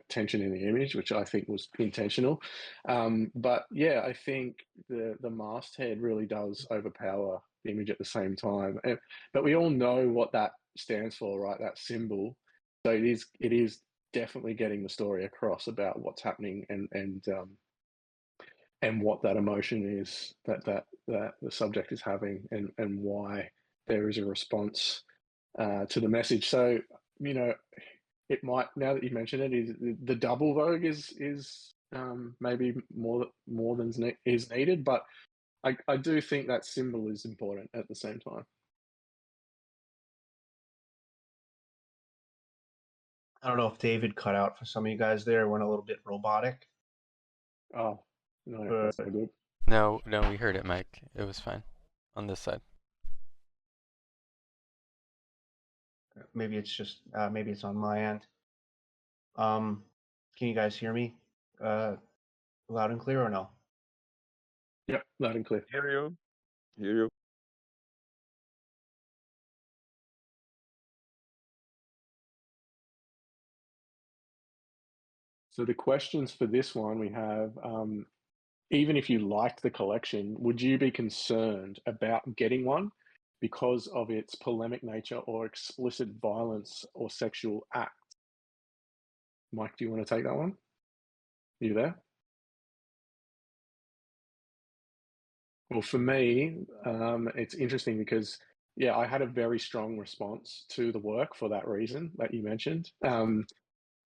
tension in the image, which I think was intentional. But yeah, I think the masthead really does overpower the image at the same time. But we all know what that stands for, right? That symbol. So it is definitely getting the story across about what's happening and what that emotion is that the subject is having, and why there is a response to the message. So it might, now that you mention it, is the double Vogue is maybe more than is needed, but I do think that symbol is important at the same time. I don't know if David cut out for some of you guys there. Went a little bit robotic. Oh, no, that's not good. No, we heard it, Mike. It was fine on this side. Maybe it's just maybe it's on my end. Can you guys hear me loud and clear or no? Yep, loud and clear. Hear you. So the questions for this one we have, even if you liked the collection, would you be concerned about getting one because of its polemic nature or explicit violence or sexual acts? Mike, do you want to take that one? Are you there? Well, for me, it's interesting because, yeah, I had a very strong response to the work for that reason that you mentioned.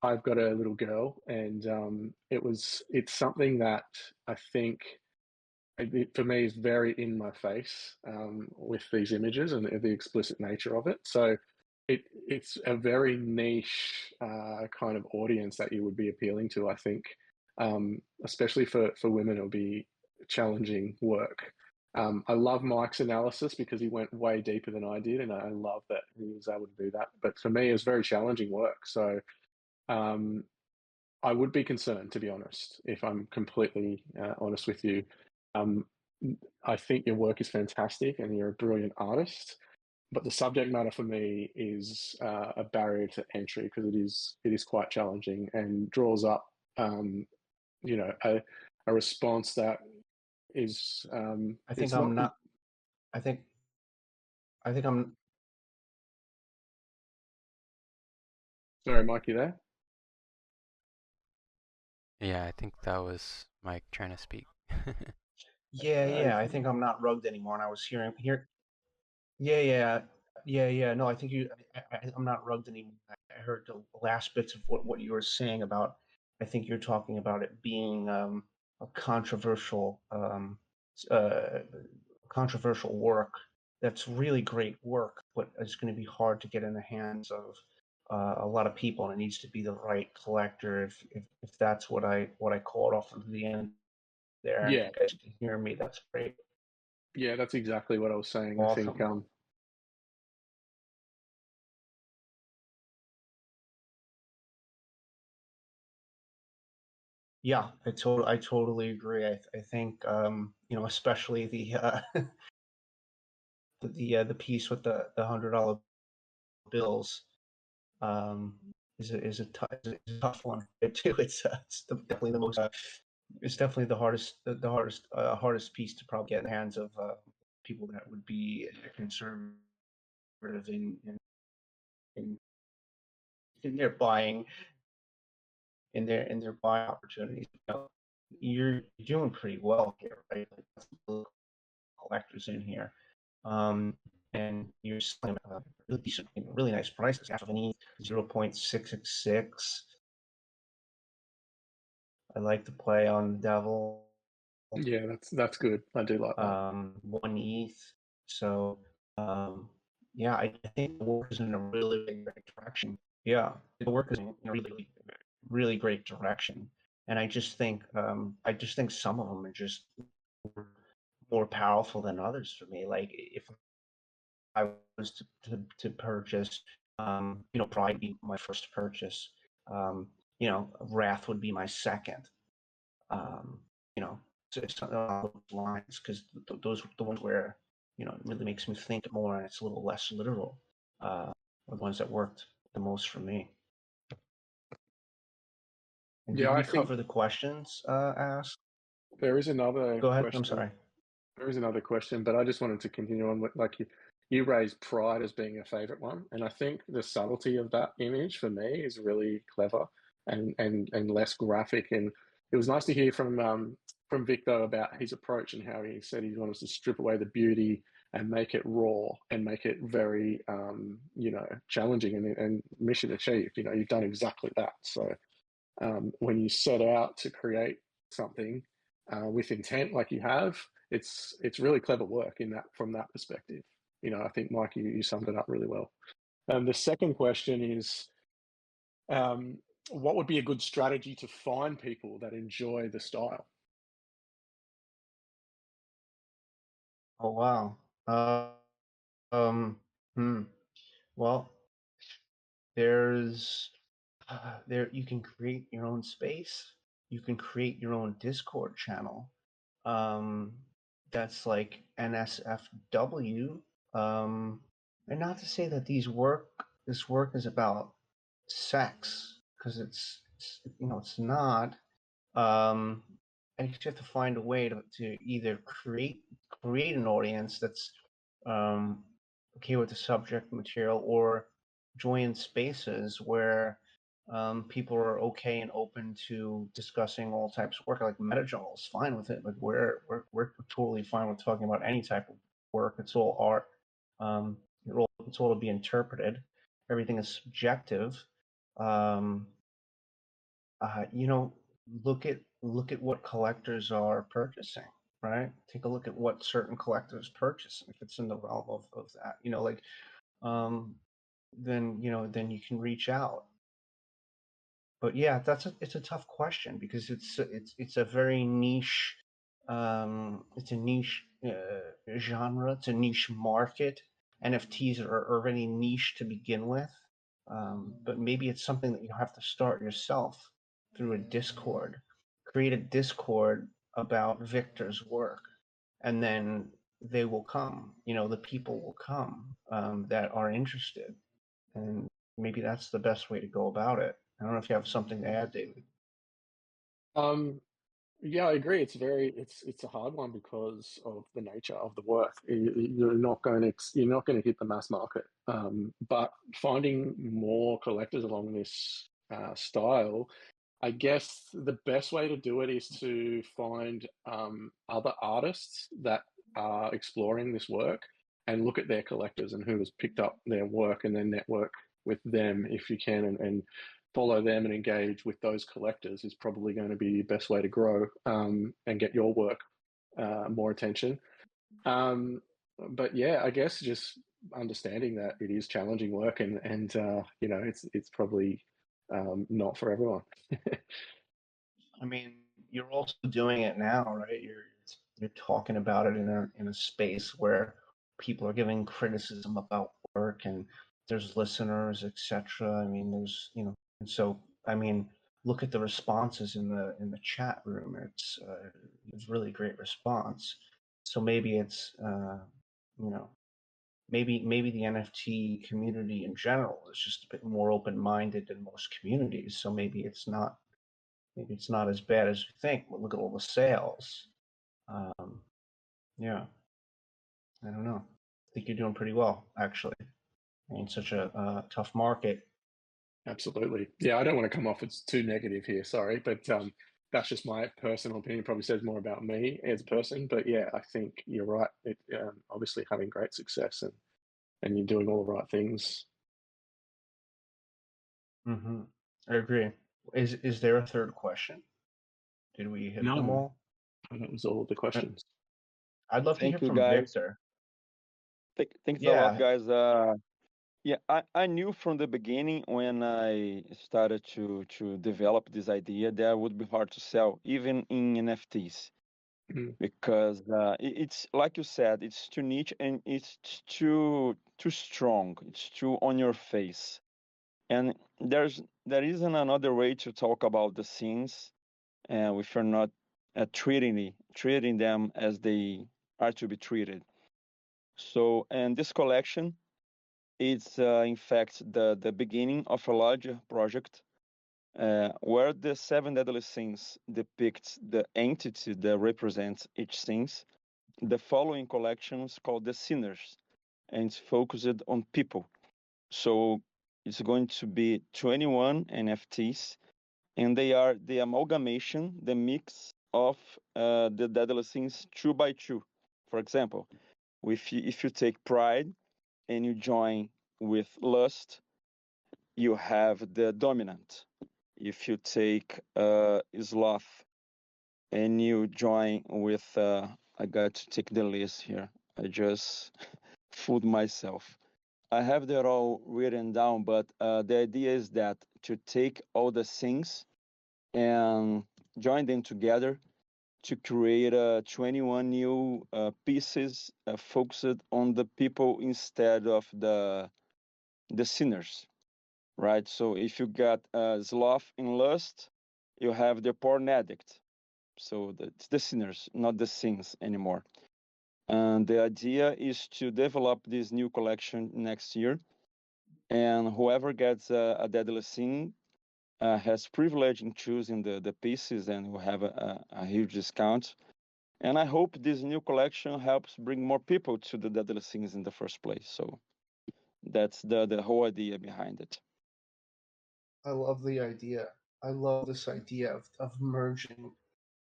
I've got a little girl, and it's something that I think for me is very in my face with these images and the explicit nature of it. So it's a very niche kind of audience that you would be appealing to, I think, especially for women. It'll be challenging work. I love Mike's analysis because he went way deeper than I did, and I love that he was able to do that. But for me, it's very challenging work. So I would be concerned, to be honest, if I'm completely honest with you. I think your work is fantastic and you're a brilliant artist, but the subject matter for me is a barrier to entry because it is quite challenging and draws up, you know, a response that is. I think it's I'm not. not. I think I'm. Sorry, Mike, you there? Yeah, I think that was Mike trying to speak. Yeah. I think I'm not rugged anymore. And I was hearing here. Yeah. No, I think I'm not rugged anymore. I heard the last bits of what you were saying about. I think you're talking about it being a controversial controversial work. That's really great work, but it's going to be hard to get in the hands of a lot of people, and it needs to be the right collector. If that's what I called off at the end there, and if Yeah, you guys can hear me, that's great. yeah, that's exactly what I was saying. I think. Awesome. Yeah, I totally agree. I think you know, especially the the piece with the $100 bills is a tough one too. It's definitely the most it's definitely the hardest piece to probably get in the hands of people that would be conservative in, in their buying in their buying opportunities. You know, you're doing pretty well here, right? Like, that's collectors in here, and you're selling really decent, really nice prices. Half of an E, 0.666. I like to play on the devil. Yeah, that's good. I do like that. 1 ETH. So yeah, I think the work is in a really great direction. Yeah, the work is in a really great direction, and I just think some of them are just more powerful than others for me. Like if I was to purchase, you know, Pride be my first purchase. You know, Wrath would be my second. You know, so it's something along those lines because those are the ones where, you know, it really makes me think more and it's a little less literal. Are the ones that worked the most for me. And Yeah, did I we think cover the questions asked? there is another Go ahead. I'm question. sorry. There is another question, but I just wanted to continue on with like you raised pride as being a favorite one, and I think the subtlety of that image for me is really clever and less graphic. And it was nice to hear from Vic though about his approach and how he said he wanted to strip away the beauty and make it raw and make it very you know, challenging and mission achieved. You know, you've done exactly that. So when you set out to create something with intent like you have, it's really clever work in that from that perspective. You know, I think Mike, you summed it up really well. The second question is, what would be a good strategy to find people that enjoy the style? Oh wow. Um. Well, there's there you can create your own space. You can create your own Discord channel. Um, that's like NSFW. And not to say that this work is about sex, because you know, it's not. I just have to find a way to either create an audience that's okay with the subject material, or join spaces where people are okay and open to discussing all types of work. Like MetaJungle is fine with it. Like we're totally fine with talking about any type of work. It's all art. It's all to be interpreted. Everything is subjective. Um, you know, look at what collectors are purchasing, right? Take a look at what certain collectors purchase. If it's in the realm of that, you know, like then you know, then you can reach out. But yeah, it's a tough question because it's a very niche it's a niche genre, it's a niche market. NFTs are already niche to begin with, but maybe it's something that you have to start yourself through a Discord. Create a Discord about Victor's work, and then they will come. The people will come that are interested, and maybe that's the best way to go about it. I don't know if you have something to add, David. Yeah, I agree. It's a hard one because of the nature of the work. You're not going to hit the mass market. But finding more collectors along this style, I guess the best way to do it is to find other artists that are exploring this work and look at their collectors and who has picked up their work, and then network with them if you can, and follow them and engage with those collectors is probably going to be the best way to grow and get your work more attention. But yeah, I guess just understanding that it is challenging work, and it's probably not for everyone. I mean, you're also doing it now, right? You're talking about it in a space where people are giving criticism about work, and there's listeners, etc. I mean, and so I mean, look at the responses in the chat room. It's really great response. So maybe it's maybe the NFT community in general is just a bit more open-minded than most communities. So maybe it's not as bad as you think. But look at all the sales. Yeah, I don't know. I think you're doing pretty well, actually. In such a tough market. Absolutely. Yeah, I don't want to come off as too negative here, sorry, but that's just my personal opinion. Probably says more about me as a person, but yeah, I think you're right. Obviously having great success and you're doing all the right things. Mm-hmm. I agree. Is there a third question? Did we hit them all? That was all the questions. I'd love to hear Thank you, from guys. Victor. Thanks a Yeah. lot, guys. Yeah, I knew from the beginning when I started to develop this idea that it would be hard to sell, even in NFTs, because it's like you said, it's too niche and it's too strong. It's too on your face, and there isn't another way to talk about the scenes, if you're not treating them as they are to be treated. So, and this collection, it's in fact the beginning of a larger project where the seven deadly sins depicts the entity that represents each sins. The following collection is called the sinners, and it's focused on people. So it's going to be 21 NFTs, and they are the amalgamation, the mix of the deadly sins two by two. For example, if you take pride and you join with lust, you have the dominant. If you take sloth and you join with, I got to take the list here. I just fooled myself. I have that all written down, but the idea is that to take all the things and join them together to create 21 new pieces focused on the people instead of the sinners, right? So if you got sloth and lust, you have the porn addict. So it's the sinners, not the sins anymore. And the idea is to develop this new collection next year. And whoever gets a deadly sin has privilege in choosing the pieces and will have a huge discount. And I hope this new collection helps bring more people to the deadly sins in the first place. So that's the whole idea behind it. I love the idea. I love this idea of merging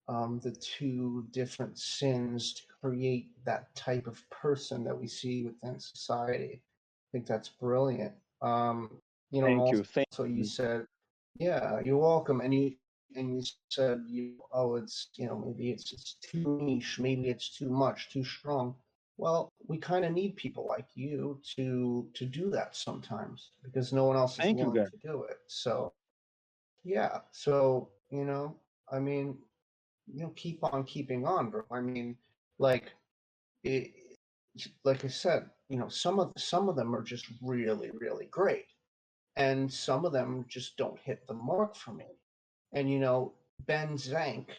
the two different sins to create that type of person that we see within society. I think that's brilliant. Thank you. Also you said, yeah, you're welcome. And you said, it's maybe it's too niche, maybe it's too much, too strong. Well, we kind of need people like you to do that sometimes because no one else is willing to do it. So yeah, so I mean, keep on keeping on, bro. I mean, like like I said, some of them are just really, really great, and some of them just don't hit the mark for me. And Ben Zank,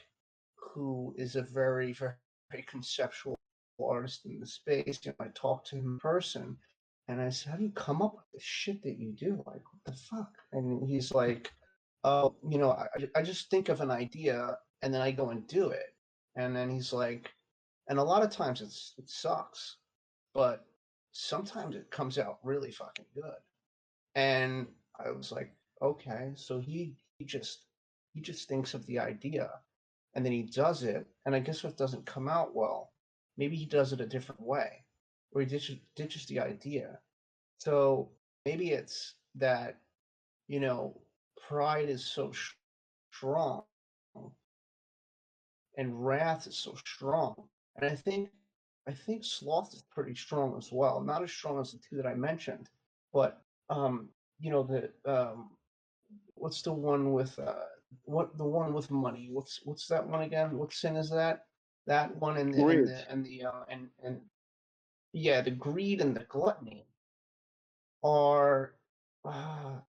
who is a very, very conceptual artist in the space, I talked to him in person, and I said, "How do you come up with the shit that you do? Like, what the fuck?" And he's like, "Oh, I just think of an idea and then I go and do it." And then he's like, and a lot of times it sucks, but sometimes it comes out really fucking good. And I was like, okay, so he just thinks of the idea and then he does it, and I guess if it doesn't come out well, maybe he does it a different way, or he ditches the idea. So maybe it's that, pride is so strong and wrath is so strong. And I think sloth is pretty strong as well. Not as strong as the two that I mentioned, but the what's the one with the one with money? What's that one again? What sin is that? That one Greed. and yeah, the greed and the gluttony are uh,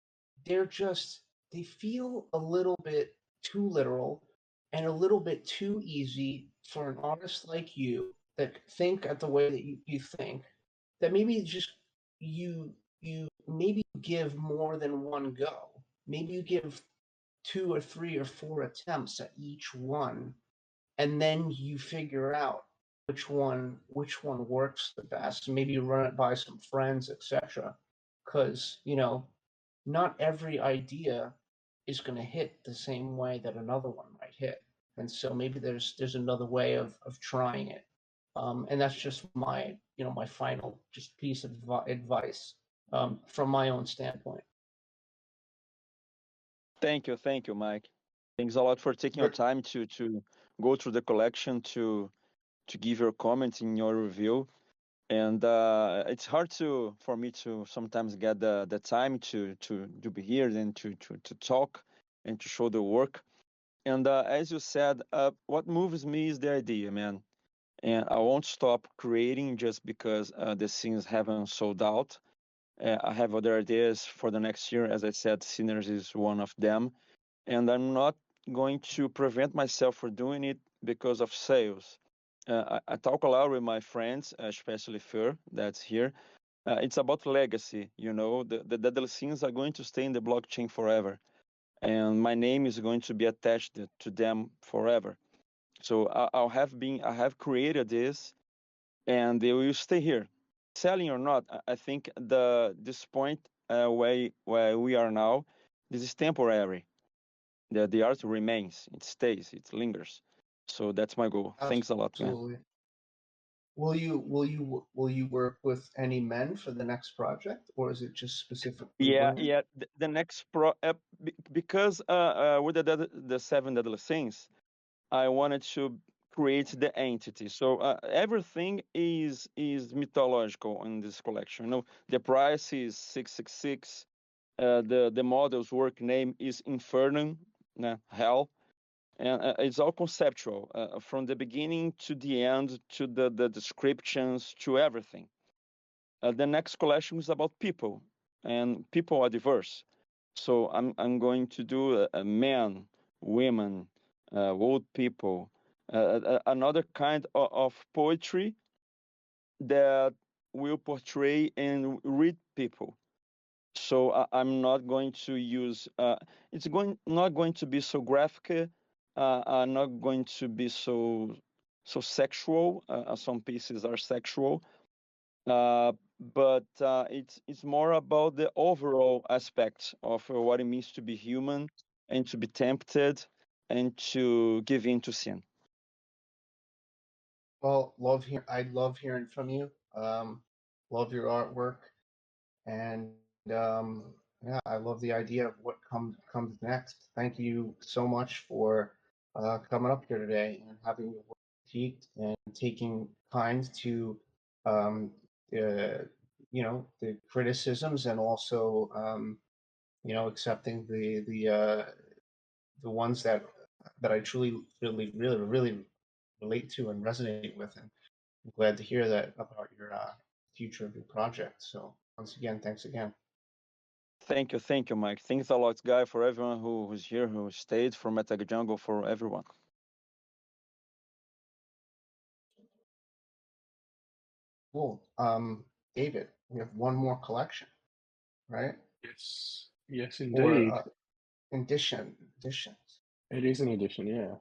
they feel a little bit too literal and a little bit too easy for an artist like you that think at the way that you think, that maybe just you maybe give more than one go. Maybe you give 2 or 3 or 4 attempts at each one, and then you figure out which one works the best. Maybe you run it by some friends, etc. Because not every idea is going to hit the same way that another one might hit, and so maybe there's another way of trying it. And that's just my final just piece of advice from my own standpoint. Thank you, Mike. Thanks a lot for taking your time to go through the collection to give your comments in your review. And it's hard for me to sometimes get the time to be here and to talk and to show the work. And as you said, what moves me is the idea, man. And I won't stop creating just because the scenes haven't sold out. I have other ideas for the next year. As I said, Sinners is one of them. And I'm not going to prevent myself from doing it because of sales. I talk a lot with my friends, especially Fer, that's here. It's about legacy. The deadly scenes are going to stay in the blockchain forever, and my name is going to be attached to them forever. So I have created this, and they will stay here, selling or not. I think this point where we are now, this is temporary. The art remains, it stays, it lingers. So that's my goal. Thanks a lot, man. Absolutely. Will you work with any men for the next project, or is it just specifically women? Yeah. The next because with the seven deadly sins, I wanted to create the entity. So everything is mythological in this collection. The price is 666. The model's work name is Infernum, hell, and it's all conceptual from the beginning to the end, to the descriptions, to everything. The next collection is about people, and people are diverse. So I'm going to do men, women, old people, another kind of poetry that will portray and read people. So I'm not going to use. Not going to be so graphic. Not going to be so sexual. Some pieces are sexual, but it's more about the overall aspect of what it means to be human and to be tempted and to give in to sin. Well, I love hearing from you. Love your artwork, and yeah, I love the idea of what comes next. Thank you so much for coming up here today and having your work critiqued and taking time to the the criticisms, and also accepting the ones that I truly really really really relate to and resonate with. And I'm glad to hear that about your future of your project. So once again, thanks again. Thank you, Mike. Thanks a lot, Guy, for everyone who's here, who stayed, for MetaJungle, for everyone. Cool. David, we have one more collection, right? Yes, Or indeed. editions. It is an edition, yeah.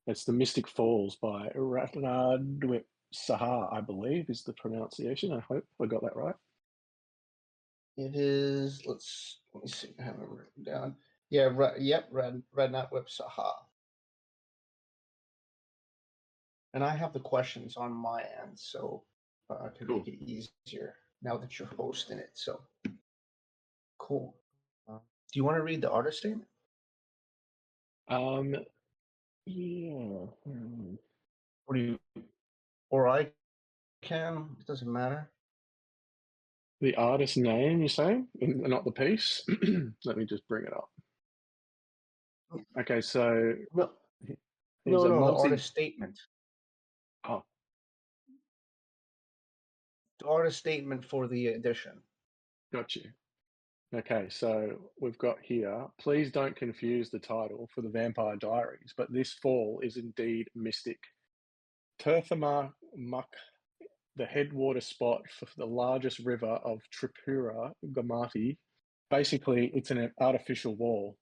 It's The Mystic Falls by Ratnadwip Sahar, I believe is the pronunciation. I hope I got that right. It is. Let me see. I have it written down. Yeah. Ratnadwip Sahar. And I have the questions on my end, so to make it easier now that you're hosting it. So cool. Do you want to read the artist statement? Yeah. Or do you? Or I can. It doesn't matter. The artist name, you say, not the piece? Let me just bring it up. Okay, so No, the artist statement. Oh, the artist statement for the edition. Got you. Okay, so we've got here, please don't confuse the title for the Vampire Diaries, but this fall is indeed mystic. Turthamar Muck, the headwater spot for the largest river of Tripura, Gamati. Basically, it's an artificial wall.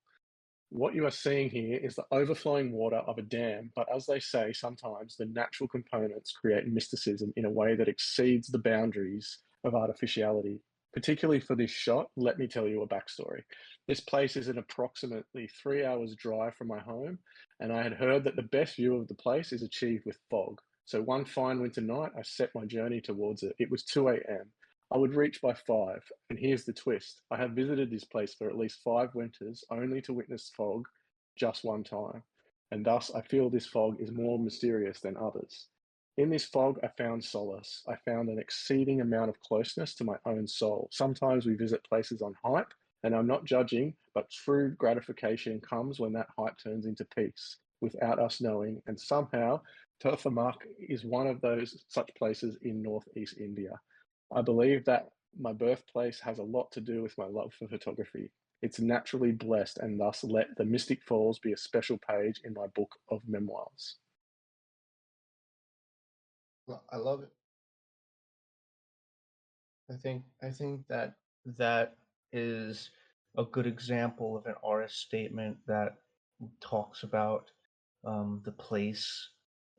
What you are seeing here is the overflowing water of a dam, but as they say, sometimes the natural components create mysticism in a way that exceeds the boundaries of artificiality. Particularly for this shot, let me tell you a backstory. This place is an approximately 3 hours drive from my home, and I had heard that the best view of the place is achieved with fog. So one fine winter night, I set my journey towards it. It was 2 a.m. I would reach by 5, and here's the twist. I have visited this place for at least 5 winters, only to witness fog just one time, and thus I feel this fog is more mysterious than others. In this fog, I found solace. I found an exceeding amount of closeness to my own soul. Sometimes we visit places on hype, and I'm not judging, but true gratification comes when that hype turns into peace, without us knowing, and somehow Turthamark is one of those such places in northeast India. I believe that my birthplace has a lot to do with my love for photography. It's naturally blessed, and thus let the Mystic Falls be a special page in my book of memoirs. Well, I love it. I think that is a good example of an artist statement that talks about the place,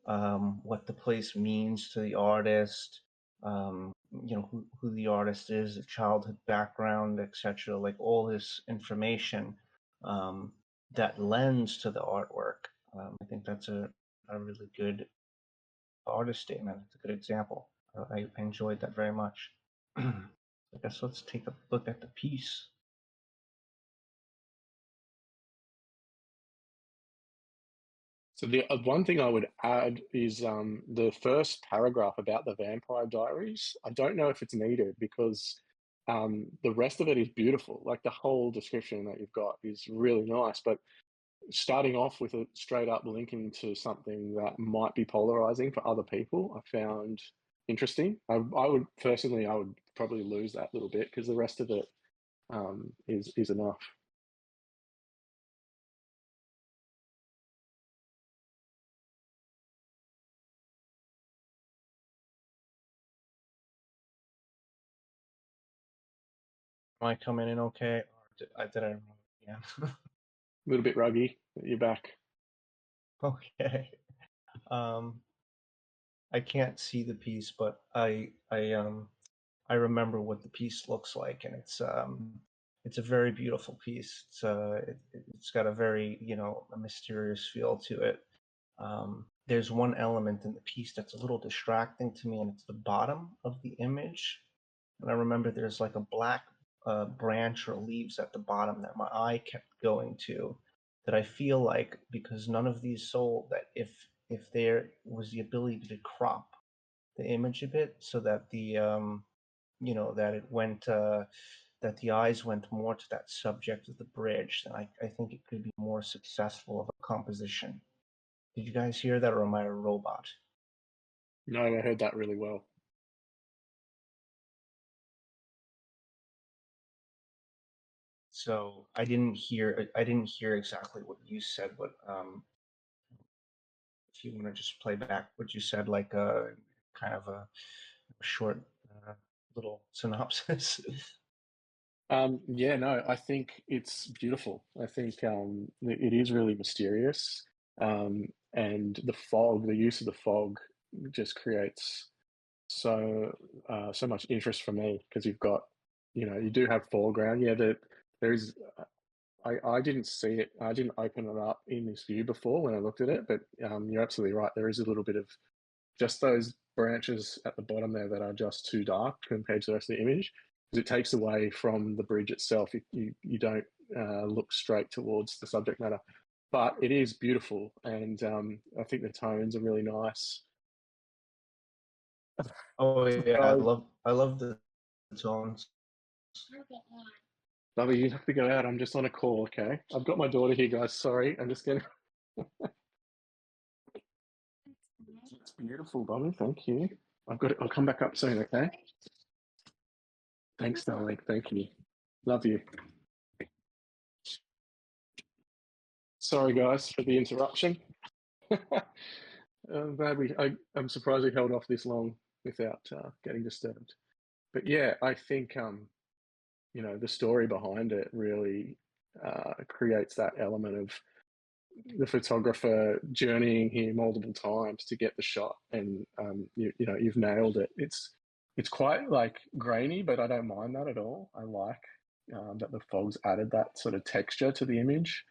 what the place means to the artist, who the artist is, the childhood background, etc. Like all this information that lends to the artwork. I think that's a really good artist statement. It's a good example. I enjoyed that very much. I guess let's take a look at the piece. So the one thing I would add is the first paragraph about the Vampire Diaries. I don't know if it's needed because the rest of it is beautiful. Like the whole description that you've got is really nice, but starting off with a straight up linking to something that might be polarizing for other people, I found interesting. I would probably lose that little bit because the rest of it is enough. Am I coming in okay? Or did I remember again? A little bit ruggy, but you're back. Okay. I can't see the piece, but I remember what the piece looks like, and it's a very beautiful piece. It's got a very a mysterious feel to it. There's one element in the piece that's a little distracting to me, and it's the bottom of the image. And I remember there's like a black branch or leaves at the bottom that my eye kept going to. That I feel like because none of these sold, that if there was the ability to crop the image a bit so that the that it went that the eyes went more to that subject of the bridge, then I think it could be more successful of a composition. Did you guys hear that, or am I a robot? No, I heard that really well. So I didn't hear exactly what you said. What if you want to just play back what you said, like a kind of a short little synopsis. Yeah, no, I think it's beautiful. I think it is really mysterious, and the use of the fog, just creates so much interest for me, because you've got, you do have foreground. Yeah, there is. I didn't see it. I didn't open it up in this view before when I looked at it, but you're absolutely right. There is a little bit of just those branches at the bottom there that are just too dark compared to the rest of the image, because it takes away from the bridge itself. You don't look straight towards the subject matter, but it is beautiful, and I think the tones are really nice. Oh yeah, I love the tones. Lovely, you have to go out. I'm just on a call, okay? I've got my daughter here, guys. Sorry, I'm just gonna. It's beautiful, Bobby. Thank you. I'll come back up soon, okay? Thanks, darling. Thank you. Love you. Sorry, guys, for the interruption. I'm surprised we held off this long without getting disturbed. But yeah, I think the story behind it really creates that element of the photographer journeying here multiple times to get the shot, and you've nailed it. It's quite like grainy, but I don't mind that at all. I like that the fog's added that sort of texture to the image,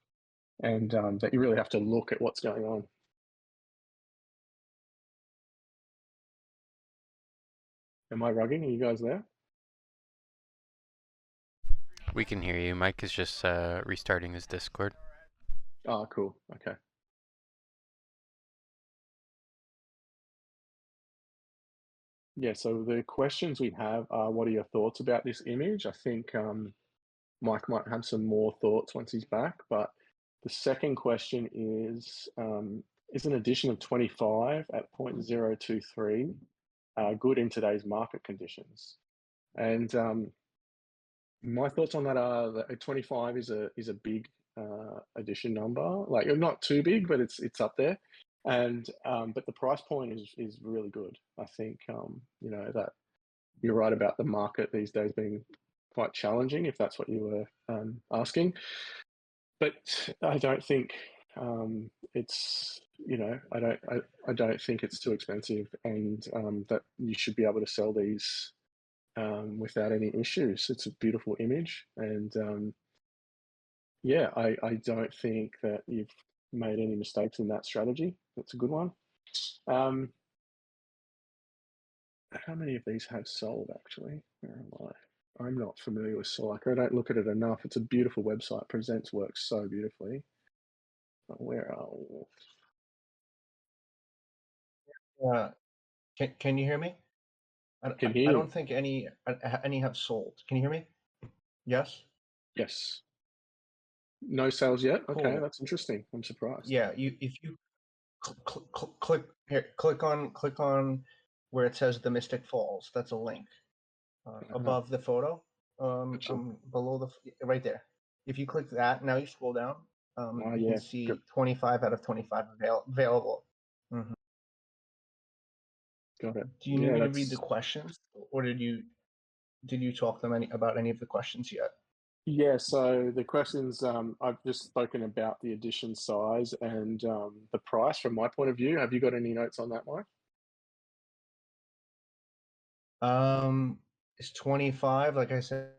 and that you really have to look at what's going on. Am I rugging? Are you guys there? We can hear you. Mike is just restarting his Discord. Oh, cool. Okay. Yeah, so the questions we have are, what are your thoughts about this image? I think Mike might have some more thoughts once he's back, but the second question is an addition of 25 at 0.023 good in today's market conditions? And my thoughts on that are that 25 is a big addition number. Like, not too big, but it's up there. And but the price point is really good. I think that you're right about the market these days being quite challenging, if that's what you were asking. But I don't think it's I don't think it's too expensive, and that you should be able to sell these without any issues. It's a beautiful image, and yeah, I don't think that you've made any mistakes in that strategy. That's a good one. How many of these have sold, actually? Where am I? I'm not familiar with Solaka. I don't look at it enough. It's a beautiful website, presents work so beautifully. But where are we? Can you hear me? Can hear I you. don't think any have sold. Can you hear me? Yes. Yes. No sales yet. Cool. Okay, that's interesting. I'm surprised. Yeah, if you click on where it says the Mystic Falls. That's a link above the photo. Gotcha. Below right there. If you click that, now you scroll down. You yeah. can see 25 out of 25 available. Mm-hmm. Got it. Do you need me to read the questions, or did you talk to them about any of the questions yet? Yeah, so the questions, I've just spoken about the edition size and the price from my point of view. Have you got any notes on that, Mike? It's 25, like I said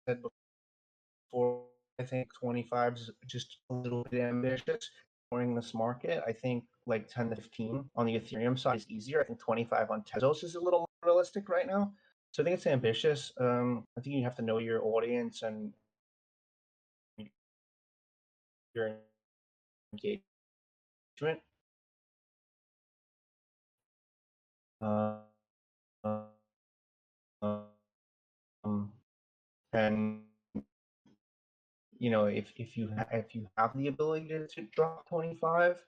before. I think 25 is just a little bit ambitious during this market. I think like 10 to 15 on the Ethereum side is easier. I think 25 on Tezos is a little more realistic right now. So I think it's ambitious. I think you have to know your audience and your engagement. And if you have the ability to drop 25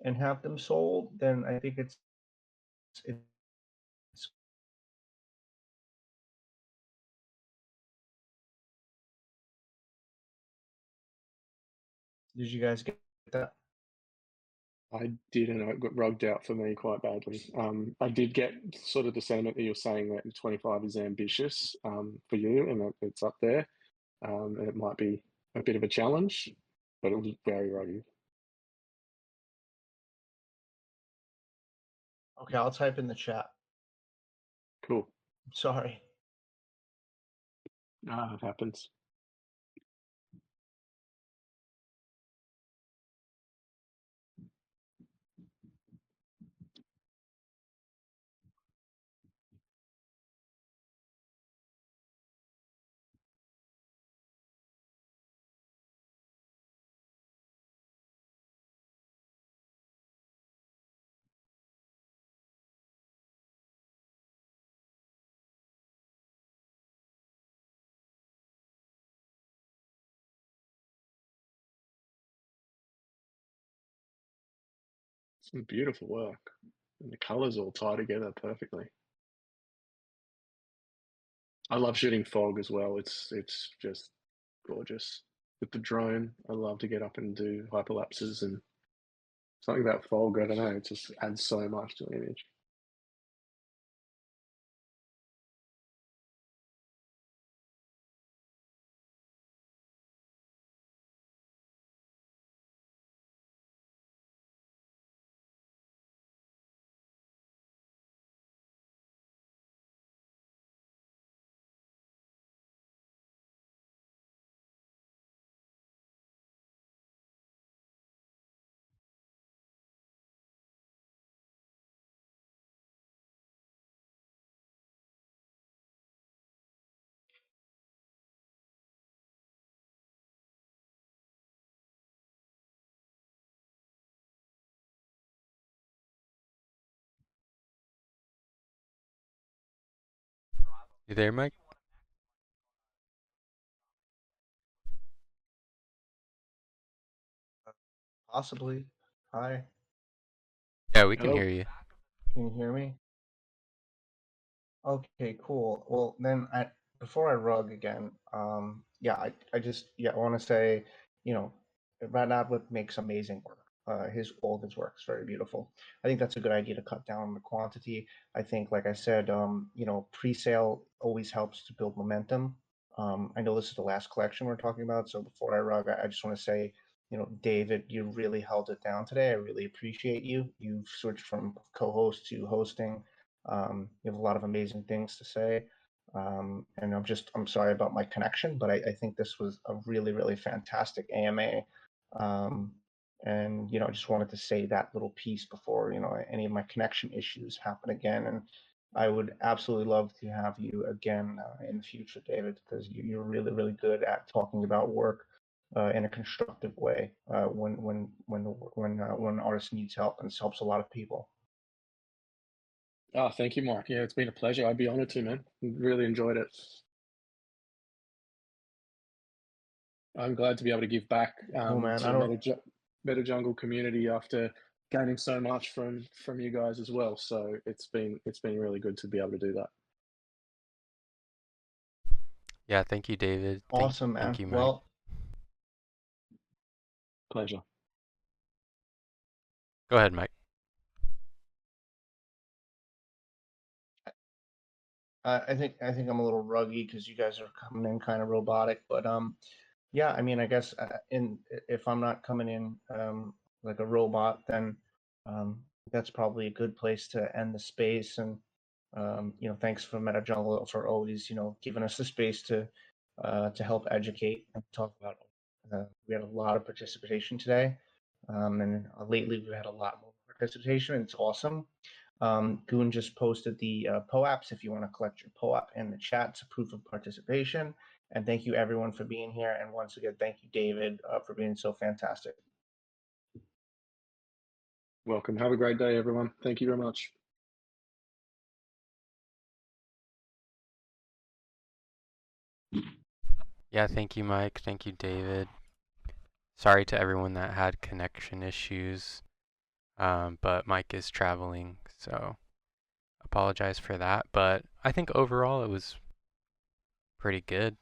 and have them sold, then I think it's it's Did you guys get that? I didn't. It got rugged out for me quite badly. I did get sort of the sentiment that you're saying that 25 is ambitious for you, and that it's up there. And it might be a bit of a challenge, but it was very rugged. Okay, I'll type in the chat. Cool. Sorry. It happens. Some beautiful work, and the colors all tie together perfectly. I love shooting fog as well. It's just gorgeous with the drone. I love to get up and do hyperlapses, and something about fog, I don't know, it just adds so much to the image. You there, Mike? Possibly. Hi. Yeah, we can Hello. hear you. Can you hear me? Okay, cool. Well, then before I rug again, yeah, I just I want to say, Brad Adwood makes amazing work. All of his work is very beautiful. I think that's a good idea to cut down on the quantity. I think, like I said, pre-sale always helps to build momentum. I know this is the last collection we're talking about, so before I rug, I just want to say, David, you really held it down today. I really appreciate you. You've switched from co-host to hosting. You have a lot of amazing things to say. And I'm sorry about my connection, but I think this was a really, really fantastic AMA. And, I just wanted to say that little piece before, any of my connection issues happen again. And I would absolutely love to have you again in the future, David, because you're really, really good at talking about work in a constructive way when an artist needs help, and this helps a lot of people. Oh, thank you, Mark. Yeah, it's been a pleasure. I'd be honored to, man. Really enjoyed it. I'm glad to be able to give back Cool, man. to the MetaJungle community after gaining so much from you guys as well. So it's been really good to be able to do that. Yeah, thank you, David. Awesome, man. Thank you, Mike. Well, Pleasure. Go ahead, Mike. I think I'm a little ruggy because you guys are coming in kind of robotic, but yeah, I mean, I guess if I'm not coming in like a robot, then that's probably a good place to end the space. And thanks for MetaJungle for always giving us the space to help educate and talk about. We had a lot of participation today, and lately we've had a lot more participation. And it's awesome. Goon just posted the POAPs if you want to collect your POAP in the chat. It's a proof of participation. And thank you everyone for being here. And once again, thank you, David, for being so fantastic. Welcome. Have a great day, everyone. Thank you very much. Yeah, thank you, Mike. Thank you, David. Sorry to everyone that had connection issues, but Mike is traveling, so apologize for that. But I think overall it was pretty good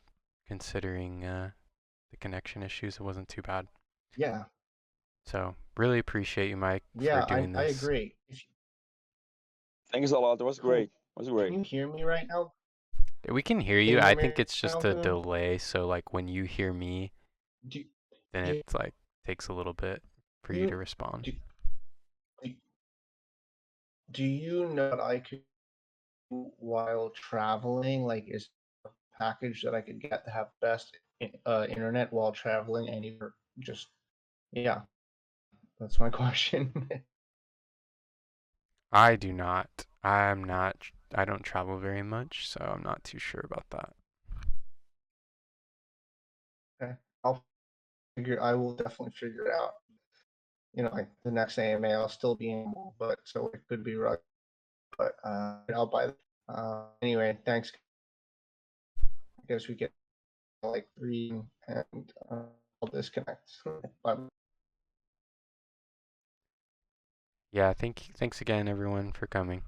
considering the connection issues. It wasn't too bad. Yeah. So really appreciate you, Mike, Yeah, for doing I this. agree. Thanks a lot. It was great. It was great. Can you hear me right now? We can hear Can you. you I hear me think it's now, just a Boone? delay. So like when you hear me, Do, then do, it's like takes a little bit for you to respond. Do you know what I could do while traveling? Like, is a package that I could get to have best internet while traveling anywhere? Just, yeah, that's my question. I do not. I'm not. I don't travel very much, so I'm not too sure about that. Okay, I will definitely figure it out. You know, like the next AMA, I'll still be in, but so it could be rough. But I'll buy. Anyway, thanks. I guess we get like 3 and I'll disconnect. Bye. Yeah, thanks again everyone for coming.